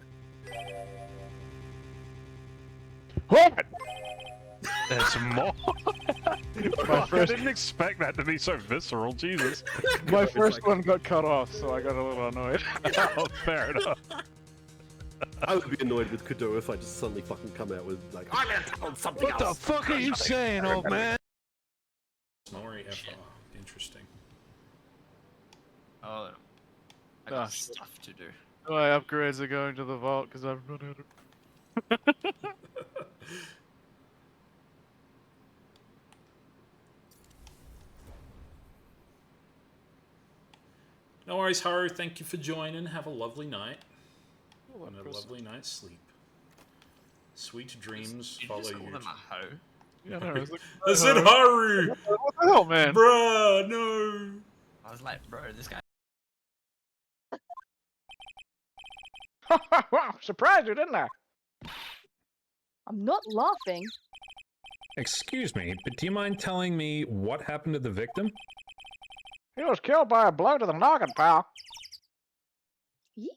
What? There's more. I didn't expect that to be so visceral, Jesus. My first one got cut off, so I got a little annoyed. Oh, fair enough. I would be annoyed with Cadeau if I just suddenly fucking come out with, like, I'm gonna tell something What else. the fuck are you saying, old man? Snorri FR. Interesting. Oh, I got stuff to do. My upgrades are going to the vault because I've run out of. No worries, Haru. Thank you for joining. Have a lovely night. And a lovely night's sleep. Sweet dreams follow you. Call them a hoe? Yeah, no, it's like, I said Haru! What the hell, man? Bruh, no! I was like, bro, this guy. Wow, surprised you, didn't I? I'm not laughing. Excuse me, but do you mind telling me what happened to the victim? He was killed by a blow to the noggin, pal. Yeah.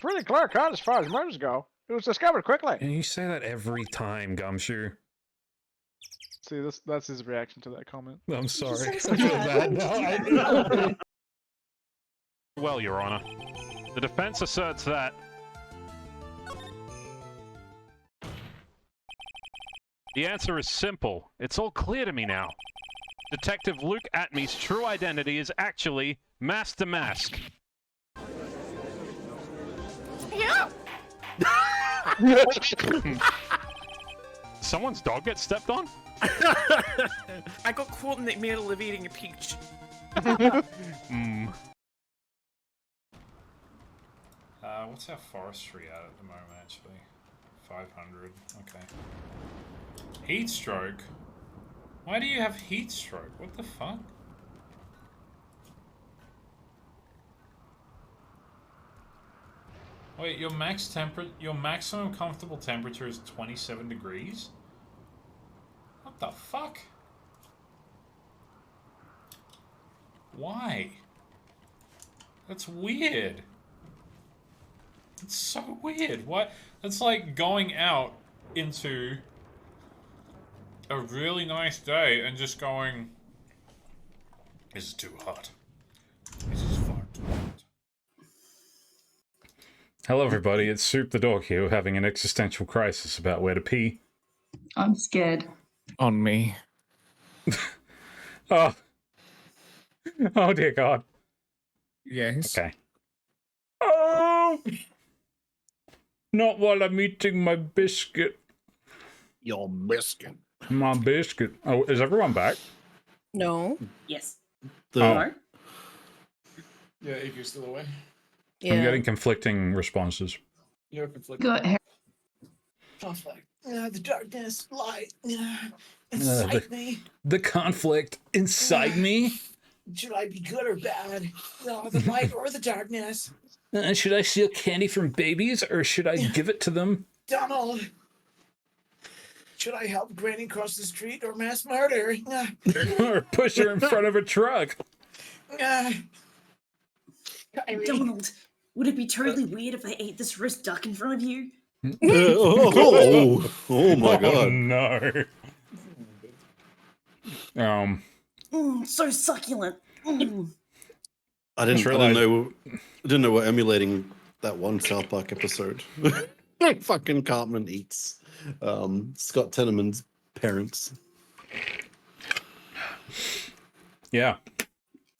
Pretty clear cut as far as murders go. It was discovered quickly. And you say that every time, Gumshoe. See, that's his reaction to that comment. I'm sorry. I so feel bad. bad now. Well, Your Honor, the defense asserts that the answer is simple. It's all clear to me now. Detective Luke Atmey's true identity is actually Master Mask. Yeah. Someone's dog get stepped on? I got caught in the middle of eating a peach. What's our forestry at the moment, actually? 500. Okay. Heat stroke? Why do you have heat stroke? What the fuck? Wait, your maximum comfortable temperature is 27 degrees? What the fuck? Why? That's weird. It's so weird. What? That's like going out into a really nice day and just going, this is too hot. This is far too hot. Hello, everybody. It's Supe the dog here, having an existential crisis about where to pee. I'm scared. On me. Oh. Oh, dear God. Yes. Okay. Oh! Not while I'm eating my biscuit. Your biscuit. My biscuit. Oh, is everyone back? No. Yes. Oh. Yeah, if you're still away. I'm getting conflicting responses. You're conflicted. Go ahead. Conflict. The darkness, light, the- incite me. The conflict inside me? Should I be good or bad? The light or the darkness? Should I steal candy from babies, or should I give it to them? Donald. Should I help Granny cross the street or mass murder? Or push her in front of a truck? Donald, would it be totally weird if I ate this roast duck in front of you? Oh my God. No. So succulent. I didn't know we're emulating that one South Park episode. Fucking Cartman eats Scott Tenorman's parents. Yeah.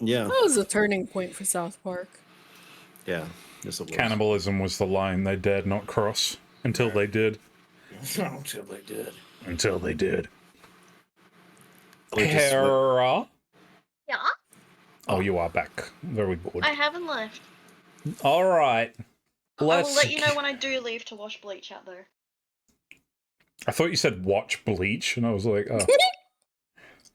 Yeah. That was a turning point for South Park. Yeah. Yes, it was. Cannibalism was the line they dared not cross until they did. Until they did. Until they did. Or just Hera? Yeah? Oh, you are back. Very good. I haven't left. All right. I will Let's. let you know when I do leave to wash bleach out there. I thought you said watch Bleach, and I was like, oh.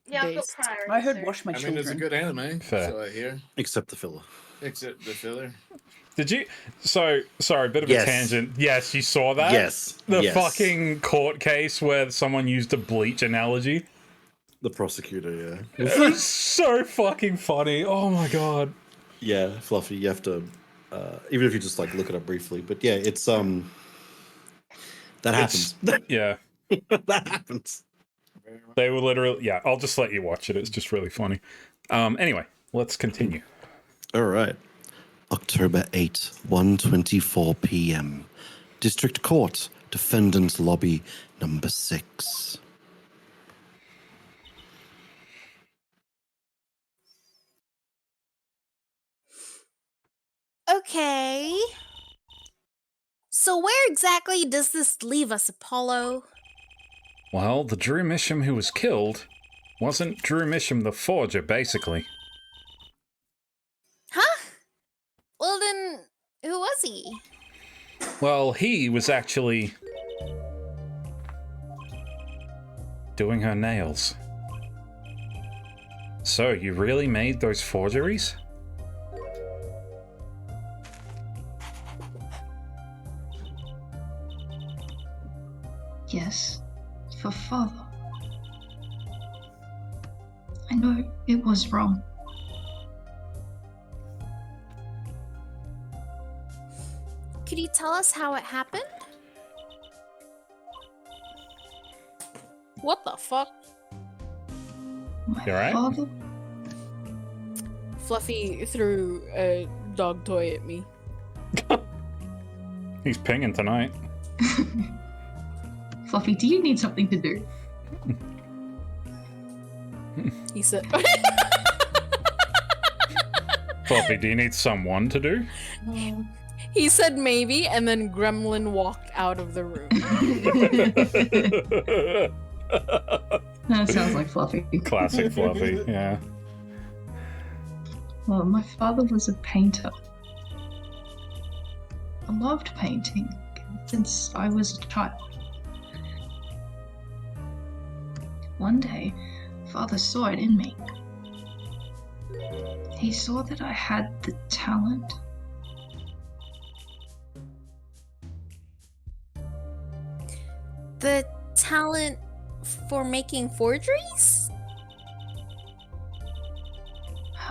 Yeah, I've got priorities. I heard sir. wash my I children. mean, it's a good anime. Fair. So I hear. Except the filler. Except the filler. Did you? So, sorry, bit of Yes. a tangent. Yes, you saw that? Yes. The Yes. fucking court case where someone used a bleach analogy. The prosecutor, yeah. It was so fucking funny. Oh my God. Yeah, Fluffy, you have to, even if you just like look it up briefly, but yeah, it's, that happens. Yeah. That happens. They were literally, yeah, I'll just let you watch it. It's just really funny. Anyway, let's continue. All right. October 8, 1:24 p.m. District Court, Defendant's Lobby, number 6. Okay. So where exactly does this leave us, Apollo? Well, the Drew Misham who was killed wasn't Drew Misham the forger, basically. Huh? Well then, who was he? Well, he was actually doing her nails. So, you really made those forgeries? Yes, for father. I know it was wrong. Could you tell us how it happened? What the fuck? My You alright? father? Fluffy threw a dog toy at me. He's pinging tonight. Fluffy, do you need something to do? He said, Fluffy, do you need someone to do? he said maybe, and then Gremlin walked out of the room. That sounds like Fluffy. Classic Fluffy, yeah. Well, my father was a painter. I loved painting since I was a child. One day, father saw it in me. He saw that I had the talent. The talent for making forgeries?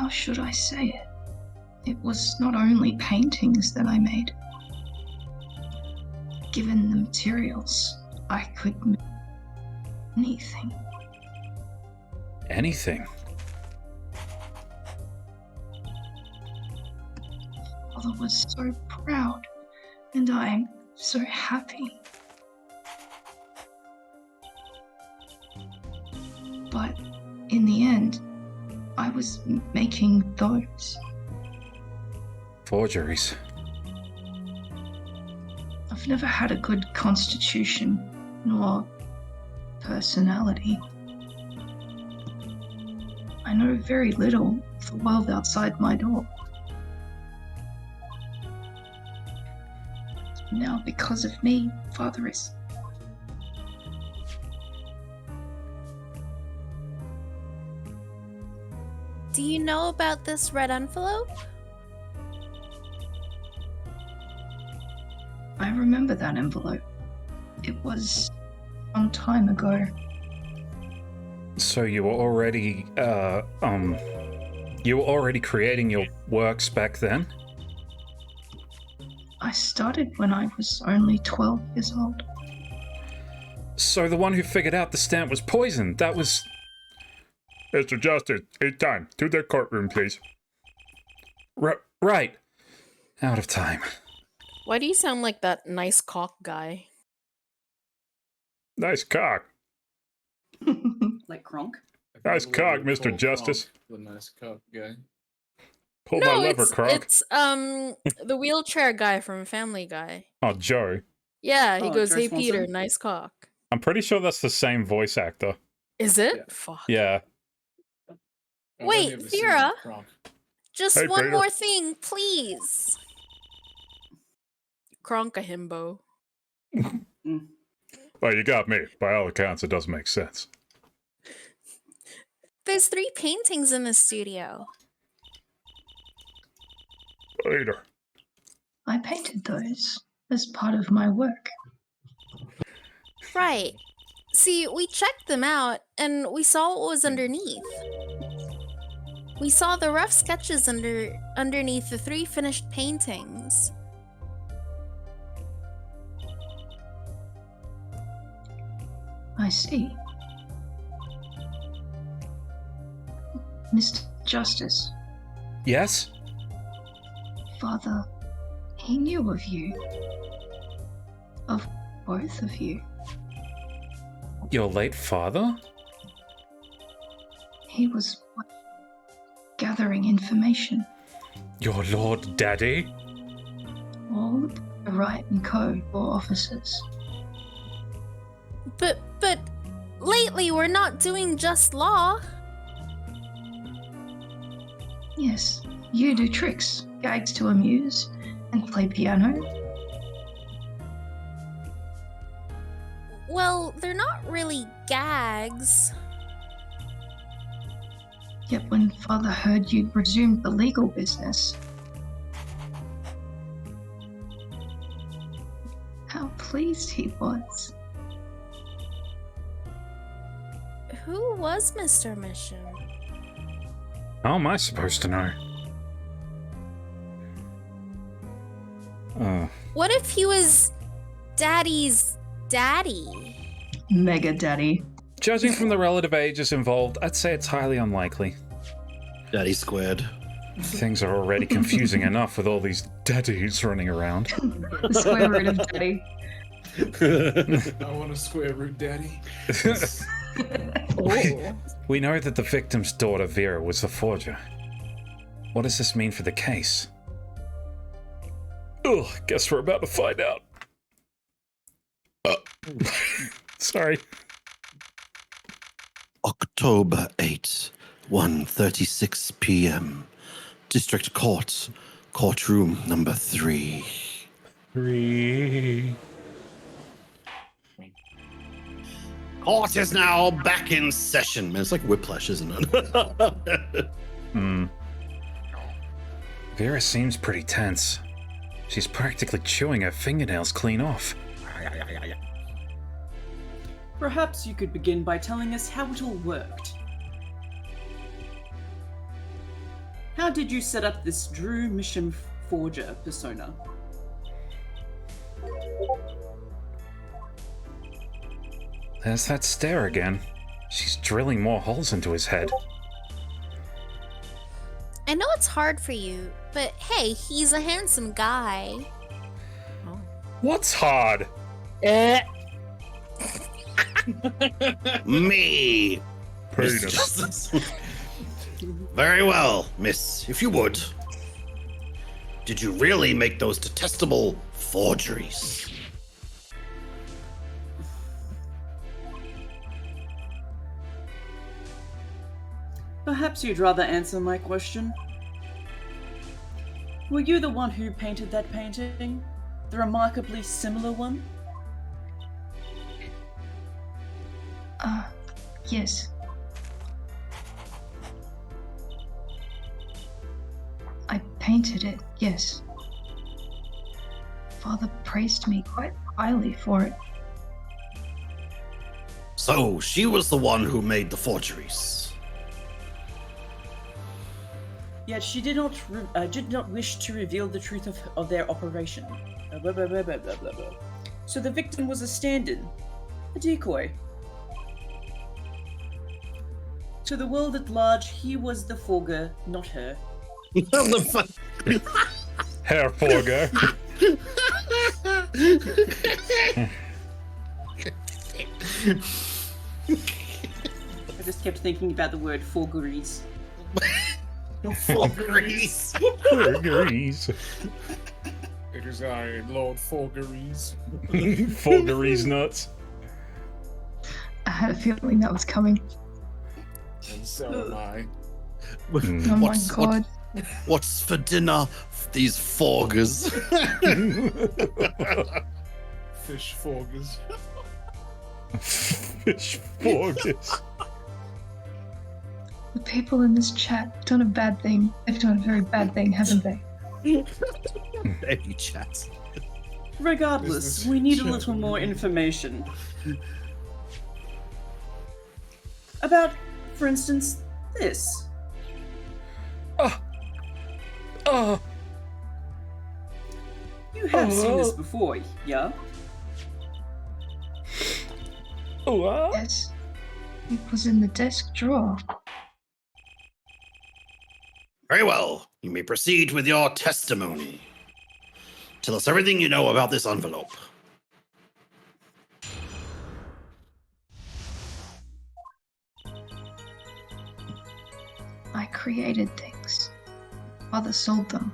How should I say it? It was not only paintings that I made. Given the materials, I could make anything. Anything? Father was so proud, and I'm so happy. But in the end, I was making those. Forgeries. I've never had a good constitution, nor personality. I know very little of the world outside my door. Now, because of me, Father is... Do you know about this red envelope? I remember that envelope. It was some time ago. So you were already, you were already creating your works back then? I started when I was only 12 years old. So the one who figured out the stamp was poisoned, that was... Mr. Justice, it's time. To the courtroom, please. Right. Out of time. Why do you sound like that nice cock guy? Nice cock. Like Kronk? Nice cock, Mr. Justice. The nice cock guy. Pull my lever, Kronk. It's the wheelchair guy from Family Guy. Oh, Joe. Yeah, he Oh, goes, Joe "Hey Swanson? Peter, nice cock." I'm pretty sure that's the same voice actor. Is it? Fuck. Yeah. Wait, Vera. Just Hey, one Peter. more thing, please. Kronk a himbo. Well, you got me. By all accounts, it does make sense. There's 3 paintings in the studio. Peter. I painted those as part of my work. Right. See, we checked them out, and we saw what was underneath. We saw the rough sketches underneath the 3 finished paintings. I see. Mr. Justice, Yes? Father, he knew of you. Of both of you. Your late father? He was gathering information. Your Lord Daddy? All the Wright and Co. law officers. But lately we're not doing just law. Yes, you do tricks, gags to amuse, and play piano. Well, they're not really gags. Yet when Father heard you'd resumed the legal business, how pleased he was. Who was Mr. Mission? How am I supposed to know? What if he was Daddy's daddy? Mega Daddy. Judging from the relative ages involved, I'd say it's highly unlikely. Daddy squared. Things are already confusing enough with all these daddies running around. The square root of Daddy. I want a square root daddy. We know that the victim's daughter, Vera, was the forger. What does this mean for the case? Ugh, guess we're about to find out. Sorry. October 8, 1:36 p.m. District Court, courtroom number 3. 3. Court is now back in session. Man, it's like Whiplash, isn't it? Vera seems pretty tense. She's practically chewing her fingernails clean off. Perhaps you could begin by telling us how it all worked. How did you set up this Drew Mission Forger persona? There's that stare again. She's drilling more holes into his head. I know it's hard for you, but hey, he's a handsome guy. What's hard? Me. Penis. Very well, miss, if you would. Did you really make those detestable forgeries? Perhaps you'd rather answer my question. Were you the one who painted that painting? The remarkably similar one? Yes. I painted it, yes. Father praised me quite highly for it. So, she was the one who made the forgeries. Yet she did not wish to reveal the truth of their operation. Blah, blah, blah, blah, blah, blah, blah. So the victim was a stand-in, a decoy. To the world at large, he was the forger, not her. Hair forger. I just kept thinking about the word forgeries. Forgeries. Forgeries. It is I, Lord Forgeries. Forgeries nuts. I had a feeling that was coming. And so am I. Oh my god. What's for dinner? These forgers. Fish Forgers. Fish forgers. The people in this chat done a bad thing. They've done a very bad thing, haven't they? Baby chat. Regardless, we need a little more information. About, for instance, this. You have seen this before, yeah? Yes. It was in the desk drawer. Very well. You may proceed with your testimony. Tell us everything you know about this envelope. I created things. Father sold them.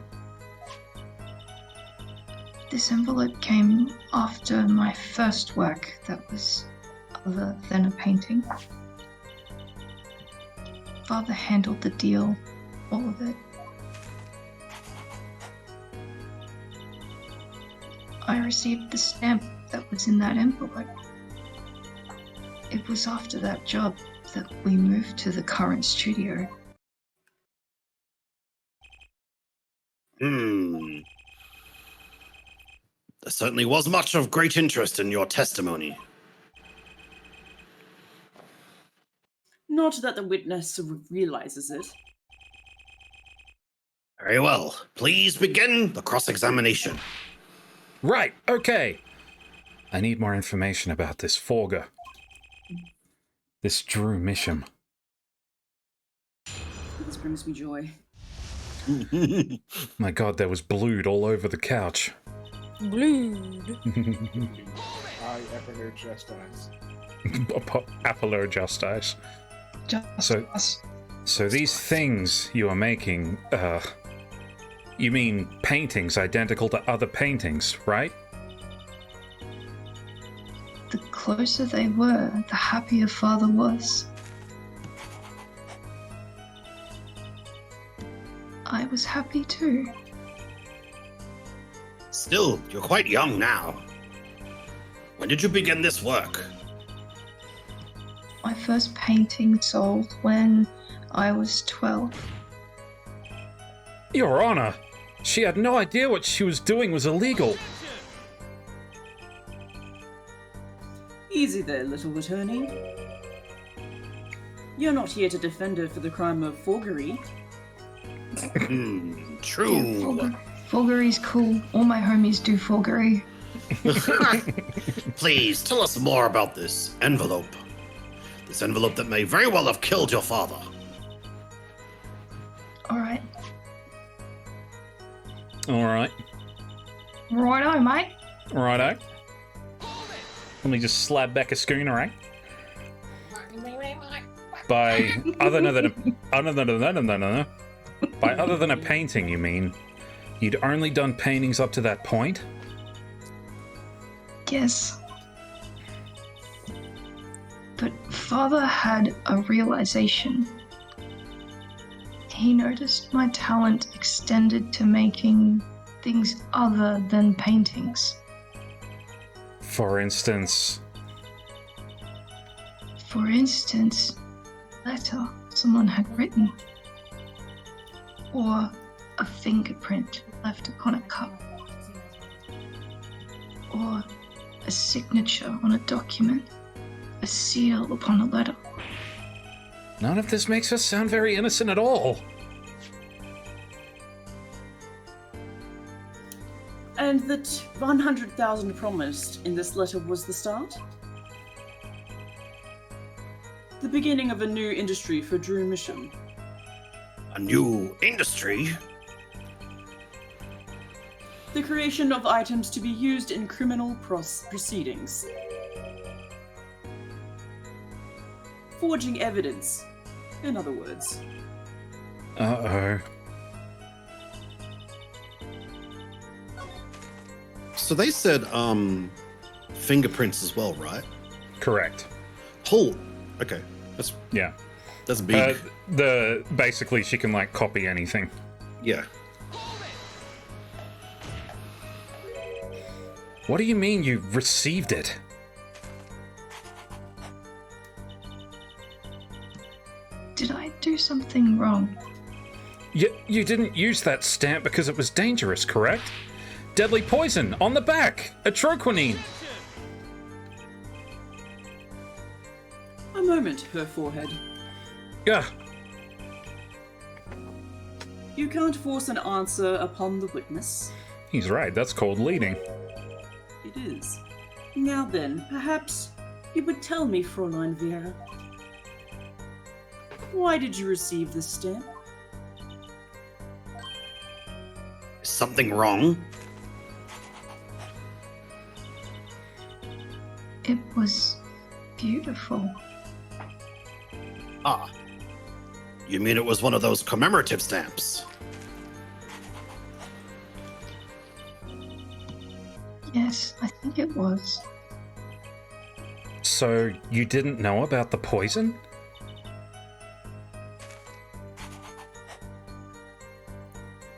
This envelope came after my first work that was other than a painting. Father handled the deal, all of it. I received the stamp that was in that envelope. It was after that job that we moved to the current studio. There certainly was much of great interest in your testimony. Not that the witness realizes it. Very well. Please begin the cross-examination. Right, okay. I need more information about this forger. This Drew Mission. This brings me joy. My god, there was blood all over the couch. Blood. I apologize. Apologize. Just So these things you are making, you mean paintings identical to other paintings, right? The closer they were, the happier Father was. I was happy too. Still, you're quite young now. When did you begin this work? My first painting sold when I was 12. Your Honor, she had no idea what she was doing was illegal. Easy there, little attorney. You're not here to defend her for the crime of forgery. True. Fulgury's cool. All my homies do Fulgury. Please tell us more about this envelope. This envelope that may very well have killed your father. Alright. Alright. Righto, mate. Righto. Let me just slab back a schooner, eh? By other than a painting, you mean? You'd only done paintings up to that point? Yes. But Father had a realization. He noticed my talent extended to making things other than paintings. For instance, a letter someone had written, or a fingerprint left upon a cup, or a signature on a document, a seal upon a letter. none of this makes us sound very innocent at all. And that 100,000 promised in this letter was the start? The beginning of a new industry for Drew Mission. A new industry? The creation of items to be used in criminal proceedings. Forging evidence, in other words. Uh-oh. So they said, fingerprints as well, right? Correct. Okay. Yeah. That's big. Basically, she can, like, copy anything. Yeah. What do you mean you received it? Did I do something wrong? You didn't use that stamp because it was dangerous, correct? Deadly poison on the back! Atroquinine! A moment, her forehead. Yeah. You can't force an answer upon the witness. He's right, that's called leading. It is. Now then, perhaps you would tell me, Fräulein Vera. Why did you receive this stamp? Is something wrong? It was beautiful. Ah. You mean it was one of those commemorative stamps? Yes, I think it was. So, you didn't know about the poison?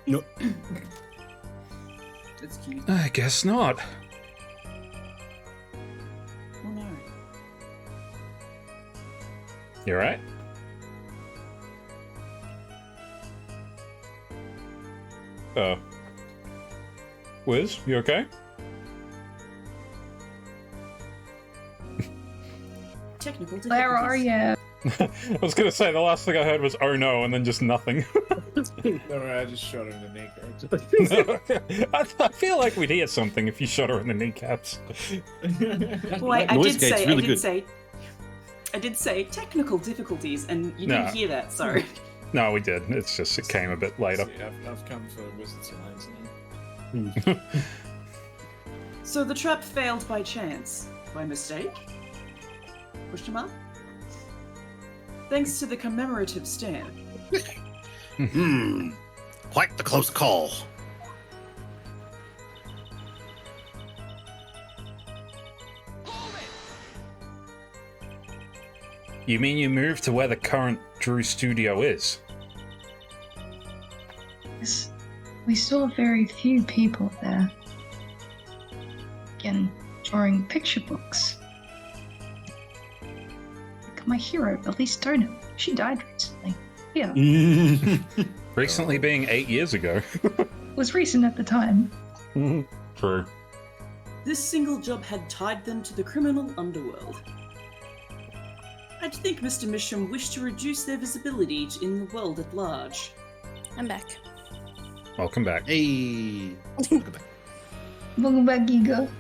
No. That's cute. I guess not. Oh no. You right? Wiz, you okay? Technical difficulties. Where are you? I was gonna say, the last thing I heard was, oh no, and then just nothing. No, I just shot her in the kneecaps. I feel like we'd hear something if you shot her in the kneecaps. Boy, That I did say technical difficulties, and you No. didn't hear that, sorry. No, we did. It's just, it came a bit later. See, I've come for Wizard's Alliance now. So the trap failed by chance? By mistake? Question mark? Thanks to the commemorative stamp. Quite the close call. You mean you moved to where the current Drew studio is? Yes, we saw very few people there. Again, drawing picture books. Like my hero, Elise Stoner. She died recently. Yeah. Recently being 8 years ago. Was recent at the time. True. This single job had tied them to the criminal underworld. I'd think Mr. Misham wished to reduce their visibility in the world at large. I'm back. Welcome back. Hey. Welcome back, Giga.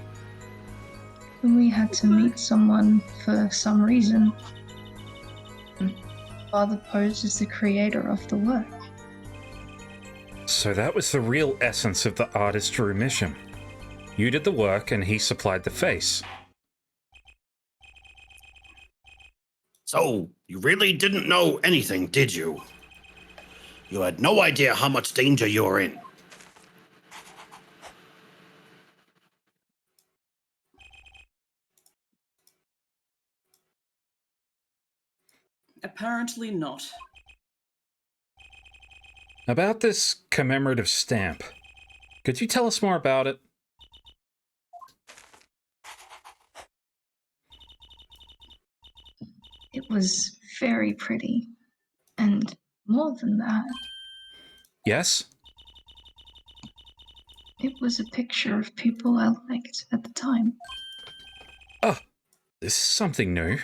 We had to meet someone for some reason. Father Pose is the creator of the work. So that was the real essence of the artist Drew mission. You did the work and he supplied the face. So, you really didn't know anything, did you? You had no idea how much danger you were in. Apparently not. About this commemorative stamp, could you tell us more about it? It was very pretty. And more than that, Yes? it was a picture of people I liked at the time. Oh, this is something new.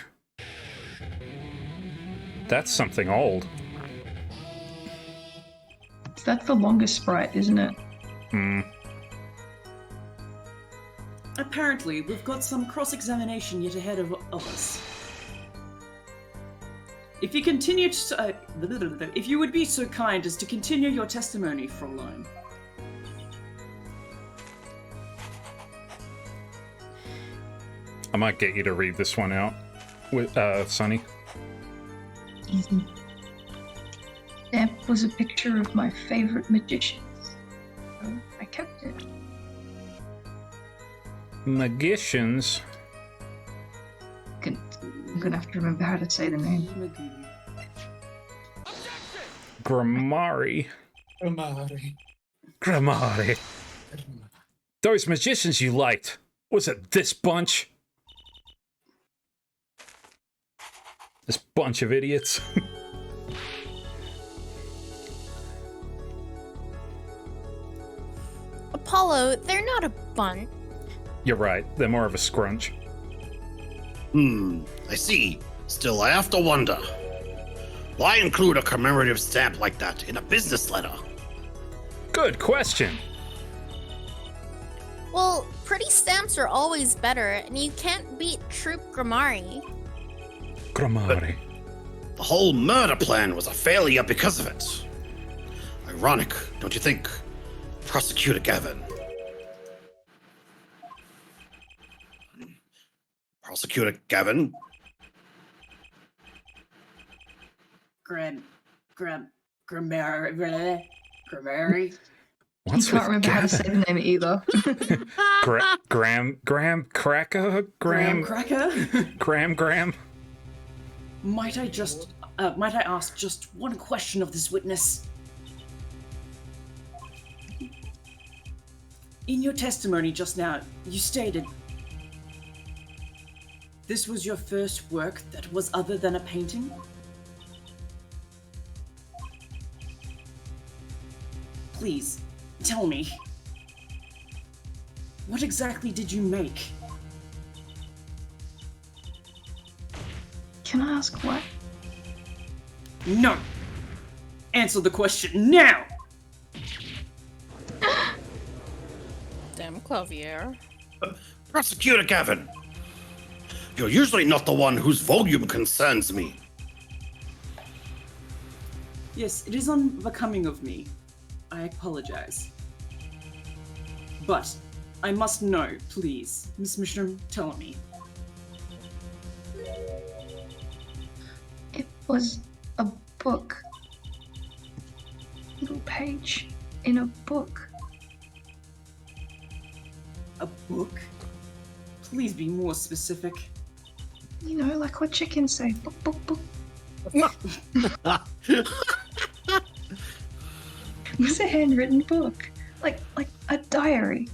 That's something old. That's the longest sprite, isn't it? Hmm. Apparently, we've got some cross-examination yet ahead of us. If you continue to, if you would be so kind as to continue your testimony, Fräulein. I might get you to read this one out, with Sonny. Easy. Stamp was a picture of my favorite magicians. So I kept it. Magicians. I'm gonna have to remember how to say the name. Grammari. Grammari. Those magicians you liked. Was it this bunch? This bunch of idiots. Apollo, they're not a bunch. You're right. They're more of a scrunch. I see. Still, I have to wonder. Why include a commemorative stamp like that in a business letter? Good question. Well, pretty stamps are always better, and you can't beat Troop Grammari. Grammari. The whole murder plan was a failure because of it. Ironic, don't you think, Prosecutor Gavin? Prosecutor Gavin? Grammari. I can't remember how to say the name either. Graham Cracker? Graham Cracker? Graham? Might I ask just one question of this witness? In your testimony just now, you stated this was your first work that was other than a painting? Please, tell me. What exactly did you make? Can I ask what? No! Answer the question now! Damn Clavier. Prosecutor Gavin! You're usually not the one whose volume concerns me. Yes, it is unbecoming of me. I apologize. But I must know, please. Miss Mishram, tell me. It was a book. Little page in a book. A book? Please be more specific. You know, like what chickens say. Book, book, book. It was a handwritten book. Like a diary.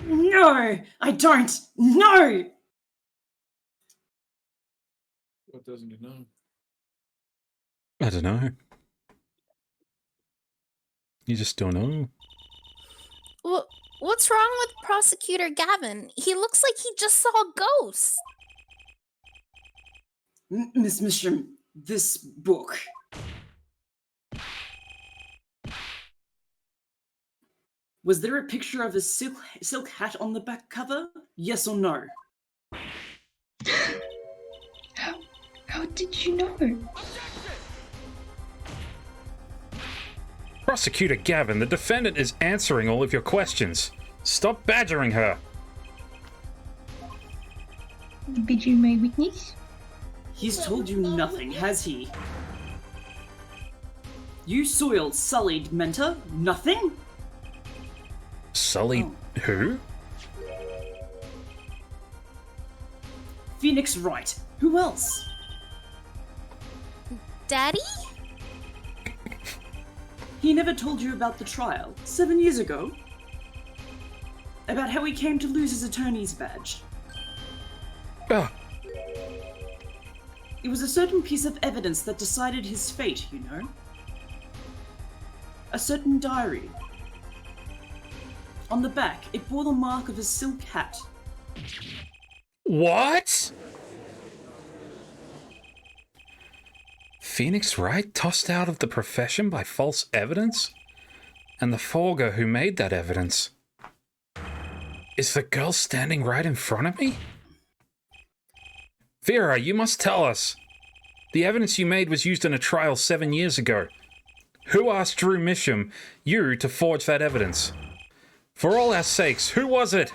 No! I don't! No! What doesn't he know? I don't know. You just don't know. What's wrong with Prosecutor Gavin? He looks like he just saw a ghost. Miss Mishram, this book. Was there a picture of a silk hat on the back cover? Yes or no? How did you know? Prosecutor Gavin, the defendant is answering all of your questions. Stop badgering her. Did you my witness? He's told you nothing, has he? You soiled, sullied Mentor? Nothing? Sullied who? Phoenix Wright. Who else? Daddy? He never told you about the trial 7 years ago? About how he came to lose his attorney's badge? It was a certain piece of evidence that decided his fate, you know? A certain diary. On the back, it bore the mark of a silk hat. What? Phoenix Wright tossed out of the profession by false evidence? And the forger who made that evidence is the girl standing right in front of me? Vera, you must tell us. The evidence you made was used in a trial 7 years ago. Who asked Drew Misham, you, to forge that evidence? For all our sakes, who was it?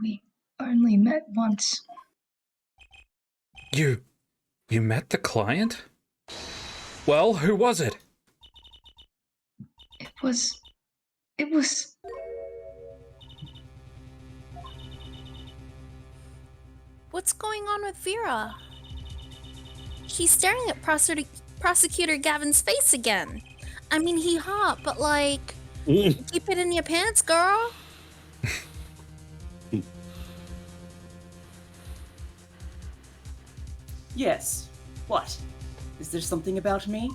We only met once. You met the client? Well, who was it? It was... What's going on with Vera? She's staring at Prosecutor Gavin's face again. I mean, he hot, but like, keep it in your pants, girl. Yes. What? Is there something about me?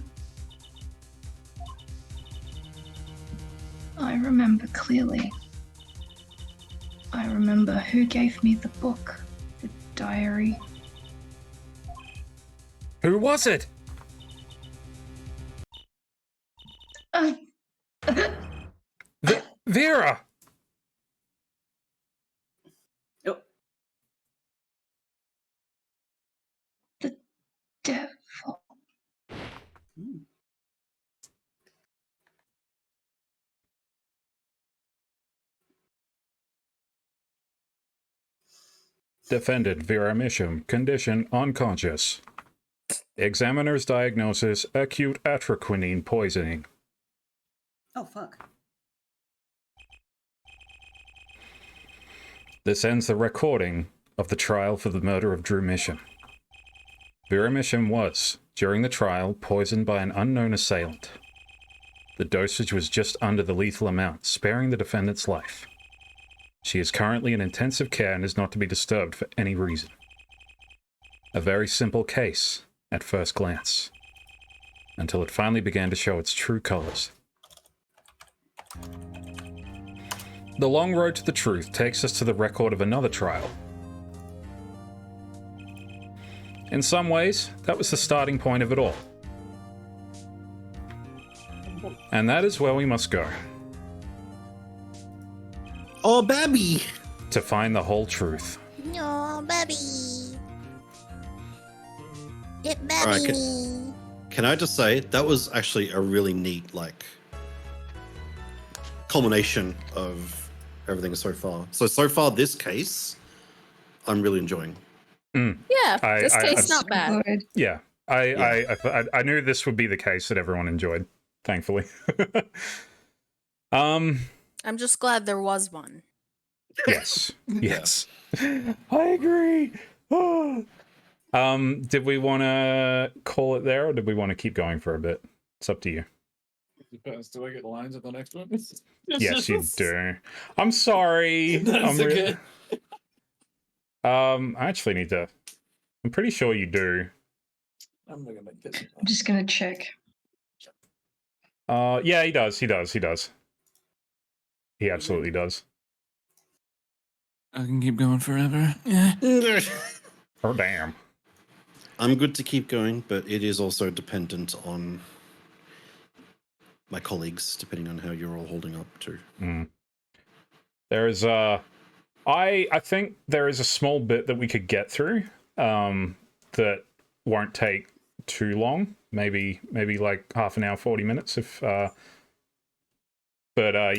I remember clearly. I remember who gave me the book, the diary. Who was it? Vera! The devil. Defendant Vera Misham, condition unconscious. Examiner's diagnosis, acute atroquinine poisoning. Oh, fuck. This ends the recording of the trial for the murder of Drew Misham. Vera Misham was, during the trial, poisoned by an unknown assailant. The dosage was just under the lethal amount, sparing the defendant's life. She is currently in intensive care and is not to be disturbed for any reason. A very simple case, at first glance, until it finally began to show its true colors. The long road to the truth takes us to the record of another trial. In some ways, that was the starting point of it all. And that is where we must go. Oh, baby! To find the whole truth. No, baby. Get baby. Alright, can I just say, that was actually a really neat, like, culmination of everything so far. So far, this case, I'm really enjoying. Yeah, this case not bad. Yeah, I knew this would be the case that everyone enjoyed, thankfully. I'm just glad there was one. Yes, yes. I agree. Did we want to call it there, or did we want to keep going for a bit? It's up to you. Depends. Do I get lines at the next one? Yes, you do. I'm sorry. That's okay. I actually need to. I'm pretty sure you do. I'm gonna make this. I'm just gonna check. Yeah, he does. He does. He does. He absolutely does. I can keep going forever. Yeah. Oh, damn. I'm good to keep going, but it is also dependent on my colleagues, depending on how you're all holding up too. There's I think there is a small bit that we could get through that won't take too long. Maybe like half an hour, 40 minutes if yeah. I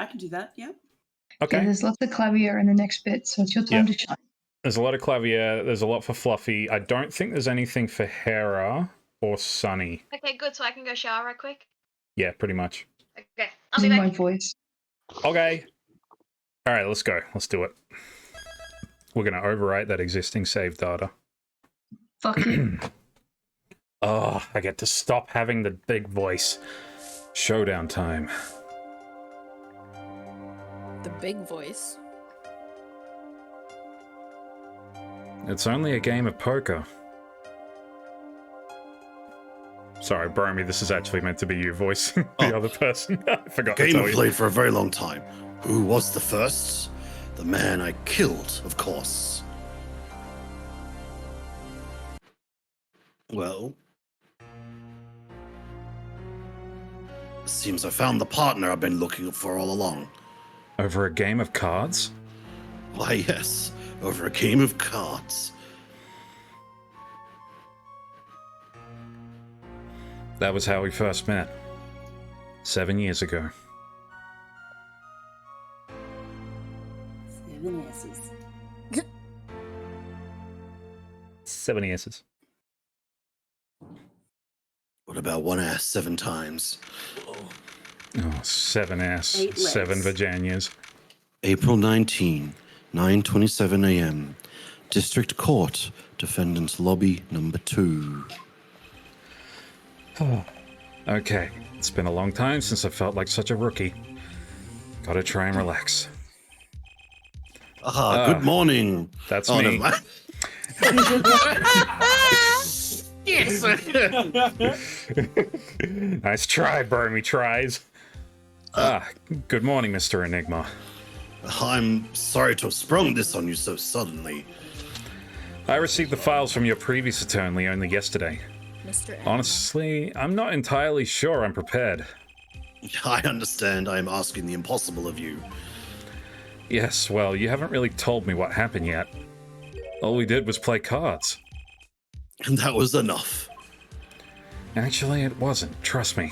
can do that, yeah. Okay. Yeah, there's lots of clavier in the next bit, so it's your time to shine. There's a lot of Clavier, there's a lot for Fluffy. I don't think there's anything for Hera or Sunny. Okay, good. So I can go shower right quick. Yeah, pretty much. Okay, I'll be Using back. my voice. Okay. All right, let's go. Let's do it. We're going to overwrite that existing save data. Fuck you. Oh, I get to stop having the big voice. Showdown time. The big voice. It's only a game of poker. Sorry, Bromy, this is actually meant to be you voicing the other person. I forgot to Game tell I've you. played for a very long time. Who was the first? The man I killed, of course. Well, seems I found the partner I've been looking for all along. Over a game of cards? Why, yes, over a game of cards. That was how we first met. 7 years ago. 7 S's. 7 years. What about one ass 7 times? Oh, 7S. 8 legs. 7 Virginias. April 19, 9:27 a.m. District Court, Defendant's Lobby number 2. Oh. Okay, it's been a long time since I felt like such a rookie. Gotta try and relax. Good morning. That's Oh, me. never mind. Yes. Nice try, Burmy tries. Good morning, Mr. Enigma. I'm sorry to have sprung this on you so suddenly. I received the files from your previous attorney only yesterday. Mr. Honestly, I'm not entirely sure I'm prepared. I understand I am asking the impossible of you. Yes, well, you haven't really told me what happened yet. All we did was play cards. And that was enough. Actually, it wasn't. Trust me.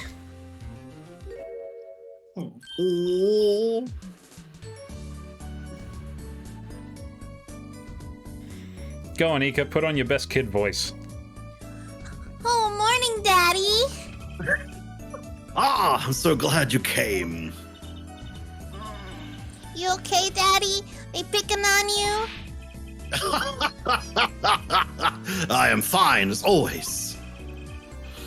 Oh. Go on, Ika. Put on your best kid voice. Oh, morning, Daddy. I'm so glad you came. You okay, Daddy? They picking on you? I am fine as always.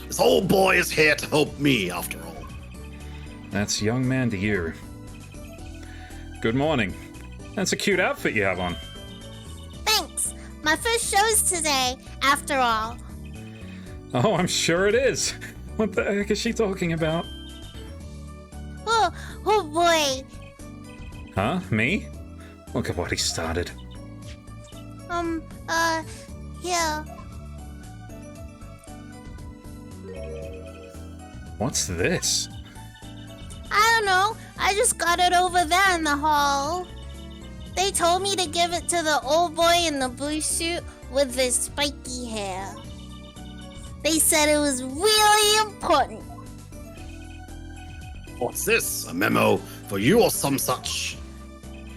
This old boy is here to help me, after all. That's young man to you. Good morning. That's a cute outfit you have on. Thanks. My first show's today, after all. Oh, I'm sure it is. What the heck is she talking about? Oh boy. Huh? Me? Look at what he started. Yeah. What's this? I don't know. I just got it over there in the hall. They told me to give it to the old boy in the blue suit with the spiky hair. They said it was really important. What's this? A memo for you or some such?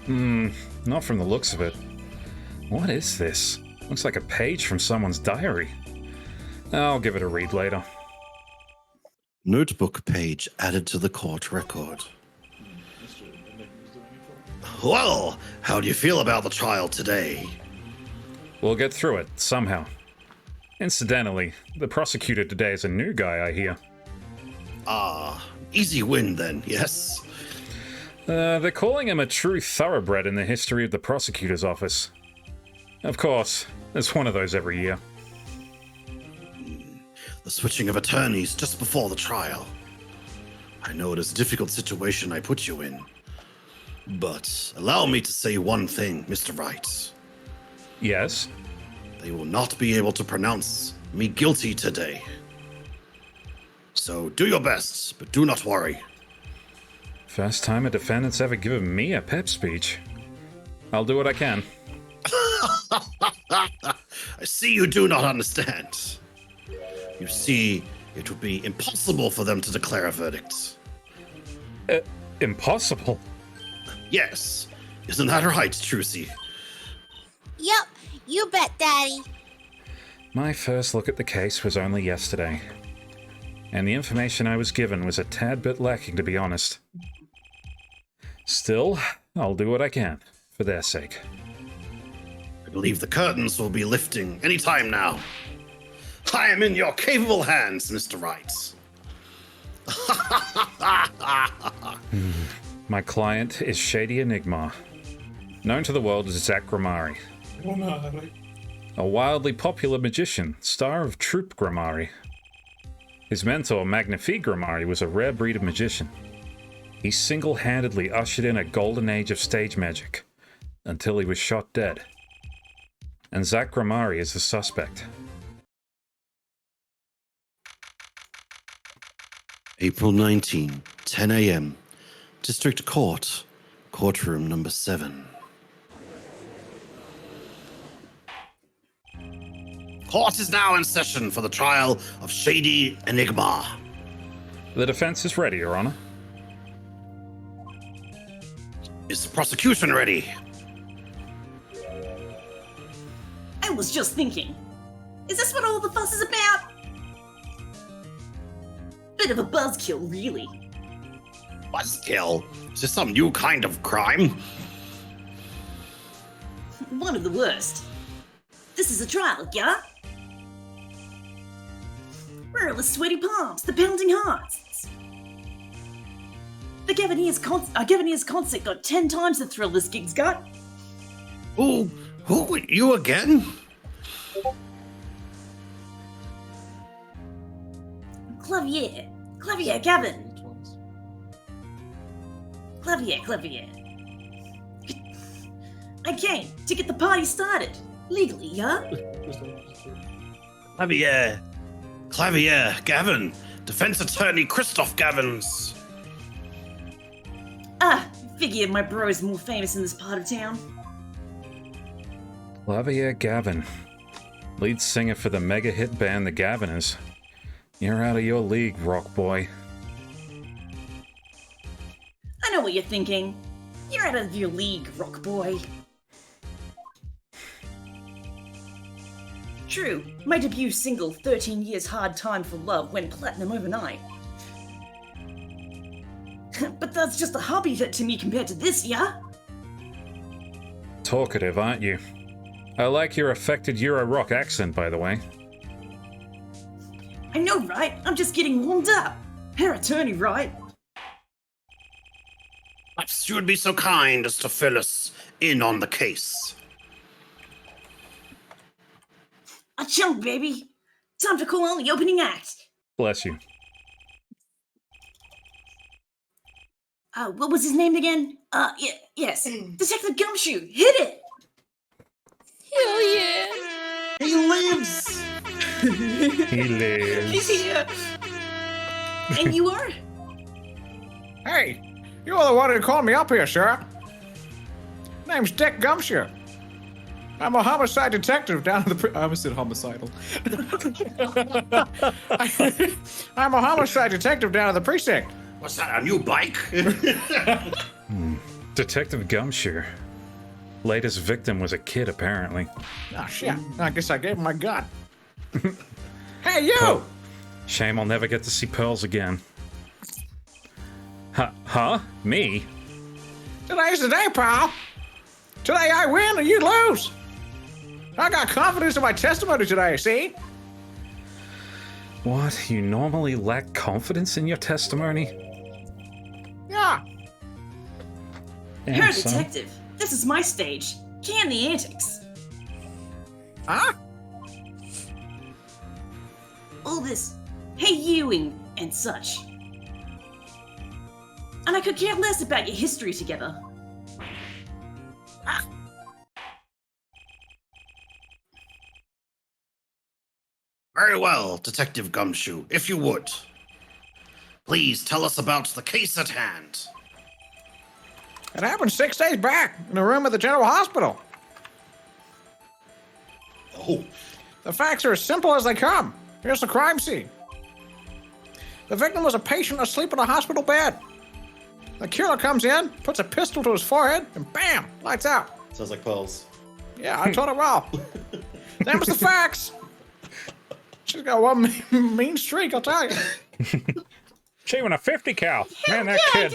Not from the looks of it. What is this? Looks like a page from someone's diary. I'll give it a read later. Notebook page added to the court record. Well, how do you feel about the trial today? We'll get through it, somehow. Incidentally, the prosecutor today is a new guy, I hear. Easy win then, yes? They're calling him a true thoroughbred in the history of the prosecutor's office. Of course, there's one of those every year. The switching of attorneys just before the trial. I know it is a difficult situation I put you in, but allow me to say one thing, Mr. Wright. Yes? They will not be able to pronounce me guilty today. So do your best, but do not worry. First time a defendant's ever given me a pep speech. I'll do what I can. I see you do not understand. You see, it would be impossible for them to declare a verdict. Impossible? Yes. Isn't that right, Trucy? Yup, you bet, Daddy. My first look at the case was only yesterday. And the information I was given was a tad bit lacking, to be honest. Still, I'll do what I can, for their sake. I believe the curtains will be lifting any time now. I am in your capable hands, Mr. Wright. My client is Shady Enigma, known to the world as Zach Gramari. A wildly popular magician, star of Troupe Gramari. His mentor, Magnifique Gramari, was a rare breed of magician. He single-handedly ushered in a golden age of stage magic, until he was shot dead. And Zach Gramari is the suspect. April 19, 10 a.m. District Court, courtroom number 7. Court is now in session for the trial of Shady Enigma. The defense is ready, Your Honor. Is the prosecution ready? I was just thinking. Is this what all the fuss is about? Bit of a buzzkill, really. Buzzkill? Is this some new kind of crime? One of the worst. This is a trial, yeah? Where are the sweaty palms, the pounding hearts? The Gaviniers concert got 10 times the thrill this gig's got. Who you again? Clavier, Gavin. Clavier. I came to get the party started. Legally, yeah? Clavier, Gavin. Defense attorney Christoph Gavins. Figure my bro's more famous in this part of town. Clavier Gavin, lead singer for the mega hit band The Gaviners. You're out of your league, rock boy. I know what you're thinking. You're out of your league, rock boy. True, my debut single, 13 Years Hard Time for Love, went platinum overnight. But that's just a hobby to me compared to this, yeah? Talkative, aren't you? I like your affected Euro rock accent, by the way. I know, right? I'm just getting warmed up. Her attorney, right? Perhaps you would be so kind as to fill us in on the case. A chunk, baby. Time to call on the opening act. Bless you. What was his name again? Yes. Detective Gumshoe. Hit it! Hell yeah! He lives! He lives. He's here. And you are? Hey, you're the one who called me up here, sir. Name's Dick Gumshoe. I'm a homicide detective down at the I almost said homicidal. I'm a homicide detective down at the precinct. What's that, a new bike? Detective Gumshoe. Latest victim was a kid, apparently. Oh, shit. I guess I gave him my gun. Hey, you! Shame I'll never get to see Pearls again. Huh? Me? Today's the day, pal. Today I win and you lose. I got confidence in my testimony today, see? What? You normally lack confidence in your testimony? Yeah. Damn, Her son. detective. This is my stage. Can the antics. Huh? All this, hey Ewing and such. And I could care less about your history together. Very well, Detective Gumshoe, if you would. Please tell us about the case at hand. It happened 6 days back in a room at the General Hospital. Oh. The facts are as simple as they come. Here's the crime scene. The victim was a patient asleep in a hospital bed. The killer comes in, puts a pistol to his forehead, and bam, lights out. Sounds like Pearls. Yeah, I told her well. Them was the facts. She's got one mean streak, I'll tell you. She won a 50 cal. Man, that kid.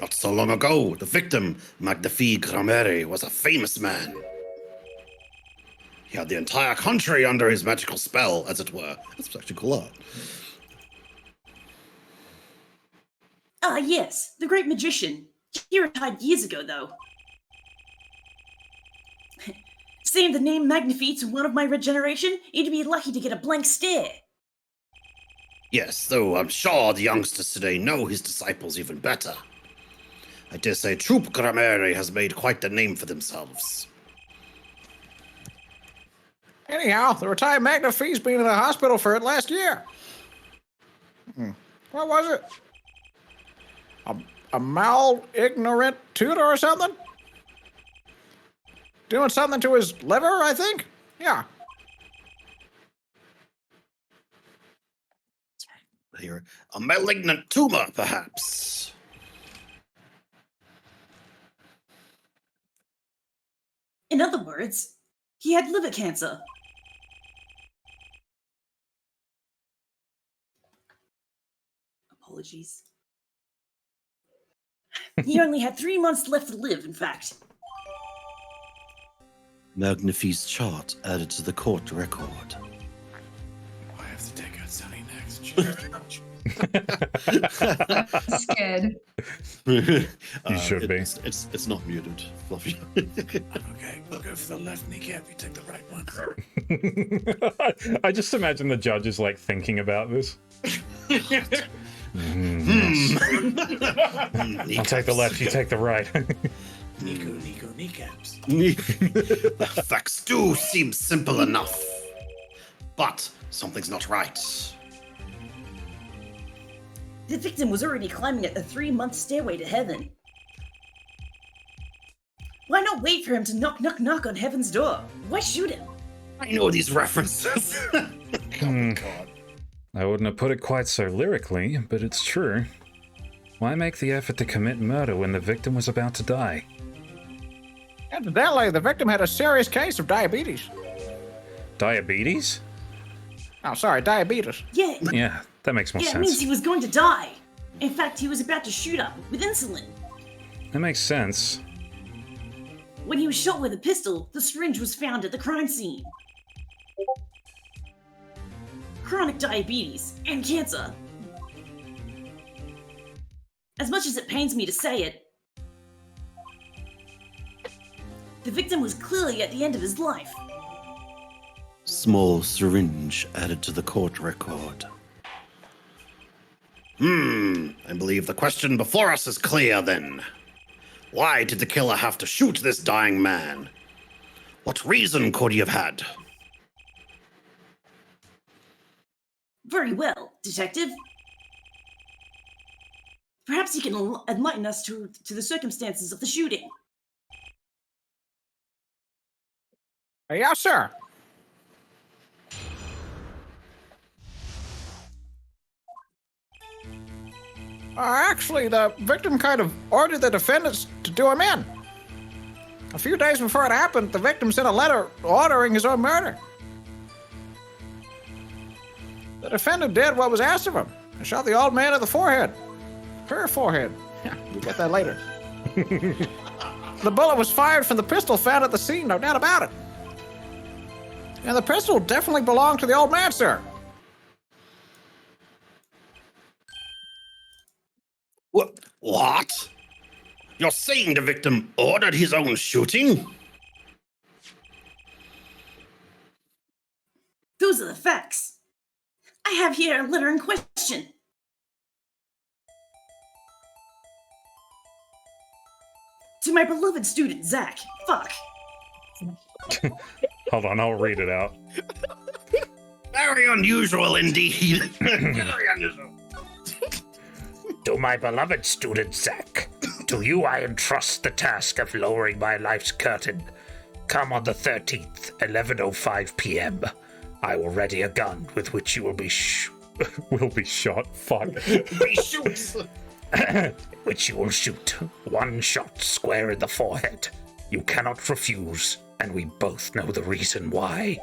Not so long ago, the victim, Magnifique Gramere, was a famous man. He had the entire country under his magical spell, as it were. That's actually cool art. Ah, yes, the great magician. He retired years ago, though. Saying the name Magnifique to one of my regeneration, you'd be lucky to get a blank stare. Yes, though I'm sure the youngsters today know his disciples even better. I dare say Troupe Gramere has made quite the name for themselves. Anyhow, the retired Magnifique's been in the hospital for it last year. What was it? A mal-ignorant tutor or something? Doing something to his liver, I think? Yeah. Here, a malignant tumor, perhaps. In other words, he had liver cancer. Apologies. He only had 3 months left to live, in fact. Magnifique's chart added to the court record. I have to take out Sunny next. Scared. You should be. It's not muted, Fluffy. Okay, we'll go for the left kneecap. You take the right one. I just imagine the judges like thinking about this. I'll take the left, you take the right. Nico, kneecaps. The facts do seem simple enough. But something's not right. The victim was already climbing a 3-month stairway to heaven. Why not wait for him to knock, knock, knock on heaven's door? Why shoot him? I know these references. I wouldn't have put it quite so lyrically, but it's true. Why make the effort to commit murder when the victim was about to die? Incidentally, the victim had a serious case of diabetes. Diabetes? Oh, sorry, diabetes. Yeah. Yeah, that makes more It sense. means he was going to die. In fact, he was about to shoot up with insulin. That makes sense. When he was shot with a pistol, the syringe was found at the crime scene. Chronic diabetes and cancer. As much as it pains me to say it, the victim was clearly at the end of his life. Small syringe added to the court record. I believe the question before us is clear then. Why did the killer have to shoot this dying man? What reason could he have had? Very well, detective. Perhaps you can enlighten us to the circumstances of the shooting. Yes, sir. Actually, the victim kind of ordered the defendants to do him in. A few days before it happened, the victim sent a letter ordering his own murder. The defendant did what was asked of him and shot the old man in the forehead. Her forehead. Yeah, we'll get that later. The bullet was fired from the pistol found at the scene, no doubt about it. And the pistol definitely belonged to the old man, sir. What? You're saying the victim ordered his own shooting? Those are the facts. I have here a letter in question. To my beloved student, Zach. Fuck. Hold on, I'll read it out. Very unusual indeed. Very unusual. To my beloved student Zach, to you I entrust the task of lowering my life's curtain. Come on the 13th, 11:05 p.m. I will ready a gun with which you will be will be shot. Fuck. Be shoots. Which you will shoot. One shot square in the forehead. You cannot refuse, and we both know the reason why.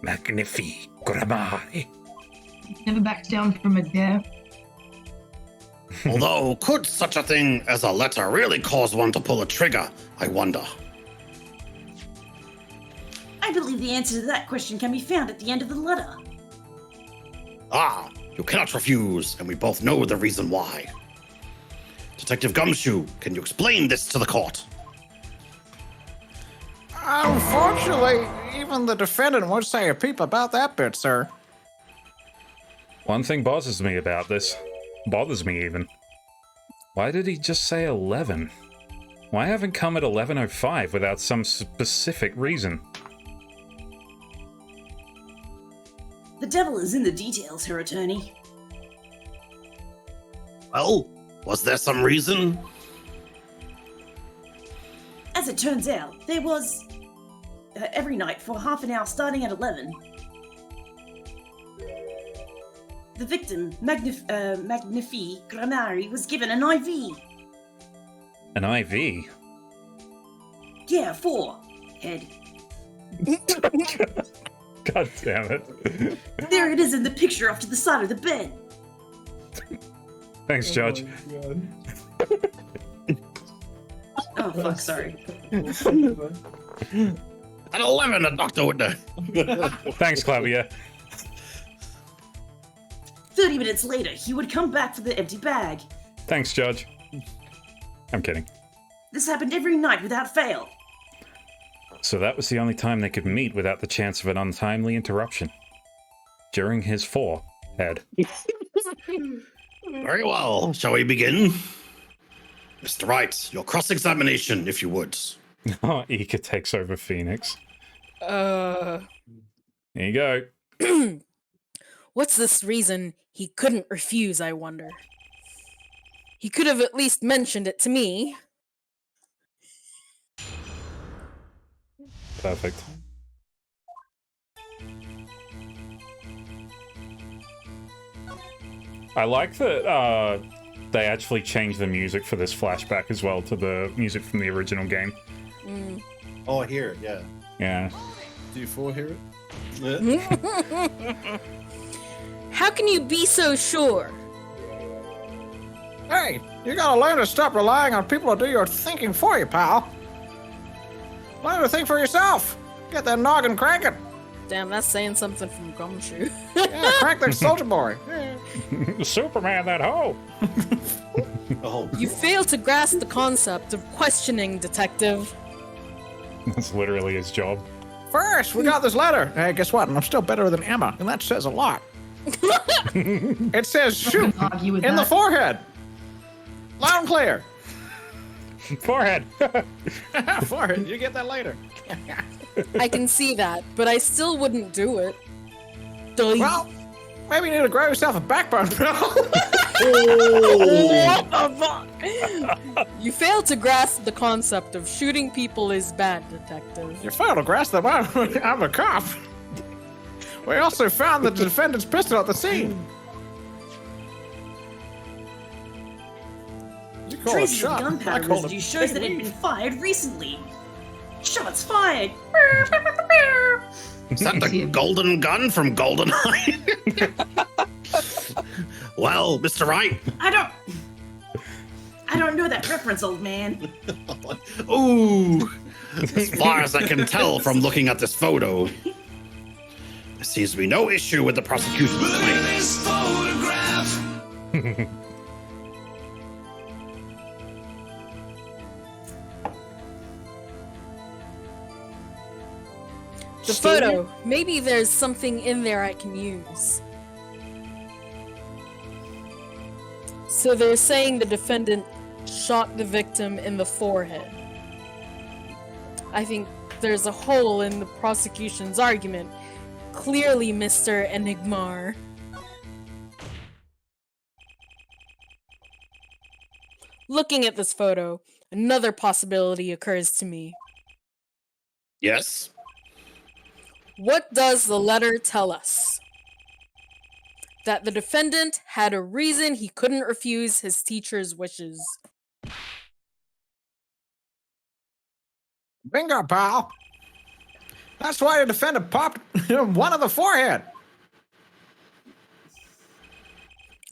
Magnifique grammari. Never backs down from a dare. Although, could such a thing as a letter really cause one to pull a trigger, I wonder? I believe the answer to that question can be found at the end of the letter. Ah, you cannot refuse, and we both know the reason why. Detective Gumshoe, can you explain this to the court? Unfortunately, even the defendant won't say a peep about that bit, sir. One thing bothers me about this. Bothers me even. Why did he just say 11? Why haven't come at 11:05 without some specific reason? The devil is in the details, Her Attorney. Well, was there some reason? As it turns out, there was... every night for half an hour starting at 11. The victim, Magnifique Grammari, was given an IV. An IV? Yeah, 4. Head. God damn it. There it is in the picture off to the side of the bed. Thanks, Judge. Oh, fuck, sorry. At 11, a doctor would know. Thanks, Claudia. 30 minutes later, he would come back for the empty bag. Thanks, Judge. I'm kidding. This happened every night without fail. So that was the only time they could meet without the chance of an untimely interruption. During his forehead. Very well. Shall we begin? Mr. Wright, your cross-examination, if you would. Oh, Ika takes over Phoenix. Here you go. What's this reason he couldn't refuse, I wonder? He could have at least mentioned it to me. Perfect. I like that they actually changed the music for this flashback as well to the music from the original game. Mm. Oh, I hear it, yeah. Yeah. Do you full hear it? How can you be so sure? Hey, you gotta learn to stop relying on people to do your thinking for you, pal. Learn to think for yourself. Get that noggin cranking. Damn, that's saying something from Gumshoe. Yeah, crank that soldier boy. Superman, that hoe. You fail to grasp the concept of questioning, detective. That's literally his job. First, we got this letter. Hey, guess what? I'm still better than Emma, and that says a lot. It says shoot in the forehead. Loud and clear. Forehead. Forehead. You get that later. I can see that, but I still wouldn't do it. Well, maybe you need to grow yourself a backbone, bro. What the fuck? You fail to grasp the concept of shooting people is bad, detective. You failed to grasp that I'm a cop. We also found the defendant's pistol at the scene. You call it Traces of shot. I gunpowder call it residue shows that it had been fired recently. Shots fired. Is that the golden gun from GoldenEye? Well, Mr. Wright. I don't know that reference, old man. Ooh. As far as I can tell from looking at this photo, there seems to be no issue with the prosecution's claim. This photograph. The photo. Maybe there's something in there I can use. So they're saying the defendant shot the victim in the forehead. I think there's a hole in the prosecution's argument. Clearly, Mr. Enigmar. Looking at this photo, another possibility occurs to me. Yes? What does the letter tell us? That the defendant had a reason he couldn't refuse his teacher's wishes. Bingo, pal. That's why the defendant popped one on the forehead.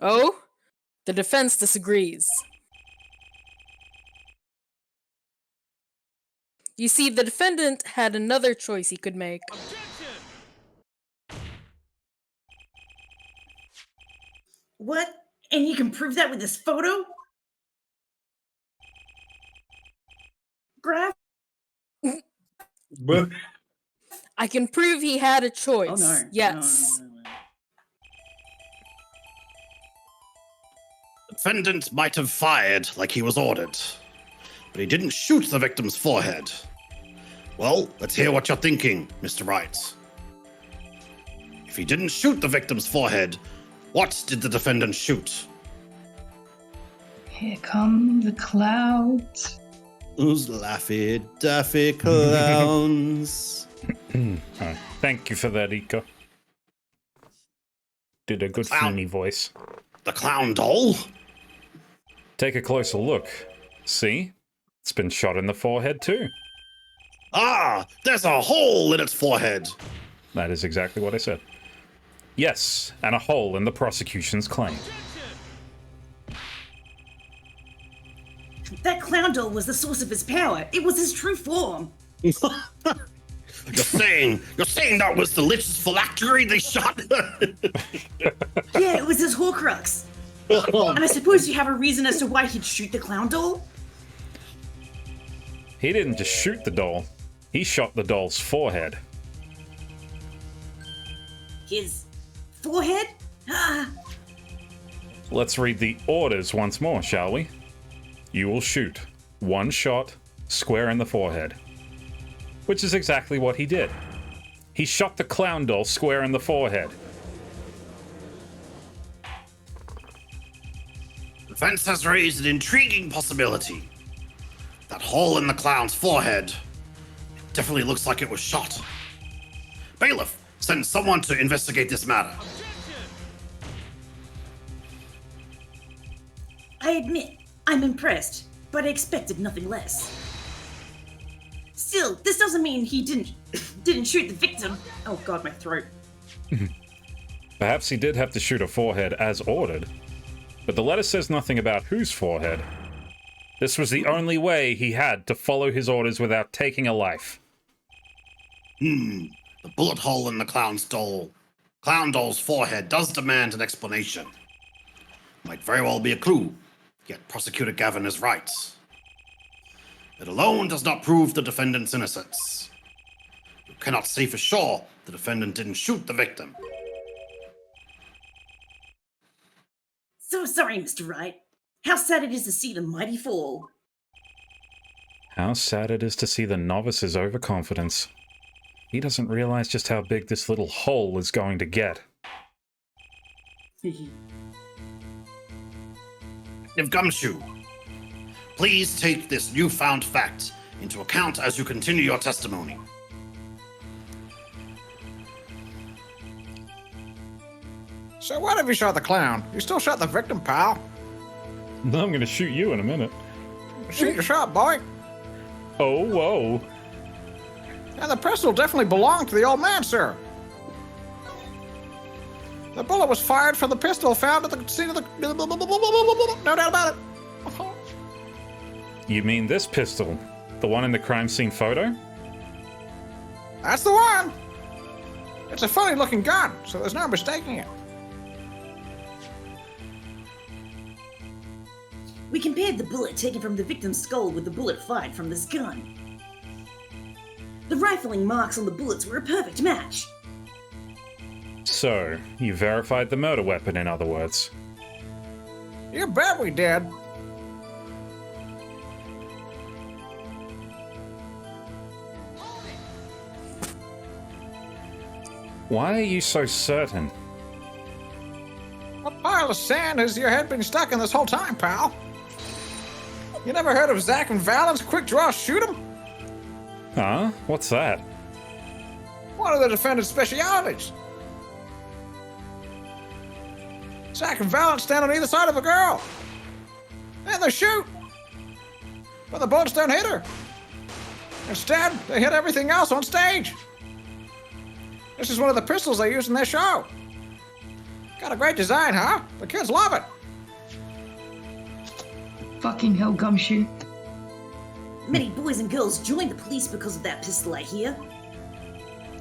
Oh? The defense disagrees. You see, the defendant had another choice he could make. What? And you can prove that with this photo? Graph? I can prove he had a choice. Oh, no. Yes. No. Defendant might have fired like he was ordered, but he didn't shoot the victim's forehead. Well, let's hear what you're thinking, Mr. Wright. If he didn't shoot the victim's forehead, what did the defendant shoot? Here come the clouds. Those Laffy Daffy clowns. Thank you for that, Ika. Did a good Feeny voice. The clown doll? Take a closer look. See? It's been shot in the forehead too. Ah, there's a hole in its forehead. That is exactly what I said. Yes, and a hole in the prosecution's claim. That clown doll was the source of his power. It was his true form. You're saying that was the lich's phylactery they shot? Yeah, it was his Horcrux. And I suppose you have a reason as to why he'd shoot the clown doll? He didn't just shoot the doll. He shot the doll's forehead. His forehead? Ah. Let's read the orders once more, shall we? You will shoot. One shot, square in the forehead. Which is exactly what he did. He shot the clown doll square in the forehead. The defense has raised an intriguing possibility. That hole in the clown's forehead definitely looks like it was shot. Bailiff, send someone to investigate this matter. I admit, I'm impressed, but I expected nothing less. Still, this doesn't mean he didn't shoot the victim. Oh god, my throat. Perhaps he did have to shoot a forehead as ordered, but the letter says nothing about whose forehead. This was the only way he had to follow his orders without taking a life. The bullet hole in the clown doll's forehead does demand an explanation. Might very well be a clue, yet Prosecutor Gavin is right. It alone does not prove the defendant's innocence. You cannot say for sure the defendant didn't shoot the victim. So sorry, Mr. Wright. How sad it is to see the mighty fall. How sad it is to see the novice's overconfidence. He doesn't realize just how big this little hole is going to get. If Gumshoe, please take this newfound fact into account as you continue your testimony. So what if you shot the clown? You still shot the victim, pal. No, I'm gonna shoot you in a minute. Shoot your shot, boy. Oh, whoa. And the pistol definitely belonged to the old man, sir. The bullet was fired from the pistol found at the scene of the... No doubt about it. You mean this pistol? The one in the crime scene photo? That's the one. It's a funny-looking gun, so there's no mistaking it. We compared the bullet taken from the victim's skull with the bullet fired from this gun. The rifling marks on the bullets were a perfect match. So, you verified the murder weapon, in other words. You bet we did. Why are you so certain? What pile of sand has your head been stuck in this whole time, pal? You never heard of Zack and Valen's quick draw shoot 'em? Huh? What's that? One of the defendant's specialities. Zack and Valen stand on either side of a girl. And they shoot. But the bullets don't hit her. Instead, they hit everything else on stage. This is one of the pistols they use in their show. Got a great design, huh? The kids love it. Fucking hell, Gumshoe. Many boys and girls joined the police because of that pistol, I hear.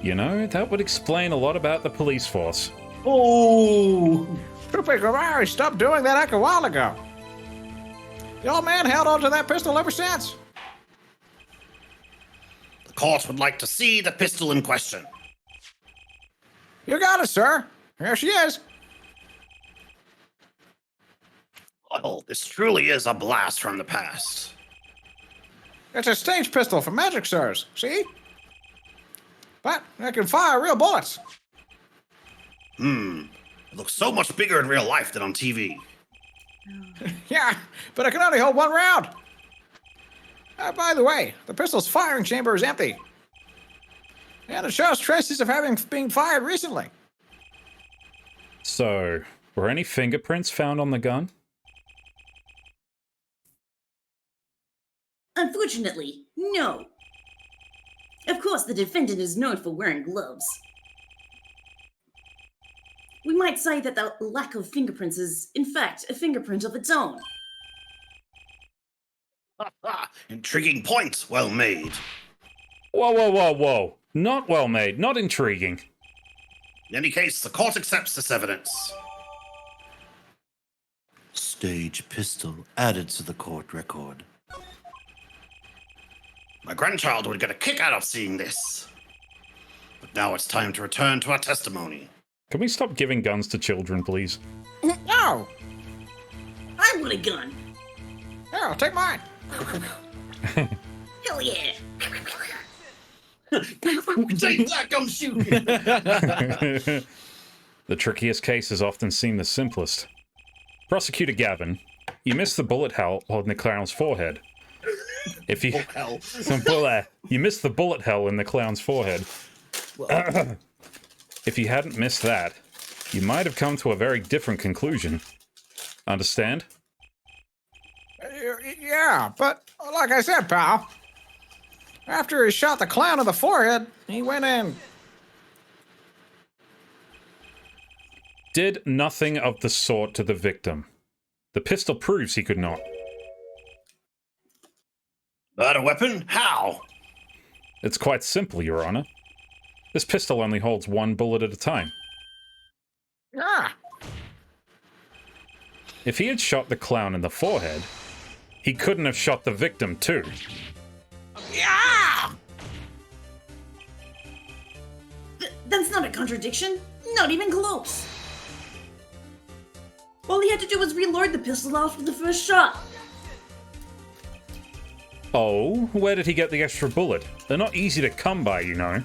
You know, that would explain a lot about the police force. Oh! Supe Gramari stopped doing that act a while ago. The old man held onto that pistol ever since. The court would like to see the pistol in question. You got it, sir. Here she is. Well, this truly is a blast from the past. It's a stage pistol for magic, sirs. See? But it can fire real bullets. It looks so much bigger in real life than on TV. Yeah, but it can only hold one round. By the way, the pistol's firing chamber is empty. And it shows traces of having been fired recently. So, were any fingerprints found on the gun? Unfortunately, no. Of course, the defendant is known for wearing gloves. We might say that the lack of fingerprints is, in fact, a fingerprint of its own. Intriguing point, well made. Whoa, whoa, whoa, whoa. Not well made, not intriguing. In any case, the court accepts this evidence. Stage pistol added to the court record. My grandchild would get a kick out of seeing this. But now it's time to return to our testimony. Can we stop giving guns to children, please? No! I want a gun! Here, I'll take mine. Hell yeah! Take that, Gumshoe! The trickiest cases often seem the simplest. Prosecutor Gavin, you missed the bullet hole in the clown's forehead. If you you missed the bullet hole in the clown's forehead. If you hadn't missed that, you might have come to a very different conclusion. Understand? Yeah, but like I said, pal, after he shot the clown in the forehead, he went in. Did nothing of the sort to the victim. The pistol proves he could not. Murder weapon? How? It's quite simple, Your Honor. This pistol only holds one bullet at a time. Yeah. If he had shot the clown in the forehead, he couldn't have shot the victim too. Yeah! That's not a contradiction. Not even close. All he had to do was reload the pistol after the first shot. Oh, where did he get the extra bullet? They're not easy to come by, you know.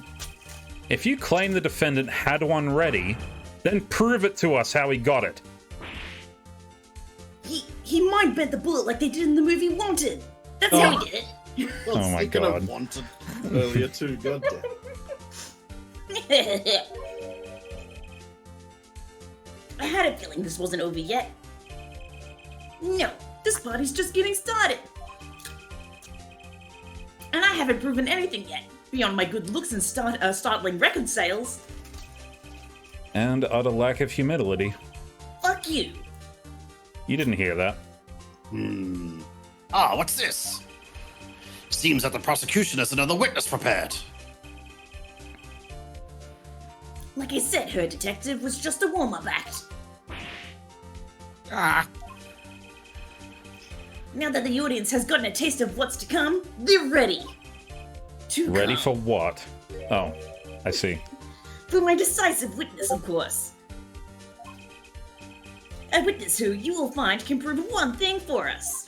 If you claim the defendant had one ready, then prove it to us how he got it. He mind bent the bullet like they did in the movie Wanted. That's how he did it. Oh my god. Wanted earlier too, goddamn. I had a feeling this wasn't over yet. No, this party's just getting started. And I haven't proven anything yet, beyond my good looks and startling record sales. And utter lack of humility. Fuck you. You didn't hear that. Ah, what's this? Seems that the prosecution has another witness prepared. Like I said, her detective was just a warm-up act. Ah. Now that the audience has gotten a taste of what's to come, they're ready. To Ready come. for what? Oh, I see. For my decisive witness, of course. A witness who you will find can prove one thing for us.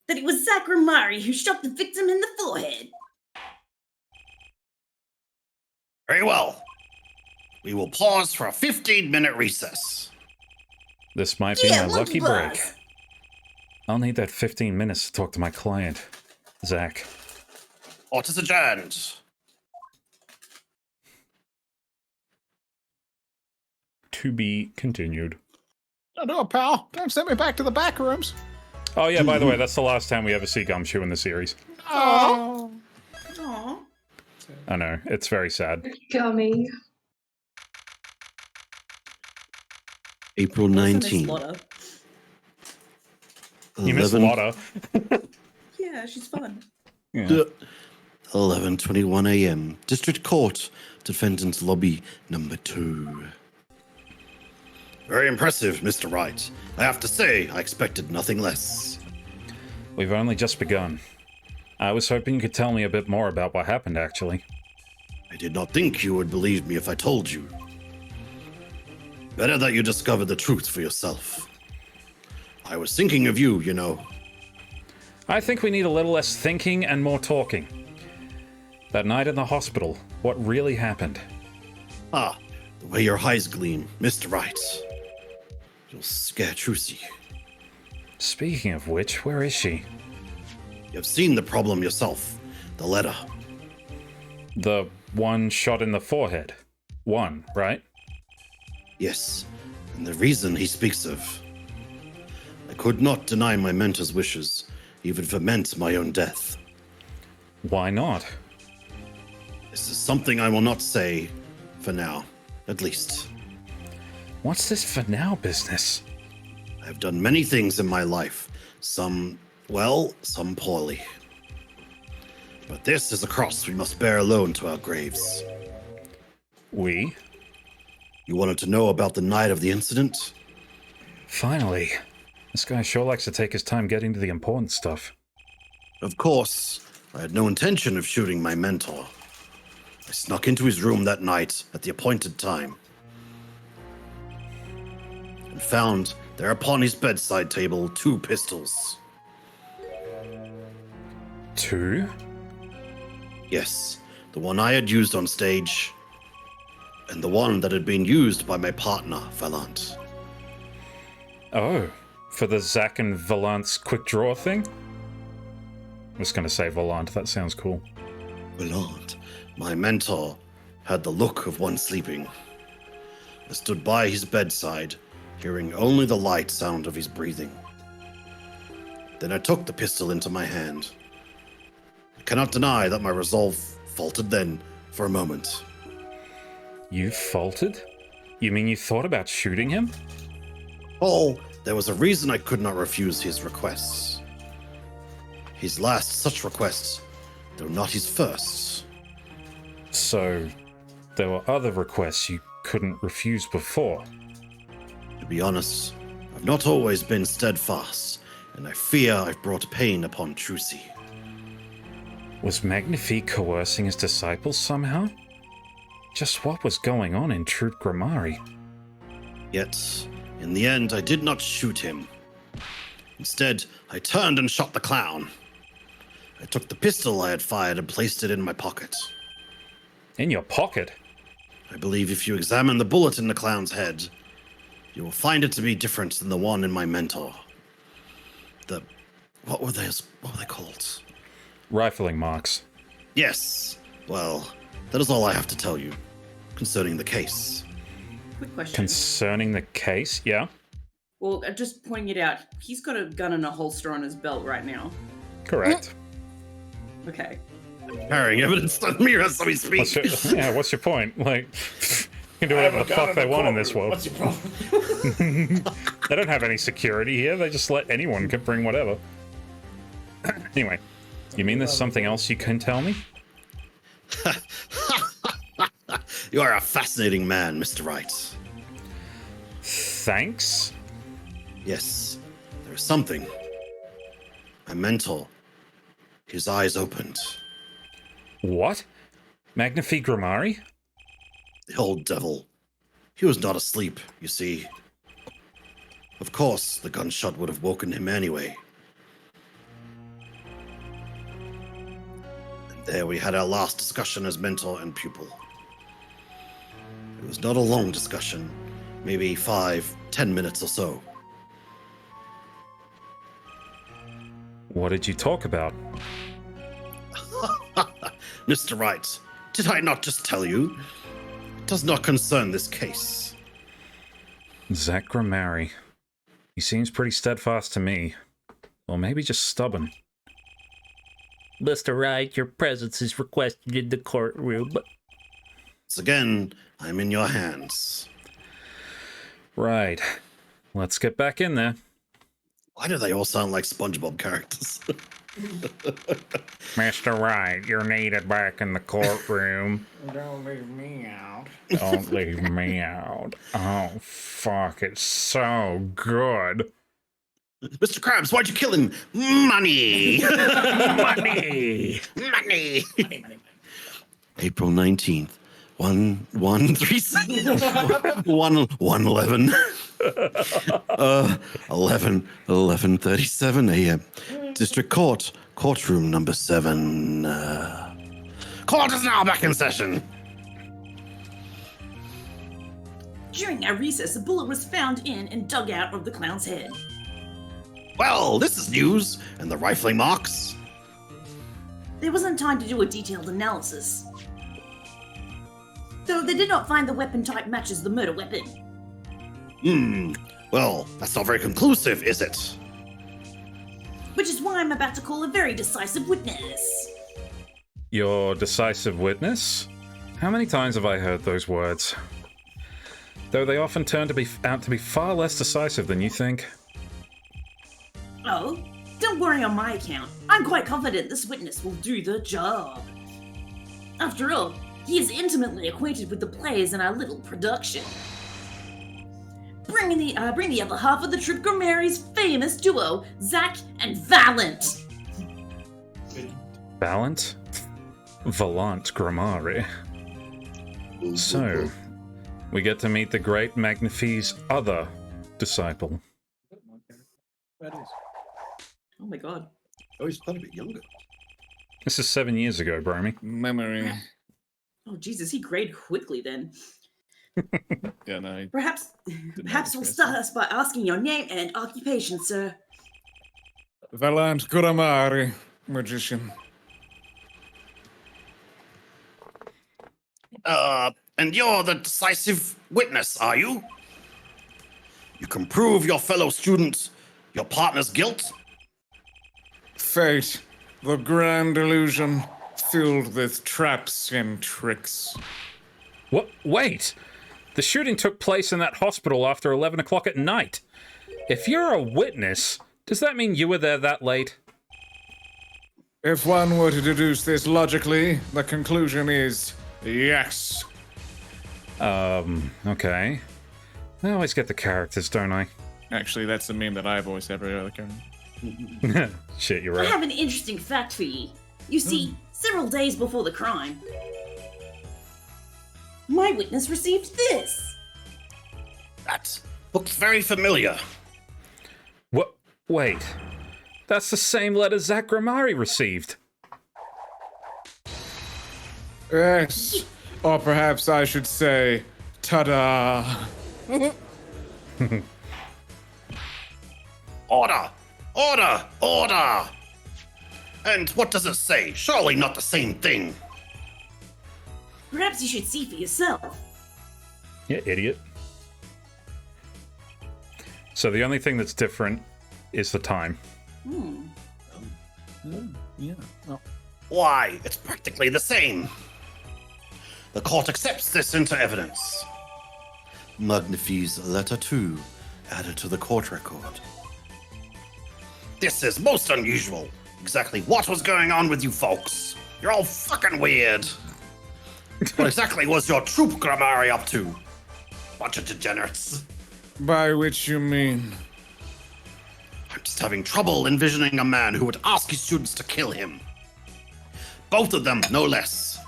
That it was Zach Ramari who shot the victim in the forehead. Very well. We will pause for a 15-minute recess. This might be Yeah, my monkey lucky break. bars. I'll need that 15 minutes to talk to my client, Zach. Court is adjourned. To be continued. Don't do it, pal. Don't send me back to the back rooms. Oh yeah, by the way, that's the last time we ever see Gumshoe in the series. Oh. Aww. I know, it's very sad. Gummy. April Also Miss 19th. Slaughter. You miss Lotta. Yeah, she's fun. Yeah. 11:21 a.m. District Court, Defendant's Lobby number 2. Very impressive, Mr. Wright. I have to say, I expected nothing less. We've only just begun. I was hoping you could tell me a bit more about what happened, actually. I did not think you would believe me if I told you. Better that you discover the truth for yourself. I was thinking of you, you know. I think we need a little less thinking and more talking. That night in the hospital, what really happened? Ah, the way your eyes gleam, Mr. Wright. You'll scare Trucy. Speaking of which, where is she? You've seen the problem yourself. The letter. The one shot in the forehead. One, right? Yes, and the reason he speaks of. I could not deny my mentor's wishes, even if it meant my own death. Why not? This is something I will not say, for now, at least. What's this for now business? I have done many things in my life, some well, some poorly. But this is a cross we must bear alone to our graves. We? You wanted to know about the night of the incident? Finally. This guy sure likes to take his time getting to the important stuff. Of course, I had no intention of shooting my mentor. I snuck into his room that night at the appointed time and found there upon his bedside table 2 pistols. 2? Yes, the one I had used on stage and the one that had been used by my partner, Valant. Oh, for the Zack and Valant's quick draw thing? I was gonna say Valant, that sounds cool. Valant, my mentor, had the look of one sleeping. I stood by his bedside, hearing only the light sound of his breathing. Then I took the pistol into my hand. I cannot deny that my resolve faltered then, for a moment. You faltered? You mean you thought about shooting him? Oh, there was a reason I could not refuse his requests. His last such request, though not his first. So, there were other requests you couldn't refuse before? To be honest, I've not always been steadfast, and I fear I've brought pain upon Trucy. Was Magnifique coercing his disciples somehow? Just what was going on in Troop Grammari? Yet, in the end, I did not shoot him. Instead, I turned and shot the clown. I took the pistol I had fired and placed it in my pocket. In your pocket? I believe if you examine the bullet in the clown's head, you will find it to be different than the one in my mentor. What were they called? Rifling marks. Yes. Well, that is all I have to tell you concerning the case. Quick question. Concerning the case, yeah? Well, just pointing it out, he's got a gun and a holster on his belt right now. Correct. Okay. Carrying evidence on me as we speak. What's your point? Like, you can do whatever the fuck they want in this world. What's your problem? They don't have any security here. They just let anyone bring whatever. Anyway, you mean there's something else you can tell me? You are a fascinating man, Mr. Wright. Thanks? Yes, there is something. My mentor, His eyes opened. What? Magnifi Grammari? The old devil. He was not asleep, you see. Of course, the gunshot would have woken him anyway. And there we had our last discussion as mentor and pupil. It was not a long discussion, maybe 5-10 minutes or so. What did you talk about? Mr. Wright, did I not just tell you? It does not concern this case. Zach Grammari. He seems pretty steadfast to me. Or maybe just stubborn. Mr. Wright, your presence is requested in the courtroom. Once again, I'm in your hands. Right. Let's get back in there. Why do they all sound like SpongeBob characters? Mr. Wright, you're needed back in the courtroom. Don't leave me out. Don't leave me out. Oh, fuck, it's so good. Mr. Krabs, why'd you kill him? Money! Money! Money! April 19th. 1:11. 11:37 a.m. District Court, courtroom number 7. Court is now back in session. During our recess, a bullet was found in and dug out of the clown's head. Well, this is news. And the rifling marks? There wasn't time to do a detailed analysis. Though they did not find the weapon type matches the murder weapon. Well, that's not very conclusive, is it? Which is why I'm about to call a very decisive witness. Your decisive witness? How many times have I heard those words? Though they often turn out to be far less decisive than you think. Oh, don't worry on my account. I'm quite confident this witness will do the job. After all, he is intimately acquainted with the players in our little production. Bring the other half of the troupe Grammari's famous duo, Zach and Valent. Valent? Valant Grammari. So, we get to meet the great Magnifi's other disciple. Oh my god. Oh, he's quite a bit younger. This is 7 years ago, Bromy. Memory. Oh Jesus, he grayed quickly then. Yeah, no. Perhaps we'll start us by asking your name and occupation, sir. Valant Grammari, magician. And you're the decisive witness, are you? You can prove your fellow student, your partner's guilt? Fate, the grand illusion, filled with traps and tricks. What? Wait! The shooting took place in that hospital after 11 o'clock at night. If you're a witness, does that mean you were there that late? If one were to deduce this logically, the conclusion is yes. Okay. I always get the characters, don't I? Actually, that's the meme that I voice every other character. Shit, you're I right. have an interesting fact for you. You see, several days before the crime, my witness received this. That looks very familiar. What? Wait. That's the same letter Zach Grammari received. Yes. Or perhaps I should say, ta-da. Order! Order! Order! And what does it say? Surely not the same thing. Perhaps you should see for yourself. Yeah, idiot. So the only thing that's different is the time. Yeah. Oh. Why, it's practically the same. The court accepts this into evidence. Magnifi's letter 2 added to the court record. This is most unusual. Exactly what was going on with you folks? You're all fucking weird. What exactly was your troop Grammari up to? Bunch of degenerates. By which you mean? I'm just having trouble envisioning a man who would ask his students to kill him. Both of them, no less.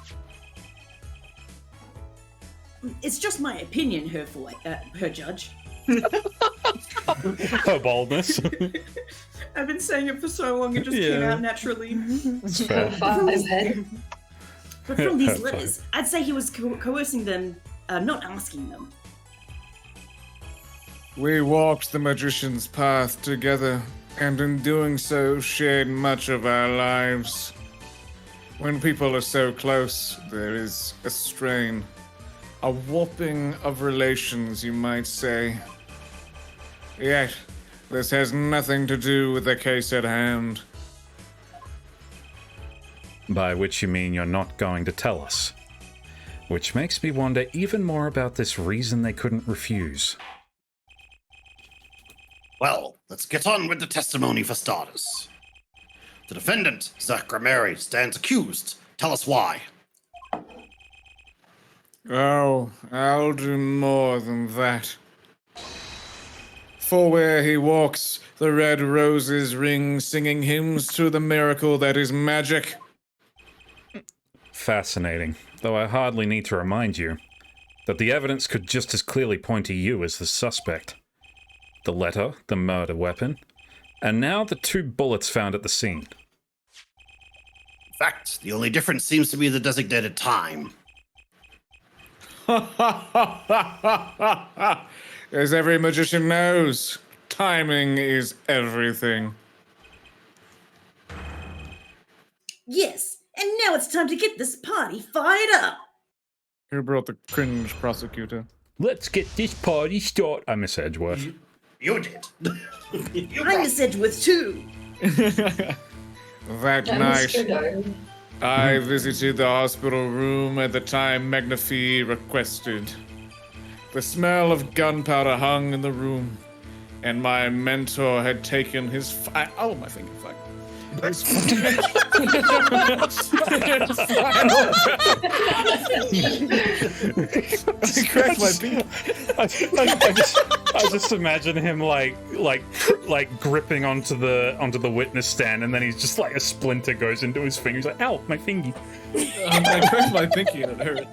It's just my opinion, her judge. Her boldness. I've been saying it for so long, it just came out naturally. That's fair. But from these letters, I'd say he was coercing them, not asking them. We walked the magician's path together, and in doing so, shared much of our lives. When people are so close, there is a strain, a warping of relations, you might say. Yet, this has nothing to do with the case at hand. By which you mean you're not going to tell us. Which makes me wonder even more about this reason they couldn't refuse. Well, let's get on with the testimony for starters. The defendant, Zach Grameri, stands accused. Tell us why. Oh, I'll do more than that. For where he walks, the red roses ring, singing hymns to the miracle that is magic. Fascinating, though I hardly need to remind you that the evidence could just as clearly point to you as the suspect. The letter, the murder weapon, and now the 2 bullets found at the scene. In fact, the only difference seems to be the designated time. As every magician knows, timing is everything. Yes, and now it's time to get this party fired up. Who brought the cringe prosecutor? Let's get this party started. I miss Edgeworth. You did. I'm Miss Edgeworth too. That night, I visited the hospital room at the time Magnafee requested. The smell of gunpowder hung in the room, and my mentor had taken his oh, my finger, fuck. His I cracked my finger. I just imagine him like gripping onto the witness stand, and then he's just like a splinter goes into his finger. He's like, "Ow, my fingy!" I cracked my pinky and it hurt.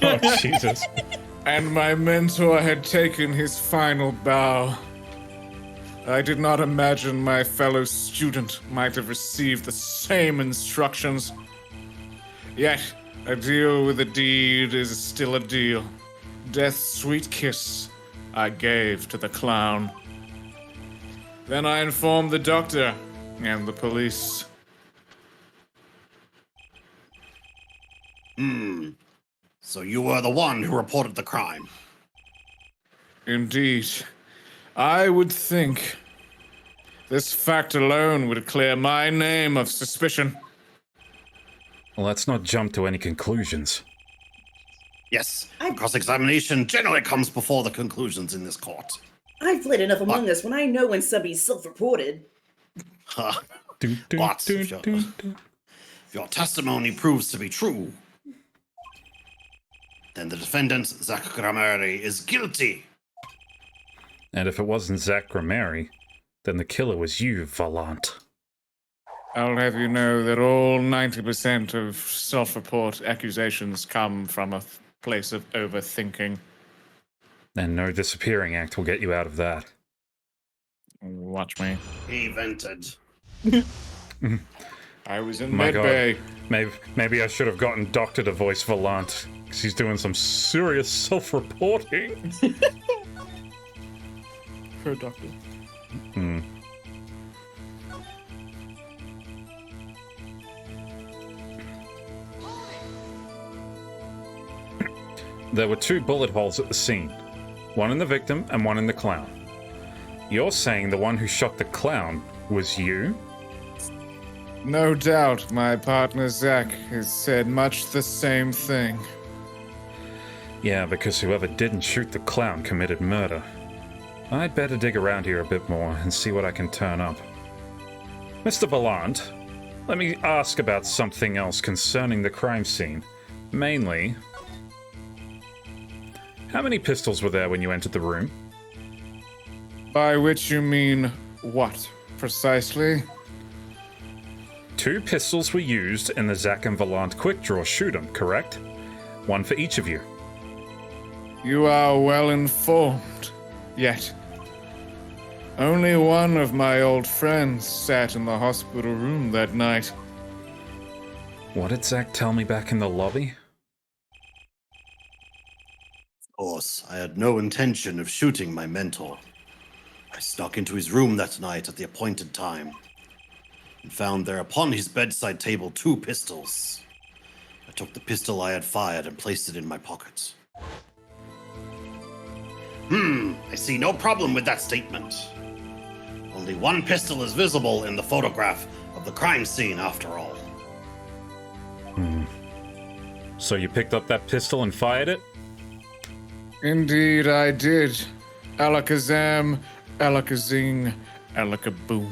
Oh Jesus! And my mentor had taken his final bow. I did not imagine my fellow student might have received the same instructions. Yet, a deal with a deed is still a deal. Death's sweet kiss I gave to the clown. Then I informed the doctor and the police. So you were the one who reported the crime? Indeed. I would think this fact alone would clear my name of suspicion. Well, let's not jump to any conclusions. Yes, cross-examination generally comes before the conclusions in this court. I've played enough Among Us when I know when subby's self-reported. But if your testimony proves to be true, then the defendant, Zach Grameri, is guilty. And if it wasn't Zach Grameri, then the killer was you, Valant. I'll have you know that all 90% of self-report accusations come from a place of overthinking. And no disappearing act will get you out of that. Watch me. He vented. I was in My God. medbay. Maybe I should have gotten Doctor to voice Valant, because he's doing some serious self-reporting. Her doctor. There were 2 bullet holes at the scene. One in the victim and one in the clown. You're saying the one who shot the clown was you? No doubt my partner Zach has said much the same thing. Yeah, because whoever didn't shoot the clown committed murder. I'd better dig around here a bit more and see what I can turn up. Mr. Valant, let me ask about something else concerning the crime scene. Mainly, how many pistols were there when you entered the room? By which you mean what, precisely? 2 pistols were used in the Zack and Volant quick draw shoot-'em, correct? 1 for each of you. You are well informed. Yet, only one of my old friends sat in the hospital room that night. What did Zack tell me back in the lobby? Of course, I had no intention of shooting my mentor. I snuck into his room that night at the appointed time and found there upon his bedside table 2 pistols. I took the pistol I had fired and placed it in my pocket. I see no problem with that statement. Only 1 pistol is visible in the photograph of the crime scene, after all. So you picked up that pistol and fired it? Indeed, I did. Alakazam, Alakazing, Alakaboom.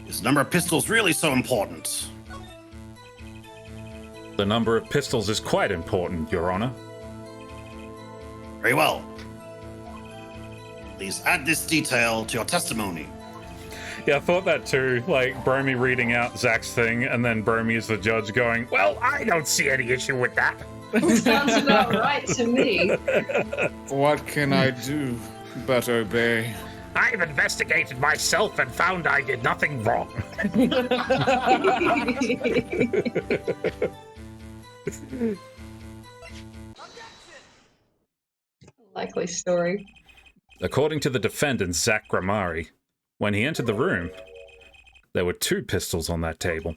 Is the number of pistols really so important? The number of pistols is quite important, Your Honor. Very well. Please add this detail to your testimony. Yeah, I thought that too. Like, Bromy reading out Zack's thing, and then Bromy as the judge going, well, I don't see any issue with that. Sounds about right to me. What can I do but obey? I've investigated myself and found I did nothing wrong. Likely story. According to the defendant, Zack Gramari, when he entered the room, there were 2 pistols on that table.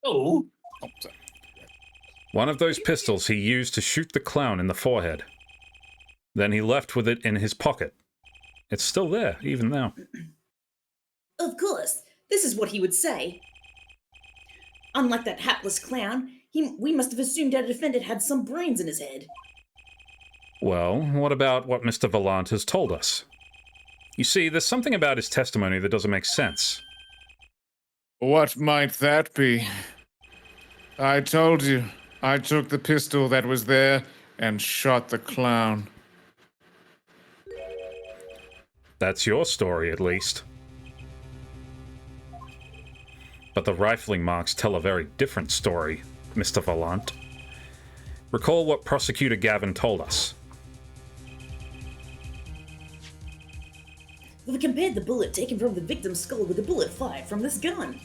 Oh. One of those pistols he used to shoot the clown in the forehead. Then he left with it in his pocket. It's still there, even now. Of course, this is what he would say. Unlike that hapless clown, we must have assumed our defendant had some brains in his head. Well, what about what Mr. Volant has told us? You see, there's something about his testimony that doesn't make sense. What might that be? I told you, I took the pistol that was there and shot the clown. That's your story, at least. But the rifling marks tell a very different story, Mr. Volant. Recall what Prosecutor Gavin told us. We compared the bullet taken from the victim's skull with the bullet fired from this gun.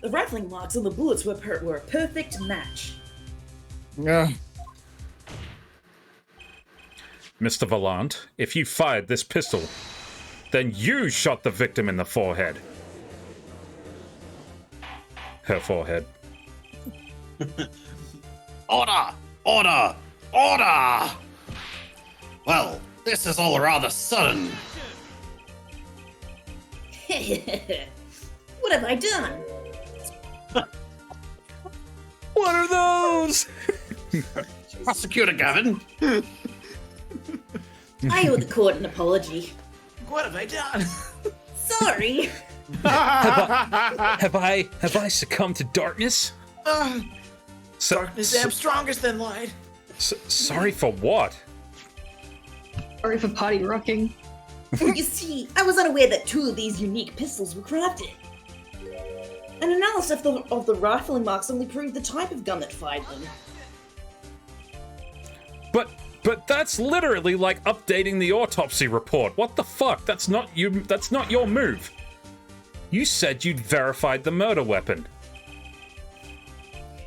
The rifling marks on the bullets were a perfect match. Mr. Volant, if you fired this pistol, then you shot the victim in the forehead. Her forehead. Order! Order! Order! Well, this is all rather sudden. What have I done? What are those? Prosecutor Gavin. I owe the court an apology. What have I done? Sorry. Have I succumbed to darkness? Darkness am strongest than light. Sorry for what? Sorry for party rocking. You see, I was unaware that 2 of these unique pistols were crafted. An analysis of the rifling marks only proved the type of gun that fired them. But that's literally like updating the autopsy report. What the fuck? That's not your move. You said you'd verified the murder weapon.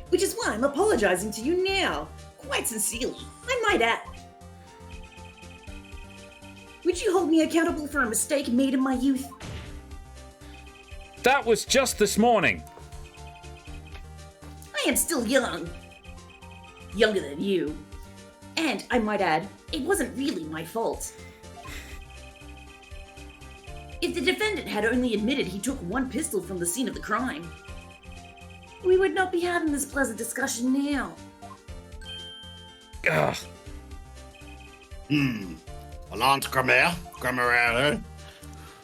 Which is why I'm apologizing to you now. Quite sincerely, I might add. Would you hold me accountable for a mistake made in my youth? That was just this morning. I am still young. Younger than you. And, I might add, it wasn't really my fault. If the defendant had only admitted he took 1 pistol from the scene of the crime, we would not be having this pleasant discussion now. Ugh. Volant Gramarant?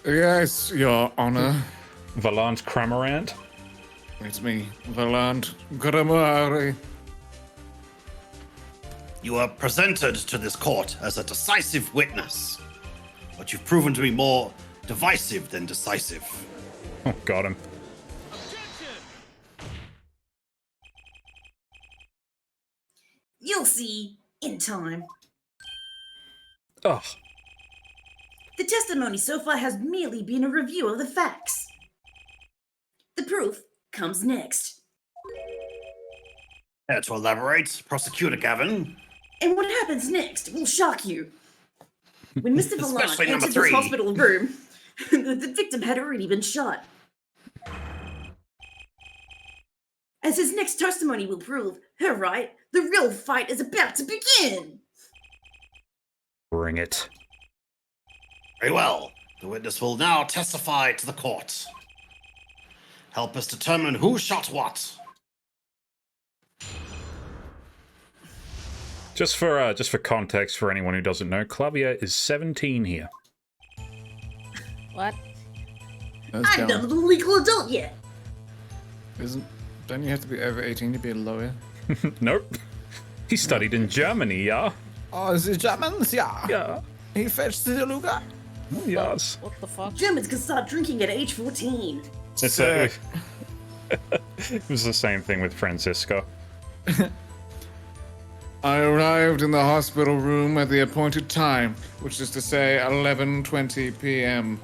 Yes, Your Honor. Volant Cramarant? It's me, Volant Gramari. You are presented to this court as a decisive witness. but you've proven to be more divisive than decisive. Oh, got him. You'll see in time. Ugh. The testimony so far has merely been a review of the facts. The proof comes next. Care to elaborate, Prosecutor Gavin? And what happens next will shock you. When Mr. Especially Vallant number entered the 3. hospital room, the victim had already been shot. As his next testimony will prove, her right, the real fight is about to begin. Bring it. Very well. The witness will now testify to the court. Help us determine who shot what. Just for context, for anyone who doesn't know, Clavier is 17 here. What? I'm not a legal adult yet. Don't you have to be over 18 to be a lawyer? Nope. He studied in Germany, yeah? Oh, the Germans? Yeah. Yeah. He fetched the Luga? Yes. What the fuck? Germans can start drinking at age 14. It was the same thing with Francisco. I arrived in the hospital room at the appointed time, which is to say 11:20 p.m.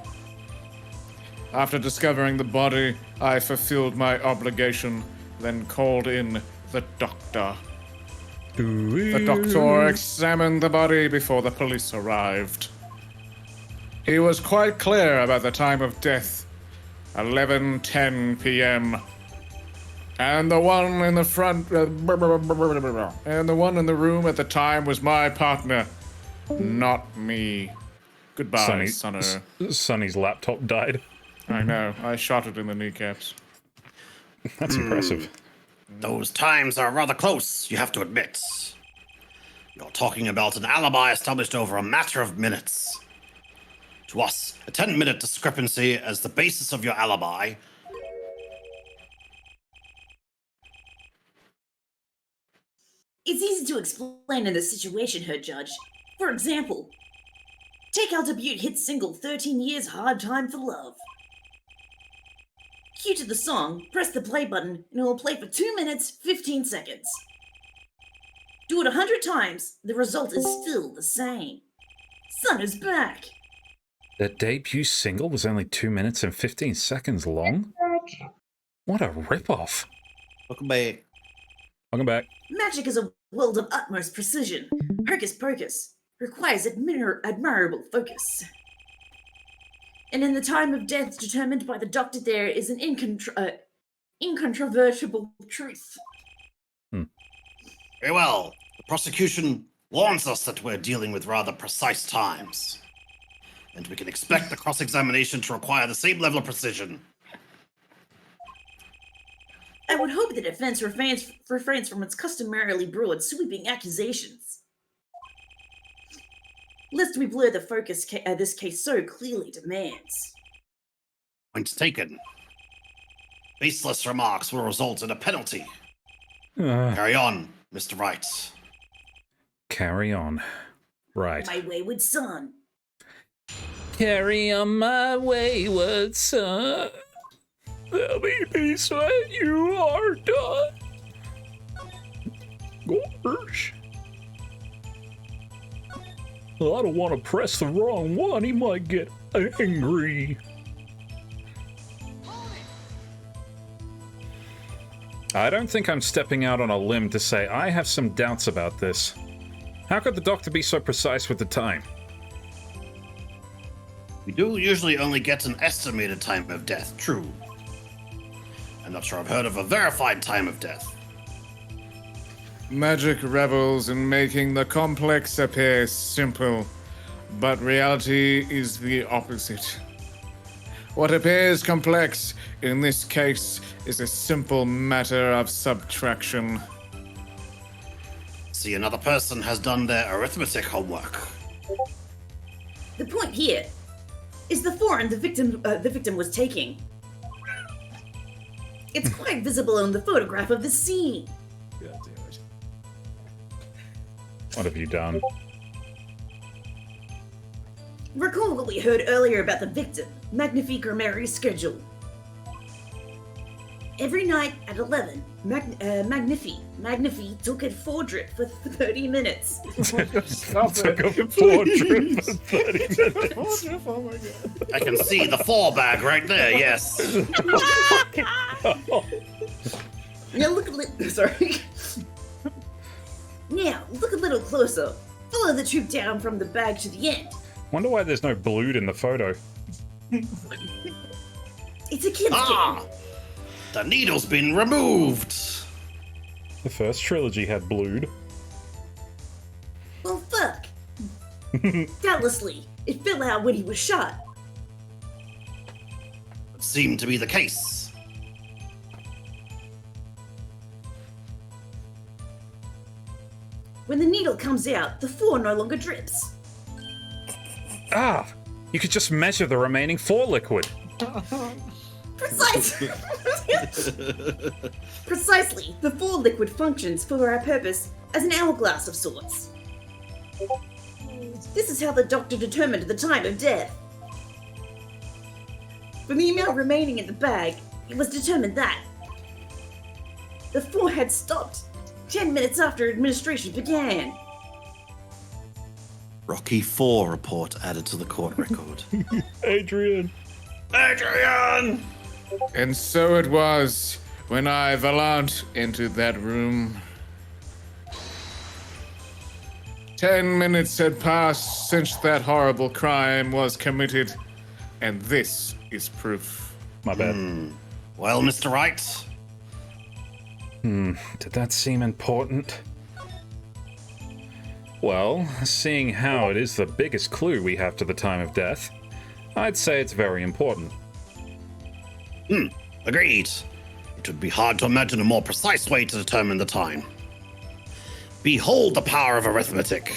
After discovering the body, I fulfilled my obligation, then called in the doctor. The doctor examined the body before the police arrived. He was quite clear about the time of death, 11:10 p.m. And the one in the front, and the one in the room at the time was my partner, not me. Goodbye, Sonner. Sonny's laptop died. I know. I shot it in the kneecaps. That's impressive. Those times are rather close, you have to admit. You're talking about an alibi established over a matter of minutes. To us, a 10-minute discrepancy as the basis of your alibi. It's easy to explain in this situation, Her Judge. For example, take our debut hit single 13 Years Hard Time for Love. Cue to the song, press the play button, and it will play for 2 minutes, 15 seconds. Do it 100 times, the result is still the same. Sun is back. The debut single was only 2 minutes and 15 seconds long? What a ripoff. Welcome back. Welcome back. Magic is a world of utmost precision. Hocus pocus requires admirable focus. And in the time of death determined by the doctor, there is an incontrovertible truth. Very well. The prosecution warns us that we're dealing with rather precise times. And we can expect the cross-examination to require the same level of precision. I would hope the defense refrains from its customarily broad, sweeping accusations. Lest we blur the focus this case so clearly demands. Point taken. Baseless remarks will result in a penalty. Carry on, Mr. Wright. Carry on. Right. My wayward son. Carry on, my wayward son. There'll be peace when you are done. Gosh. Well, I don't want to press the wrong one. He might get angry. I don't think I'm stepping out on a limb to say I have some doubts about this. How could the doctor be so precise with the time? We do usually only get an estimated time of death, true. I'm not sure I've heard of a verified time of death. Magic revels in making the complex appear simple, but reality is the opposite. What appears complex in this case is a simple matter of subtraction. See, another person has done their arithmetic homework. The point here is the form the victim was taking. It's quite visible on the photograph of the scene. God damn it. What have you done? Recall what we heard earlier about the victim, Magnifique Mary's schedule. Every night at 11, Magnifique took a 4-drip for 30 minutes. Took a 4-drip for 30 minutes. Oh my god. I can see the 4 bag right there, yes. Now look sorry. Now, look a little closer. Follow the tube down from the bag to the end. Wonder why there's no blued in the photo. It's a kid's game. The needle's been removed. The first trilogy had blued. Well, fuck. Doubtlessly, it fell out when he was shot. It seemed to be the case. When the needle comes out, the 4 no longer drips. Ah! You could just measure the remaining 4 liquid. Precisely. Precisely, the 4 liquid functions for our purpose as an hourglass of sorts. This is how the doctor determined the time of death. From the amount remaining in the bag, it was determined that the 4 had stopped 10 minutes after administration began. Rocky 4 report added to the court record. Adrian! Adrian! And so it was when I, Valant, entered that room. 10 minutes had passed since that horrible crime was committed, and this is proof. My bad. Well, Mr. Wright? Did that seem important? Well, seeing how it is the biggest clue we have to the time of death, I'd say it's very important. Agreed. It would be hard to imagine a more precise way to determine the time. Behold the power of arithmetic.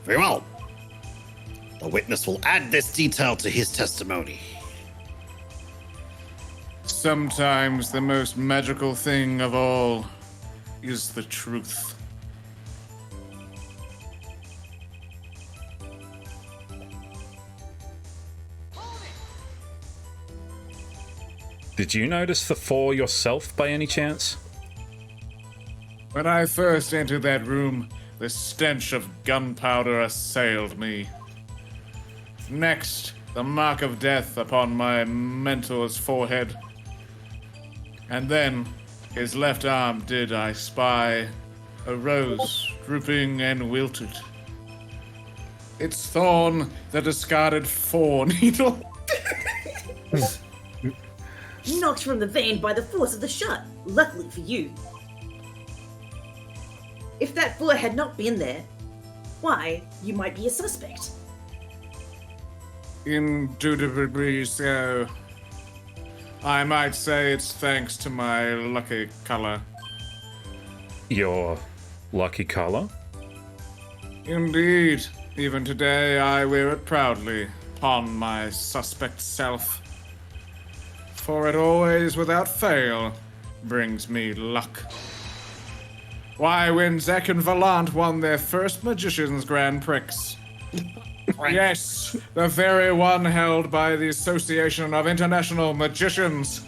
Very well. The witness will add this detail to his testimony. Sometimes the most magical thing of all is the truth. Did you notice the 4 yourself by any chance? When I first entered that room, the stench of gunpowder assailed me. Next, the mark of death upon my mentor's forehead. And then, his left arm did I spy, a rose drooping and wilted. Its thorn the discarded 4 needle. Knocked from the vein by the force of the shot, luckily for you. If that 4 had not been there, why, you might be a suspect. Indubitably so. I might say it's thanks to my lucky color. Your lucky color? Indeed. Even today I wear it proudly upon my suspect self. For it always, without fail, brings me luck. Why, when Zek and Valant won their first Magician's Grand Prix. Yes, the very one held by the Association of International Magicians.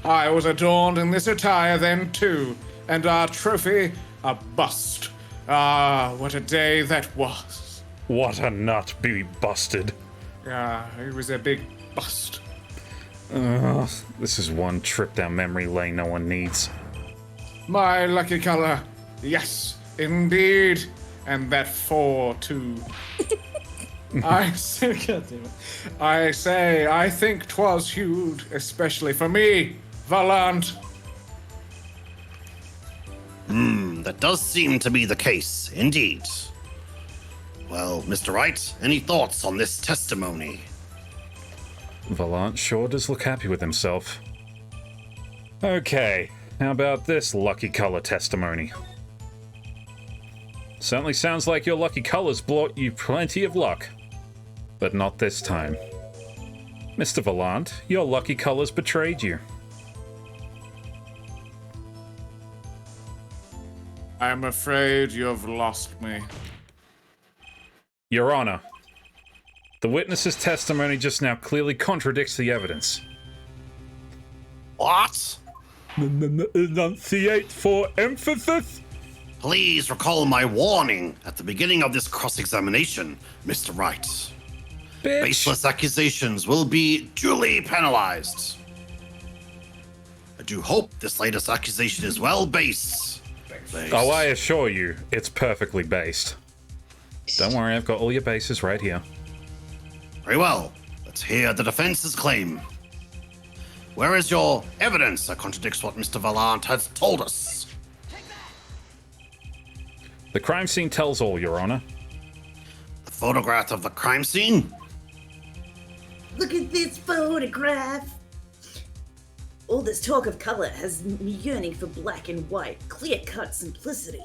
I was adorned in this attire then too, and our trophy, a bust. Ah, what a day that was. What a nut be busted. Yeah, it was a big bust. This is one trip down memory lane no one needs. My lucky color, yes, indeed. And that 4 too. I say, I think 'twas hued, especially for me, Valant. That does seem to be the case, indeed. Well, Mr. Wright, any thoughts on this testimony? Valant sure does look happy with himself. Okay, how about this lucky color testimony? Certainly sounds like your lucky colors brought you plenty of luck. But not this time. Mr. Valant, your lucky colors betrayed you. I'm afraid you've lost me. Your Honor, the witness's testimony just now clearly contradicts the evidence. What? Enunciate for emphasis? Please recall my warning at the beginning of this cross-examination, Mr. Wright. Bitch. Baseless accusations will be duly penalized. I do hope this latest accusation is well-based. Oh, I assure you, it's perfectly based. Don't worry, I've got all your bases right here. Very well. Let's hear the defense's claim. Where is your evidence that contradicts what Mr. Valant has told us? The crime scene tells all, Your Honor. The photograph of the crime scene? Look at this photograph. All this talk of color has me yearning for black and white, clear-cut simplicity.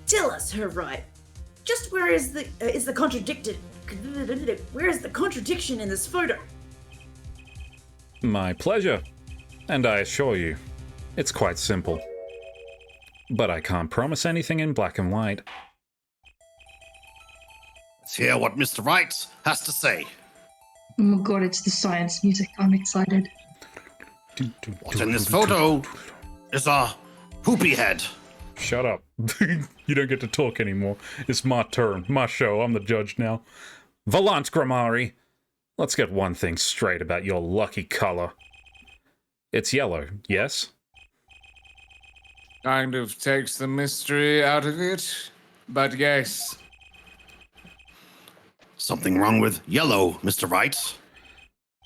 Tell us, Her Right, just where is the contradiction in this photo? My pleasure. And I assure you, it's quite simple. But I can't promise anything in black and white. Let's hear what Mr. Wright has to say. Oh my god, it's the science music. I'm excited. What's in this photo is a poopy head. Shut up. You don't get to talk anymore. It's my turn, my show. I'm the judge now. Valant Grammari, let's get one thing straight about your lucky color. It's yellow, yes? Kind of takes the mystery out of it, but yes. Something wrong with yellow, Mr. Wright?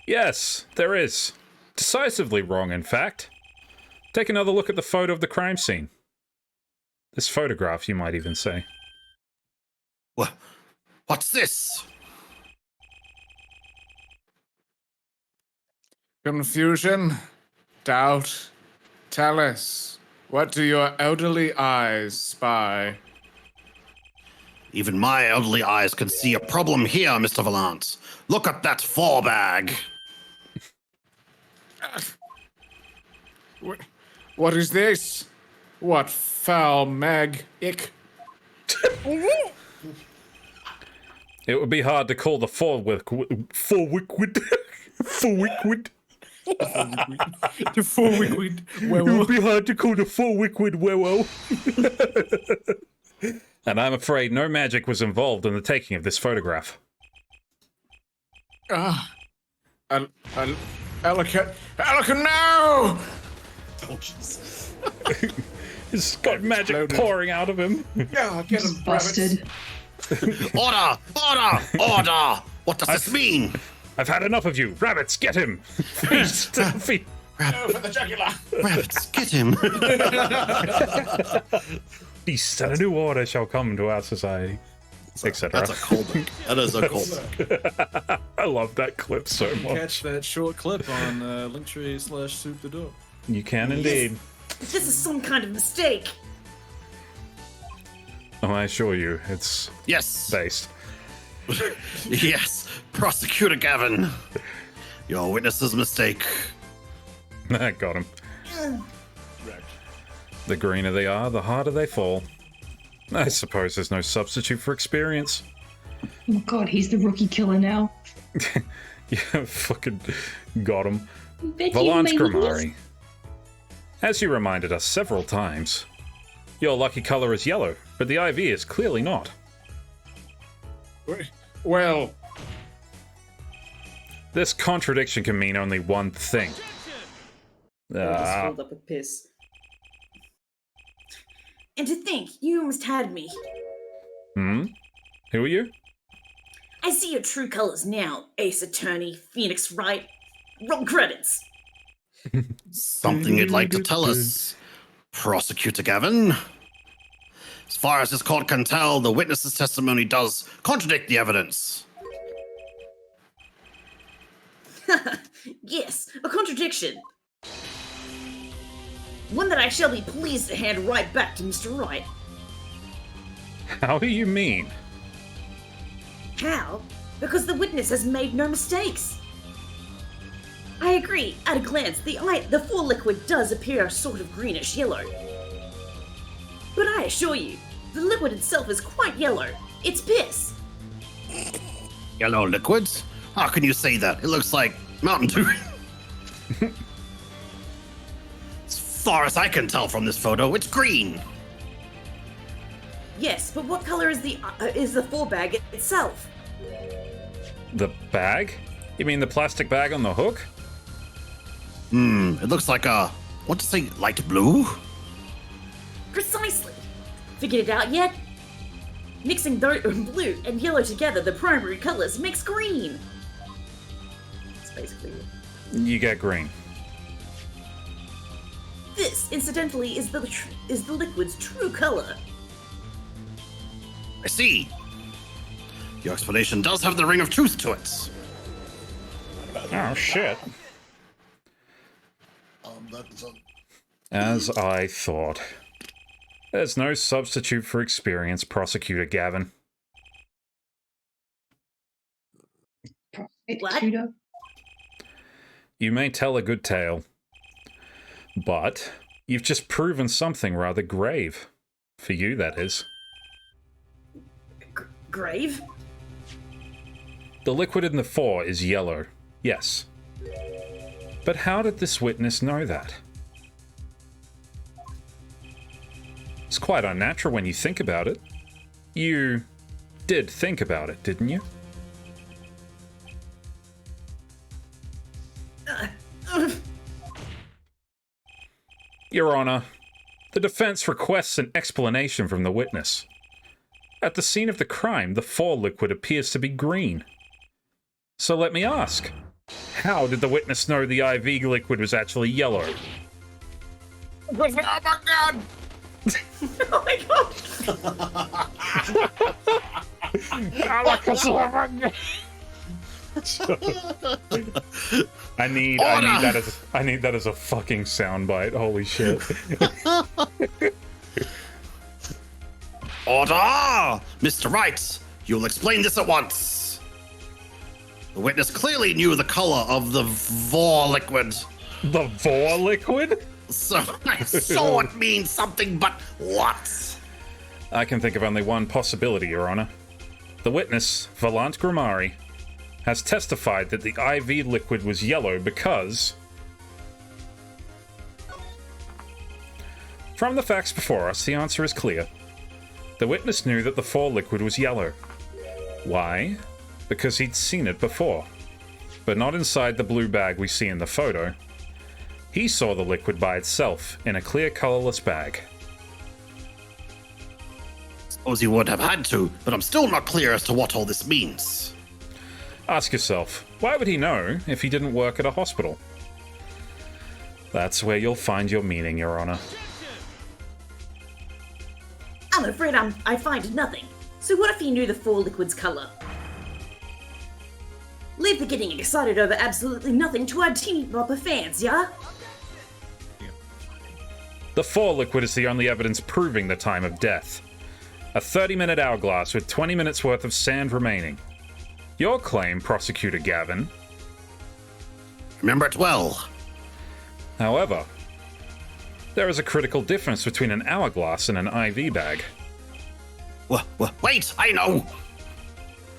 Yes, there is. Decisively wrong, in fact. Take another look at the photo of the crime scene. This photograph, you might even say. What's this? Confusion, doubt. Tell us, what do your elderly eyes spy? Even my elderly eyes can see a problem here, Mr. Valant. Look at that forebag. What is this? What foul mag-ick? It would be hard to call the four-wicked. The four-wicked It would be hard to call the four-wicked werewolf. And I'm afraid no magic was involved in the taking of this photograph. Ellicott, no! Oh, Jesus. He's got magic pouring out of him. Yeah, get him, busted. Order! Order! Order! What does this mean? I've had enough of you. Rabbits, get him! Feast! Feast! Go for the jugular! Rabbits, get him! Beast and a new order shall come to our society, etc. That's a callback. That is a callback. I love that clip so You can much. catch that short clip on Linktree/Supe the Dog. You can indeed. This is some kind of mistake. Oh, I assure you, it's based. Yes, Prosecutor Gavin. Your witness's mistake. I got him. The greener they are, the harder they fall. I suppose there's no substitute for experience. Oh my god, he's the rookie killer now. Yeah, fucking got him. Bet you Valant made Grammari. As you reminded us several times, your lucky color is yellow, but the IV is clearly not. Well, this contradiction can mean only one thing. Just hold up a piss. And to think, you almost had me. Hmm? Who are you? I see your true colors now, Ace Attorney, Phoenix Wright. Wrong credits. Something you'd like to tell us, Prosecutor Gavin? As far as this court can tell, the witness's testimony does contradict the evidence. Yes, a contradiction. One that I shall be pleased to hand right back to Mr. Wright. How do you mean? How? Because the witness has made no mistakes. I agree, at a glance, the full liquid does appear sort of greenish yellow. But I assure you, The liquid itself is quite yellow. It's piss. Yellow liquids? How can you say that? It looks like Mountain Dew. As far as I can tell from this photo, it's green. Yes, but what color is the 4 bag itself? The bag? You mean the plastic bag on the hook? It looks like what to say, light blue? Precisely. Figured it out yet? Mixing blue and yellow together, the primary colors makes green. That's basically it. You get green. This, incidentally, is the liquid's true color. I see. Your explanation does have the ring of truth to it. Oh, shit. As I thought. There's no substitute for experience, Prosecutor Gavin. Prosecutor? You may tell a good tale, but you've just proven something rather grave. For you, that is. Grave? The liquid in the 4 is yellow, yes. But how did this witness know that? It's quite unnatural when you think about it. You did think about it, didn't you? Your Honor, the defense requests an explanation from the witness. At the scene of the crime, the 4 liquid appears to be green. So let me ask, how did the witness know the IV liquid was actually yellow? Oh my god! Oh my god! I need that as a fucking soundbite. Holy shit. Order! Mr. Wright, you'll explain this at once. The witness clearly knew the color of the Vor liquid. The Vor liquid? So I saw it means something, but what? I can think of only one possibility, Your Honor. The witness, Valant Grimari, has testified that the IV liquid was yellow because... From the facts before us, the answer is clear. The witness knew that the 4 liquid was yellow. Why? Because he'd seen it before. But not inside the blue bag we see in the photo. He saw the liquid by itself, in a clear, colorless bag. Suppose he would have had to, but I'm still not clear as to what all this means. Ask yourself, why would he know if he didn't work at a hospital? That's where you'll find your meaning, Your Honor. I'm afraid I find nothing. So what if he knew the 4 liquid's color? Leave the getting excited over absolutely nothing to our teeny bopper fans, yeah? The 4 liquid is the only evidence proving the time of death. A 30-minute hourglass with 20 minutes worth of sand remaining. Your claim, Prosecutor Gavin. Remember it well. However, there is a critical difference between an hourglass and an IV bag. Wait, I know!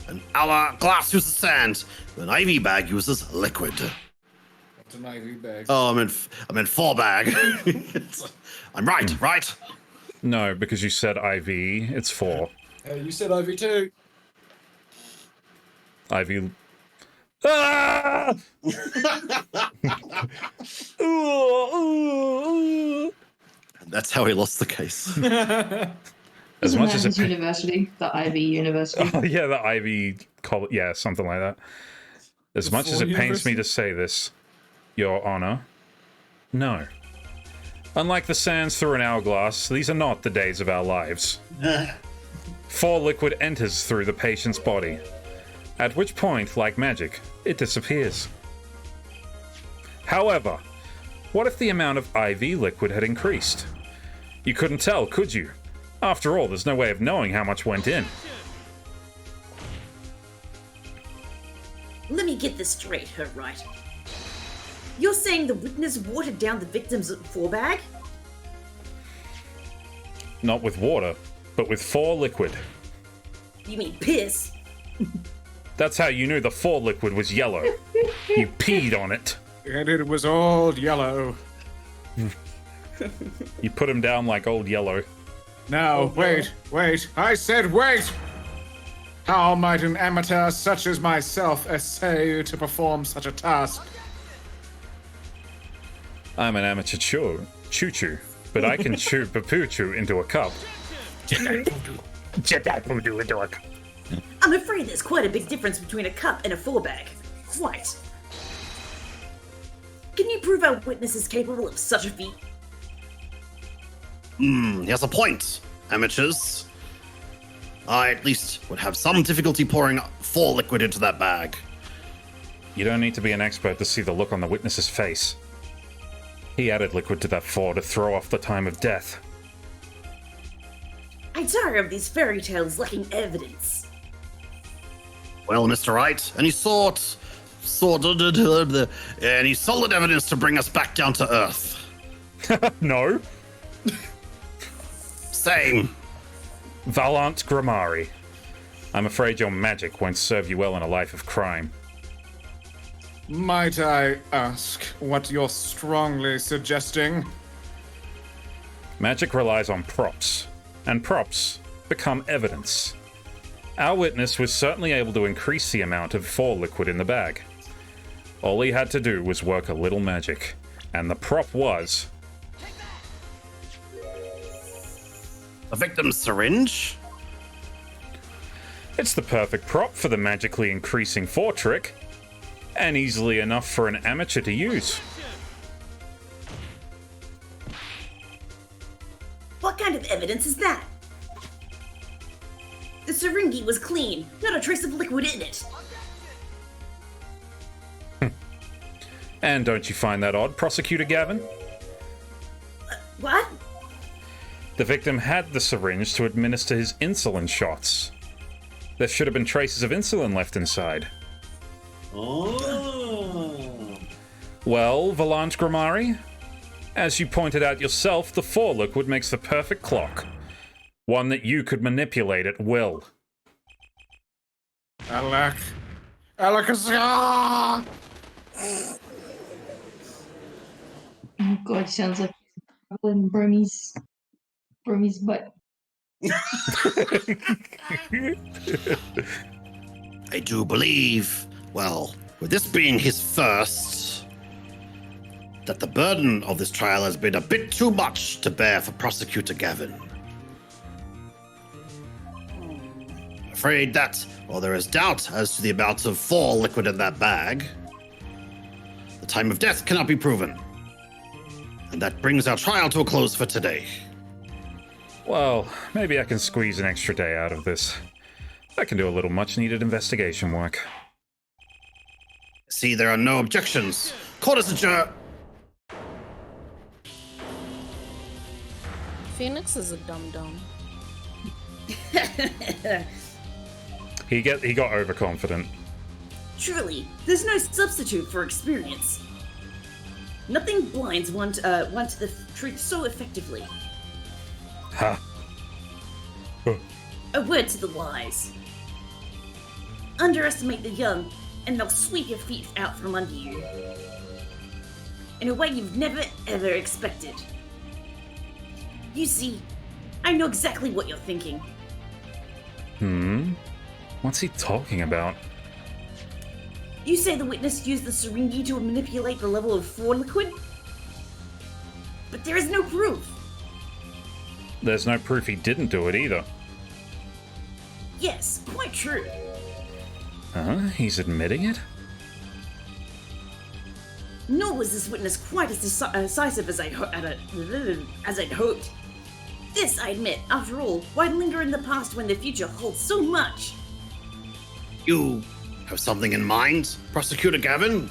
An hourglass uses sand, an IV bag uses liquid. What's an IV bag? Oh, I meant 4 bag. I'm right, right? No, because you said IV, it's 4. Hey, you said IV too. IV... Ah! That's how he lost the case. As much as it... University, the IV University. Oh, yeah, the IV college, yeah, something like that. As much as it pains me to say this, Your Honor, no. Unlike the sands through an hourglass, these are not the days of our lives. 4 liquid enters through the patient's body, at which point, like magic, it disappears. However, what if the amount of IV liquid had increased? You couldn't tell, could you? After all, there's no way of knowing how much went in. Let me get this straight, her right. You're saying the witness watered down the victim's 4 bag? Not with water. but with 4 liquid. You mean piss? That's how you knew the 4 liquid was yellow. You peed on it. And it was all yellow. You put him down like old yellow. Now, wait. I said wait! How might an amateur such as myself essay to perform such a task? I'm an amateur choo-choo, but I can chew Papuchu into a cup. Jedi into a cup. I'm afraid there's quite a big difference between a cup and a 4-bag. Quite. Can you prove our witness is capable of such a feat? He has a point, amateurs. I at least would have some difficulty pouring 4 liquid into that bag. You don't need to be an expert to see the look on the witness's face. He added liquid to that 4 to throw off the time of death. I tire of these fairy tales lacking evidence. Well, Mr. Wright, any any solid evidence to bring us back down to Earth? No. Same. Valant Grammari. I'm afraid your magic won't serve you well in a life of crime. Might I ask what you're strongly suggesting? Magic relies on props, and props become evidence. Our witness was certainly able to increase the amount of 4 liquid in the bag. All he had to do was work a little magic, and the prop was... a victim's syringe? It's the perfect prop for the magically increasing 4 trick, and easily enough for an amateur to use. What kind of evidence is that? The syringe was clean, not a trace of liquid in it. And don't you find that odd, Prosecutor Gavin? What? The victim had the syringe to administer his insulin shots. There should have been traces of insulin left inside. Oh. Well, Valant Grammari, as you pointed out yourself, the 4 liquid makes the perfect clock. One that you could manipulate at will. Alakazar! Oh god, sounds like in Burmese butt. I do believe, well, with this being his first, that the burden of this trial has been a bit too much to bear for Prosecutor Gavin. I'm afraid that, while there is doubt as to the amount of 4 liquid in that bag, the time of death cannot be proven. And that brings our trial to a close for today. Well, maybe I can squeeze an extra day out of this. I can do a little much-needed investigation work. See, there are no objections. Court is adjourned. Phoenix is a dum-dum. He got overconfident. Truly, there's no substitute for experience. Nothing blinds one to the truth so effectively. Ha. A word to the wise. Underestimate the young, and they'll sweep your feet out from under you. In a way you've never ever expected. You see, I know exactly what you're thinking. What's he talking about? You say the witness used the syringe to manipulate the level of 4 liquid? But there is no proof. There's no proof he didn't do it either. Yes, quite true. He's admitting it? Nor was this witness quite as decisive as I'd hoped. This, I admit, after all, why linger in the past when the future holds so much? You have something in mind, Prosecutor Gavin?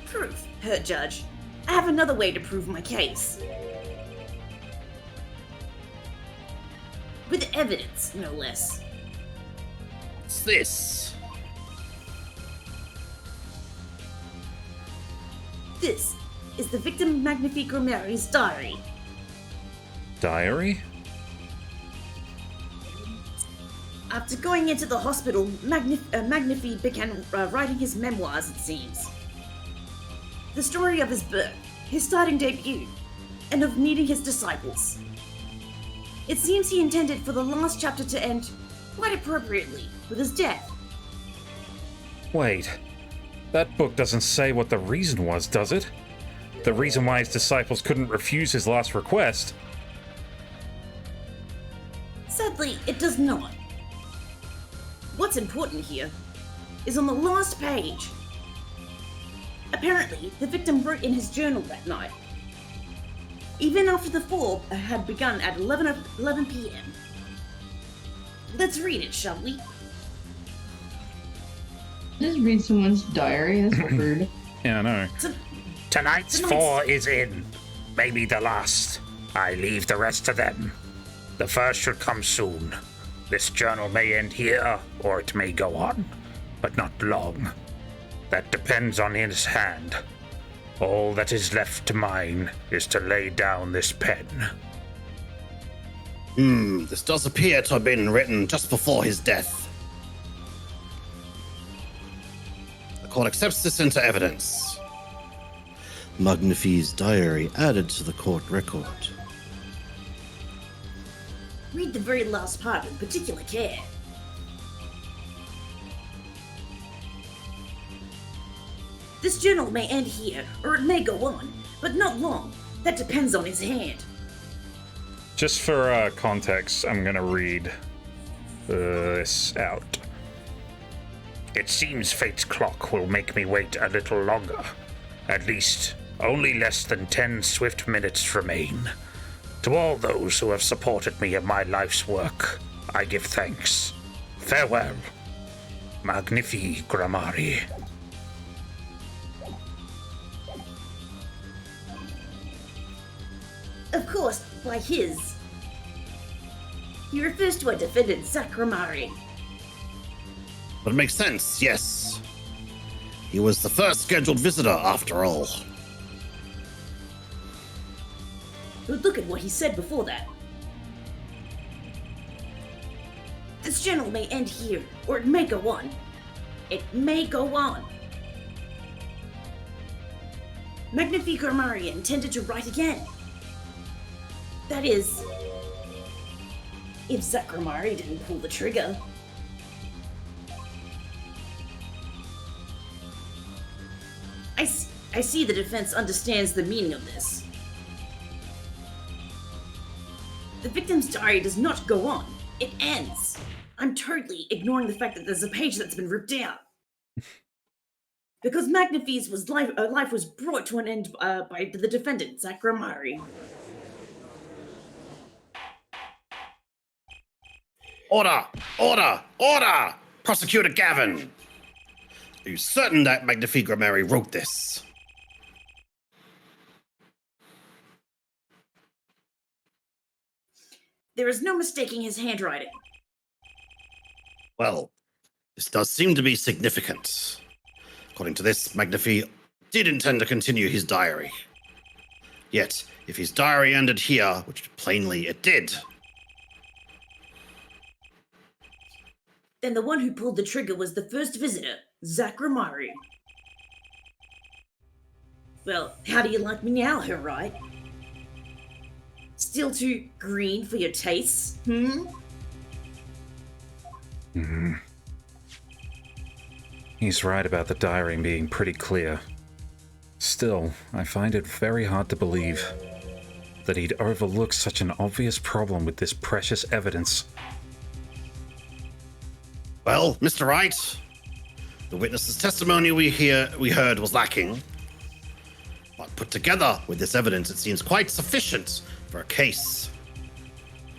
Proof, Hurt Judge. I have another way to prove my case. With evidence, no less. What's this? This is the victim Magnifique Romeri's diary. Diary? After going into the hospital, Magnifi began writing his memoirs, it seems. The story of his birth, his starting debut, and of meeting his disciples. It seems he intended for the last chapter to end, quite appropriately, with his death. Wait, that book doesn't say what the reason was, does it? The reason why his disciples couldn't refuse his last request? Sadly, it does not. What's important here is on the last page. Apparently, the victim wrote in his journal that night, even after the fall had begun at 11 p.m. Let's read it, shall we? Just read someone's diary. That's rude. Yeah, I know. Tonight's 4 is in. Maybe the last. I leave the rest to them. The first should come soon. This journal may end here, or it may go on, but not long. That depends on his hand. All that is left to mine is to lay down this pen. This does appear to have been written just before his death. The court accepts this into evidence. Magnifi's diary added to the court record. Read the very last part with particular care. This journal may end here, or it may go on, but not long. That depends on his hand. Just for context, I'm gonna read this out. It seems fate's clock will make me wait a little longer. At least, only less than 10 swift minutes remain. To all those who have supported me in my life's work, I give thanks. Farewell. Magnifi Grammari. Of course, by his. He refers to a defendant, Zakramari. But it makes sense, yes. He was the first scheduled visitor, after all. But look at what he said before that. This journal may end here, or it may go on. It may go on. Magnifi Grammari intended to write again. That is, if Zakramari didn't pull the trigger. I see the defense understands the meaning of this. The victim's diary does not go on. It ends. I'm totally ignoring the fact that there's a page that's been ripped out. Because Magnifi's life was brought to an end by the defendant, Zakramari. Order! Order! Order! Prosecutor Gavin! Are you certain that Magnifi Grammari wrote this? There is no mistaking his handwriting. Well, this does seem to be significant. According to this, Magnifi did intend to continue his diary. Yet, if his diary ended here, which plainly it did, Then the one who pulled the trigger was the first visitor, Zakramari. Well, how do you like me now, her right? Still too green for your tastes, He's right about the diary being pretty clear. Still, I find it very hard to believe that he'd overlook such an obvious problem with this precious evidence. well, Mr. Wright, the witness's testimony we heard was lacking. But put together with this evidence, it seems quite sufficient for a case.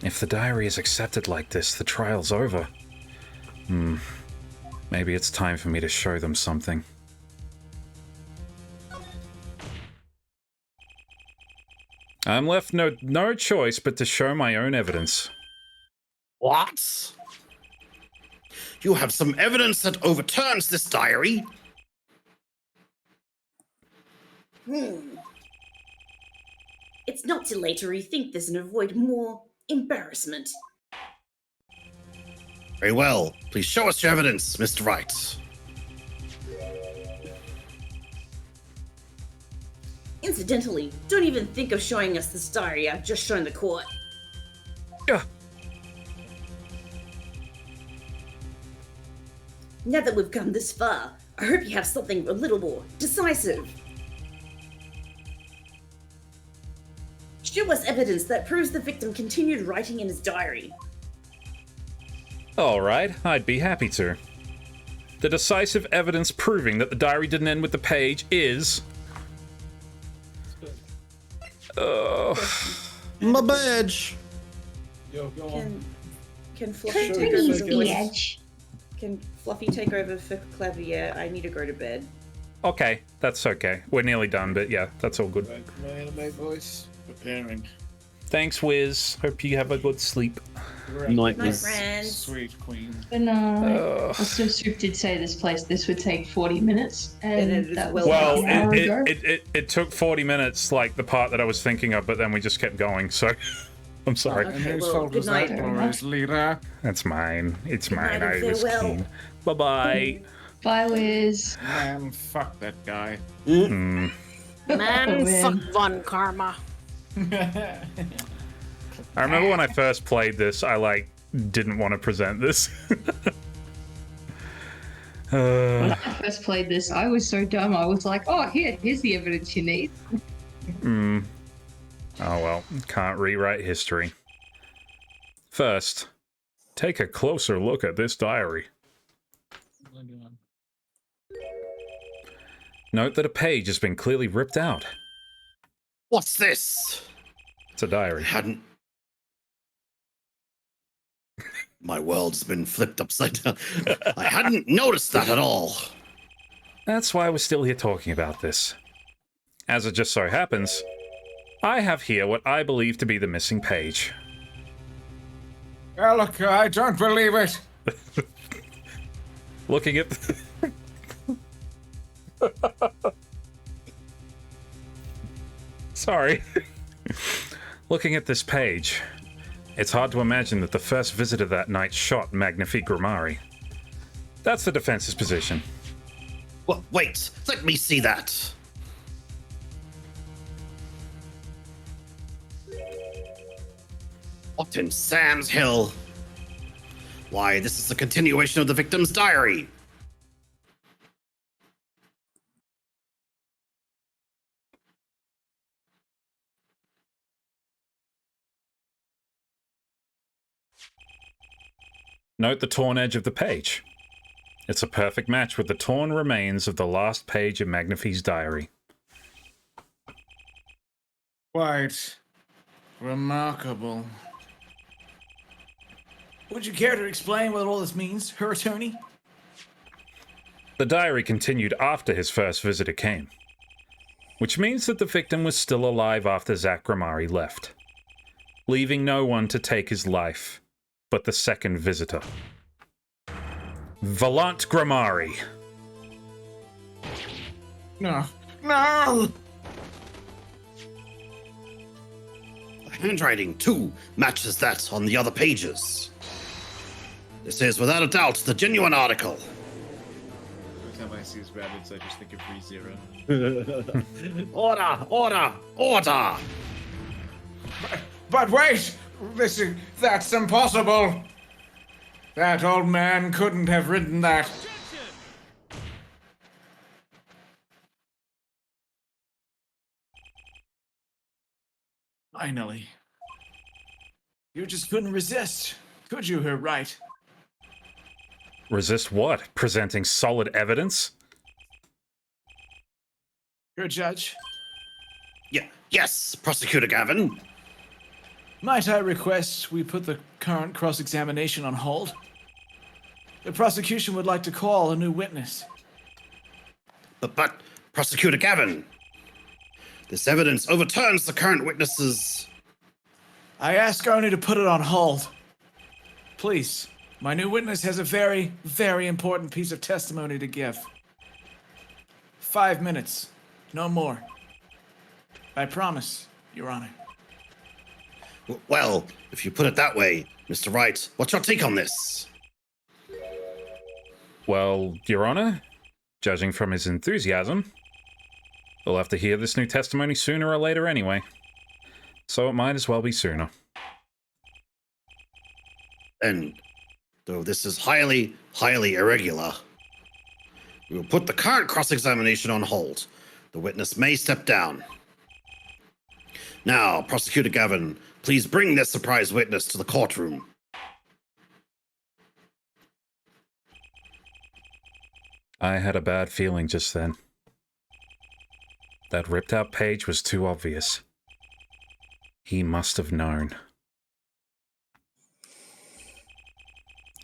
If the diary is accepted like this, the trial's over. Maybe it's time for me to show them something. I'm left no choice but to show my own evidence. What? You have some evidence that overturns this diary? It's not too late to rethink this and avoid more embarrassment. Very well. Please show us your evidence, Mr. Wright. Incidentally, don't even think of showing us this diary I've just shown the court. Now that we've come this far, I hope you have something a little more decisive. Show us evidence that proves the victim continued writing in his diary. All right, I'd be happy to. The decisive evidence proving that the diary didn't end with the page is... my badge. Yo, go on. Can Fluffy Show take me over the the voice? edge. Can Fluffy take over for Clavier? I need to go to bed. Okay, that's okay. We're nearly done, but yeah, that's all good. My anime voice. Preparing. Thanks, Wiz. Hope you have a good sleep. Night, friends. Sweet queen. And also, Soup did say this would take 40 minutes, and that was Well, like an hour ago. it took 40 minutes, like the part that I was thinking of, but then we just kept going, so I'm sorry. And whose fault was that, glorious leader? That's mine. It's mine. night, I was farewell. keen. Bye-bye. Bye, Wiz. Man, fuck that guy. Mm. Man, Win. fuck Von Karma. I remember when I first played this, I, didn't want to present this. When I first played this, I was so dumb. I was like, "Oh, here's the evidence you need." Oh well, can't rewrite history. First, take a closer look at this diary. Note that a page has been clearly ripped out. What's this? It's a diary. My world's been flipped upside down. I hadn't noticed that at all. That's why we're still here talking about this. As it just so happens, I have here what I believe to be the missing page. Oh, look, I don't believe it. Looking at... Sorry. Looking at this page, it's hard to imagine that the first visitor that night shot Magnifique Grimari. That's the defense's position. Well, wait, let me see that. What in Sam's Hill? Why, this is a continuation of the victim's diary. Note the torn edge of the page. It's a perfect match with the torn remains of the last page of Magnifique's diary. Quite remarkable. Would you care to explain what all this means, her attorney? The diary continued after his first visitor came, which means that the victim was still alive after Zach Grimari left, leaving no one to take his life but the second visitor. Valant Grimari. No. No! The handwriting, too, matches that on the other pages. This is, without a doubt, the genuine article. Every time I see his rabbits, I just think of ReZero. Order! Order! Order! But wait! That's impossible! That old man couldn't have written that. Finally. You just couldn't resist, could you, her right? Resist what? Presenting solid evidence? Your judge. Yes, Prosecutor Gavin. Might I request we put the current cross-examination on hold? The prosecution would like to call a new witness. But Prosecutor Gavin, this evidence overturns the current witnesses. I ask only to put it on hold. Please, my new witness has a very, very important piece of testimony to give. 5 minutes, no more. I promise, Your Honor. Well, if you put it that way, Mr. Wright, what's your take on this? Well, Your Honor, judging from his enthusiasm, he'll have to hear this new testimony sooner or later anyway. So it might as well be sooner. And though this is highly, highly irregular, we will put the current cross-examination on hold. The witness may step down. Now, Prosecutor Gavin, please bring this surprise witness to the courtroom. I had a bad feeling just then. That ripped-out page was too obvious. He must have known.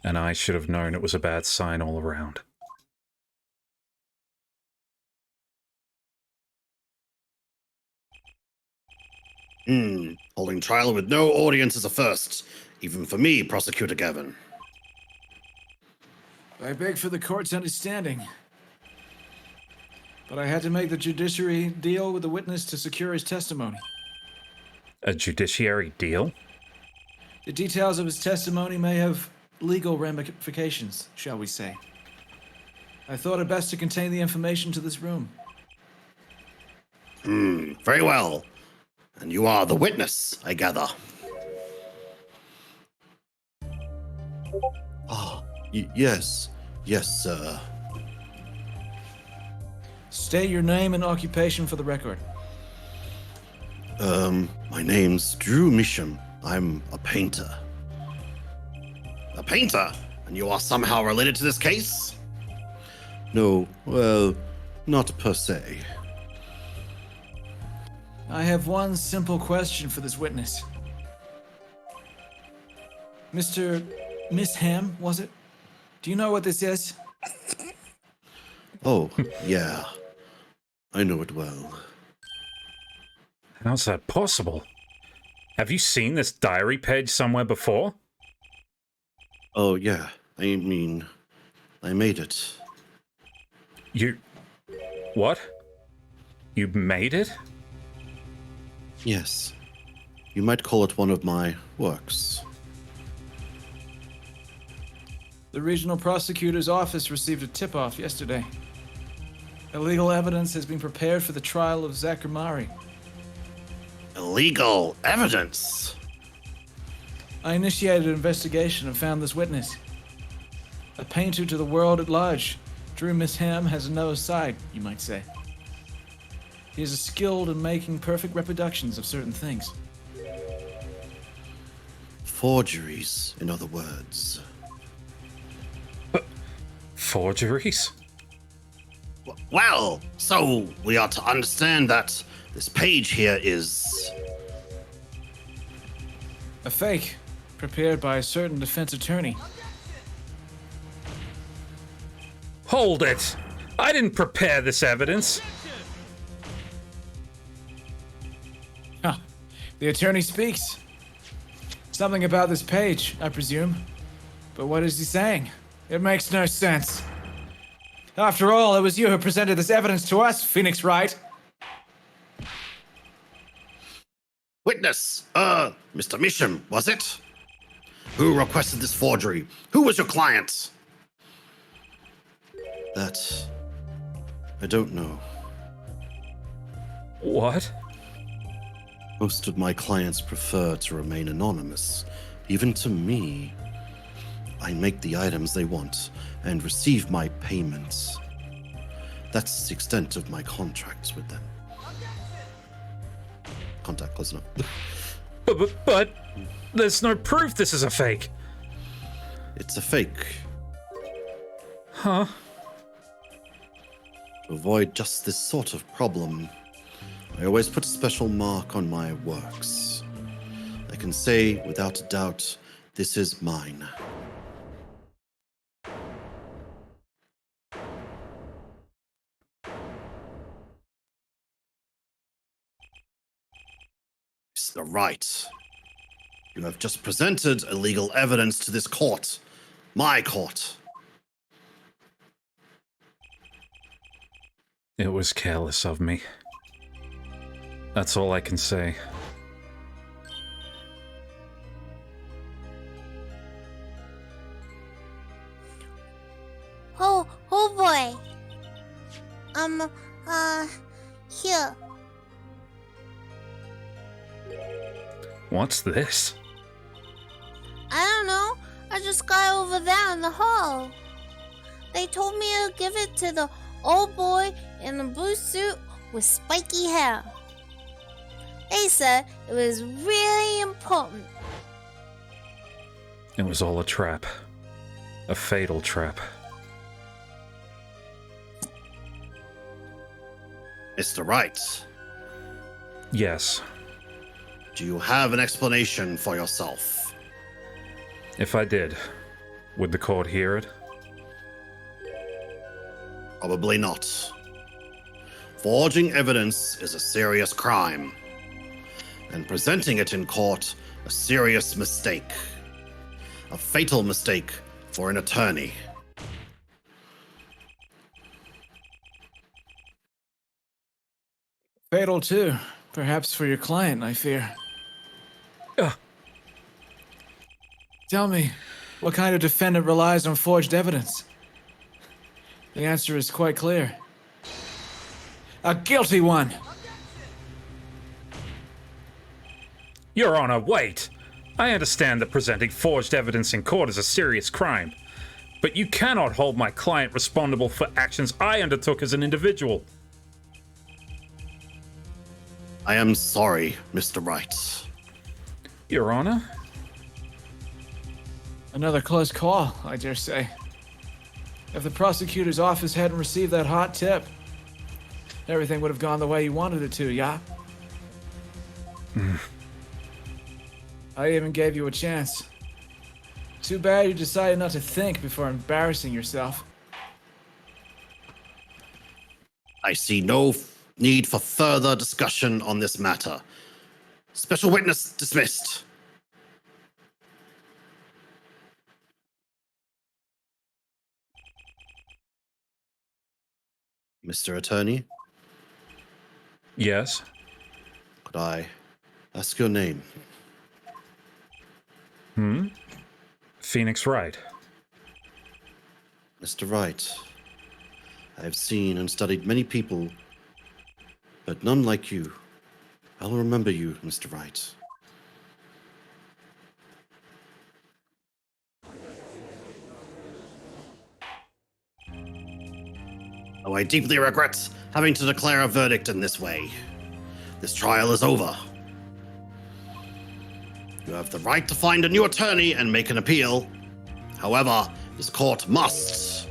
And I should have known it was a bad sign all around. Holding trial with no audience is a first, even for me, Prosecutor Gavin. I beg for the court's understanding. But I had to make the judiciary deal with the witness to secure his testimony. A judiciary deal? The details of his testimony may have legal ramifications, shall we say. I thought it best to contain the information to this room. Very well. And you are the witness, I gather. Yes. Yes, sir. State your name and occupation for the record. My name's Drew Misham. I'm a painter. A painter? And you are somehow related to this case? No, well, not per se. I have one simple question for this witness. Miss Ham, was it? Do you know what this is? Oh, yeah. I know it well. How's that possible? Have you seen this diary page somewhere before? Oh, yeah. I mean, I made it. You... what? You made it? Yes. You might call it one of my works. The regional prosecutor's office received a tip-off yesterday. Illegal evidence has been prepared for the trial of Zakamari. Illegal evidence? I initiated an investigation and found this witness. A painter to the world at large. Drew Miss Ham has another side, you might say. He is skilled in making perfect reproductions of certain things. Forgeries, in other words. Forgeries? Well, so we are to understand that this page here is... a fake, prepared by a certain defense attorney. Hold it! I didn't prepare this evidence! Huh. The attorney speaks. Something about this page, I presume. But what is he saying? It makes no sense. After all, it was you who presented this evidence to us, Phoenix Wright. Witness, Mr. Misham, was it? Who requested this forgery? Who was your client? That... I don't know. What? Most of my clients prefer to remain anonymous. Even to me. I make the items they want and receive my payments. That's the extent of my contracts with them. Contact close enough. But there's no proof this is a fake. It's a fake. Huh? To avoid just this sort of problem, I always put a special mark on my works. I can say without a doubt, this is mine. Mr. Wright, you have just presented illegal evidence to this court. My court. It was careless of me. That's all I can say. Oh, Here. What's this? I don't know. I just got over there in the hall. They told me to give it to the old boy in the blue suit with spiky hair. They said it was really important. It was all a trap. A fatal trap. Mr. Wright, Yes. do you have an explanation for yourself? If I did, would the court hear it? Probably not. Forging evidence is a serious crime, and presenting it in court a serious mistake. A fatal mistake for an attorney. Fatal too. Perhaps for your client, I fear. Tell me, what kind of defendant relies on forged evidence? The answer is quite clear. A guilty one! Your Honor, wait! I understand that presenting forged evidence in court is a serious crime, but you cannot hold my client responsible for actions I undertook as an individual. I am sorry, Mr. Wright. Your Honor? Another close call, I dare say. If the prosecutor's office hadn't received that hot tip, everything would have gone the way you wanted it to, yeah? I even gave you a chance. Too bad you decided not to think before embarrassing yourself. I see no need for further discussion on this matter. Special witness dismissed. Mr. Attorney, Yes? could I ask your name? Phoenix Wright. Mr. Wright, I have seen and studied many people, but none like you. I'll remember you, Mr. Wright. Oh, I deeply regret having to declare a verdict in this way. This trial is over. You have the right to find a new attorney and make an appeal. However, this court must.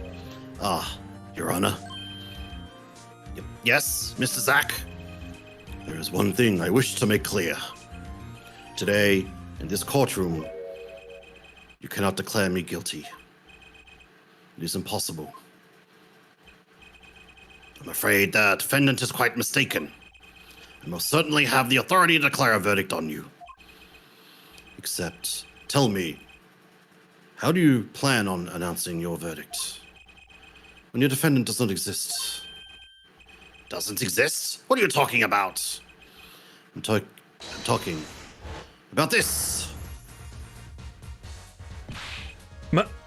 Your Honor. Yes, Mr. Zack? There is one thing I wish to make clear. Today, in this courtroom, you cannot declare me guilty. It is impossible. I'm afraid the defendant is quite mistaken. I most certainly have the authority to declare a verdict on you. Except, tell me, how do you plan on announcing your verdict? When your defendant does not exist. Doesn't exist? What are you talking about? I'm talking about this.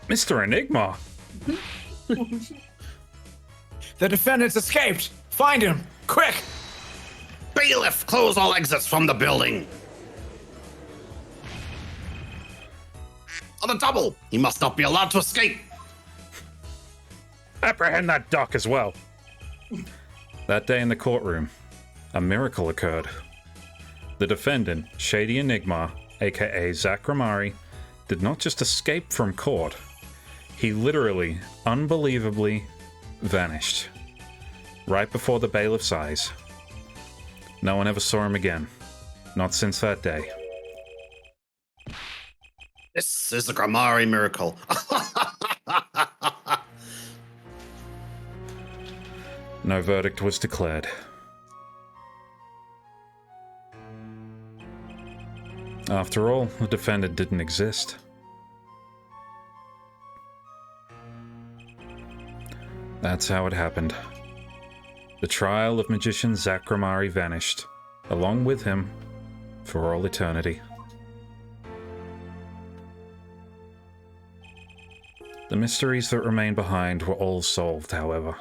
Mr. Enigma! The defendant's escaped! Find him! Quick! Bailiff, close all exits from the building! On a double! He must not be allowed to escape! Apprehend that duck as well. That day in the courtroom, a miracle occurred. The defendant, Shady Enigma, aka Zack Ramari, did not just escape from court. He literally, unbelievably, vanished. Right before the bailiff's eyes. No one ever saw him again. Not since that day. This is a Grammari miracle. No verdict was declared. After all, the defendant didn't exist. That's how it happened. The trial of magician Zack Ramari vanished, along with him, for all eternity. The mysteries that remained behind were all solved, however.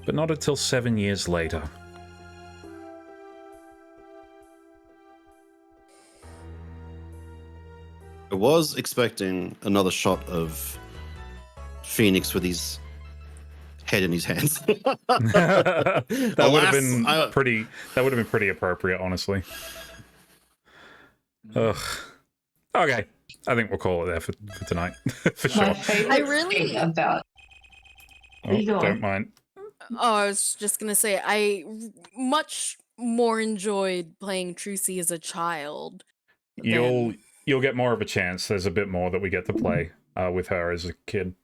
but not until 7 years later. I was expecting another shot of Phoenix with his head in his hands. That would have been Alas, pretty. That would have been pretty appropriate, honestly. Ugh. Okay, I think we'll call it there for tonight, for sure. My favorite thing about. Oh, You go on. don't mind. Oh, I was just gonna say I much more enjoyed playing Trucy as a child. You'll get more of a chance. There's a bit more that we get to play with her as a kid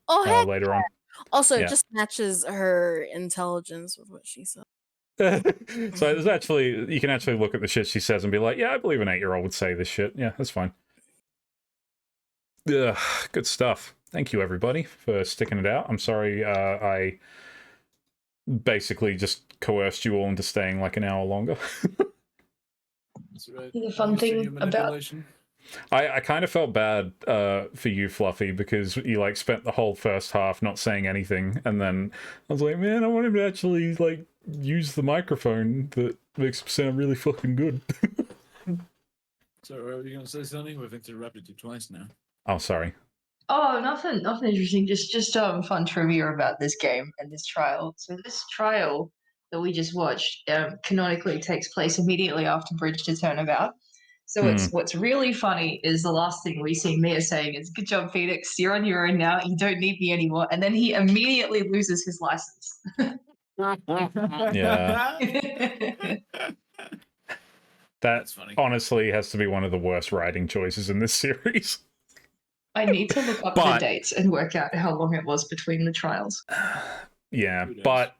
later on. Also, Yeah. it just matches her intelligence with what she said. So there's actually, you can actually look at the shit she says and be like, yeah, I believe an 8-year-old would say this shit. Yeah, that's fine. Ugh, good stuff. Thank you, everybody, for sticking it out. I'm sorry I basically just coerced you all into staying like an hour longer. That's right. The fun thing about. I kind of felt bad for you, Fluffy, because you like spent the whole first half not saying anything, and then I was like, man, I want him to actually like use the microphone that makes him sound really fucking good. So, are you gonna say something? We've interrupted you twice now. Oh, sorry. Oh, nothing interesting. Just fun trivia about this game and this trial. So this trial that we just watched canonically takes place immediately after Bridge to Turnabout. So what's really funny is the last thing we see Mia saying is, "Good job, Phoenix. You're on your own now. You don't need me anymore." And then he immediately loses his license. Yeah. That honestly has to be one of the worst writing choices in this series. I need to look up the dates and work out how long it was between the trials. Yeah, but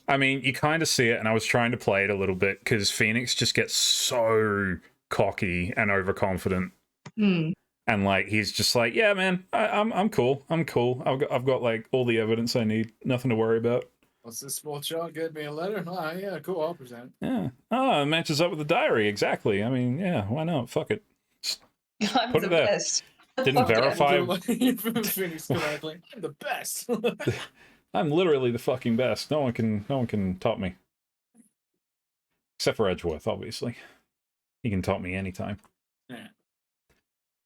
I mean, you kind of see it, and I was trying to play it a little bit because Phoenix just gets so cocky and overconfident, and like he's just like, "Yeah, man, I'm cool. I'm cool. I've got like all the evidence I need. Nothing to worry about." What's this small child? Get me a letter? Oh, yeah, cool. I'll present. Yeah. Oh, it matches up with the diary exactly. I mean, yeah, why not? Fuck it. I'm put the it there. best. Didn't verify. Phoenix correctly. I'm the best. I'm literally the fucking best. No one can top me. Except for Edgeworth, obviously. He can top me anytime. Yeah.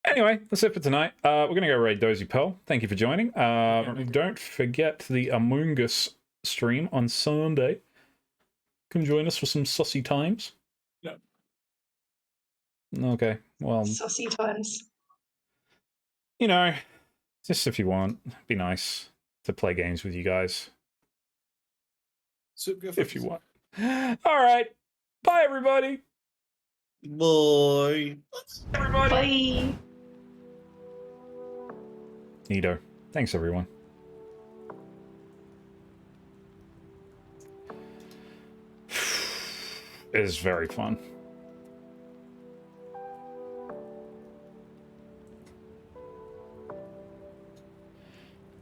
Anyway, that's it for tonight. We're going to go raid Dozy Pearl. Thank you for joining. Don't forget the Among Us stream on Sunday. Come join us for some sussy times. Yeah. Okay, well... Sussy times. You know, just if you want, it'd be nice to play games with you guys. If you want. All right. Bye, everybody. Bye. Bye. Neato. Thanks, everyone. It is very fun.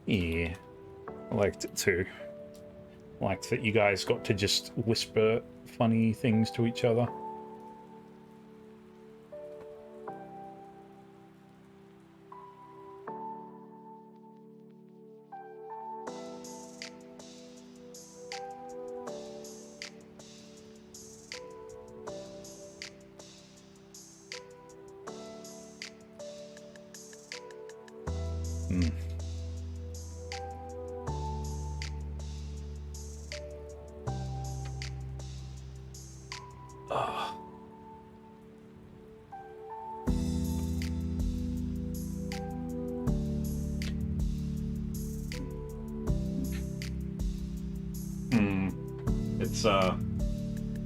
Yeah, I liked it too. Liked that you guys got to just whisper funny things to each other.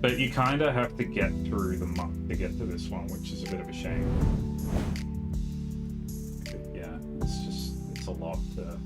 But you kind of have to get through the month to get to this one, which is a bit of a shame. But yeah, it's a lot to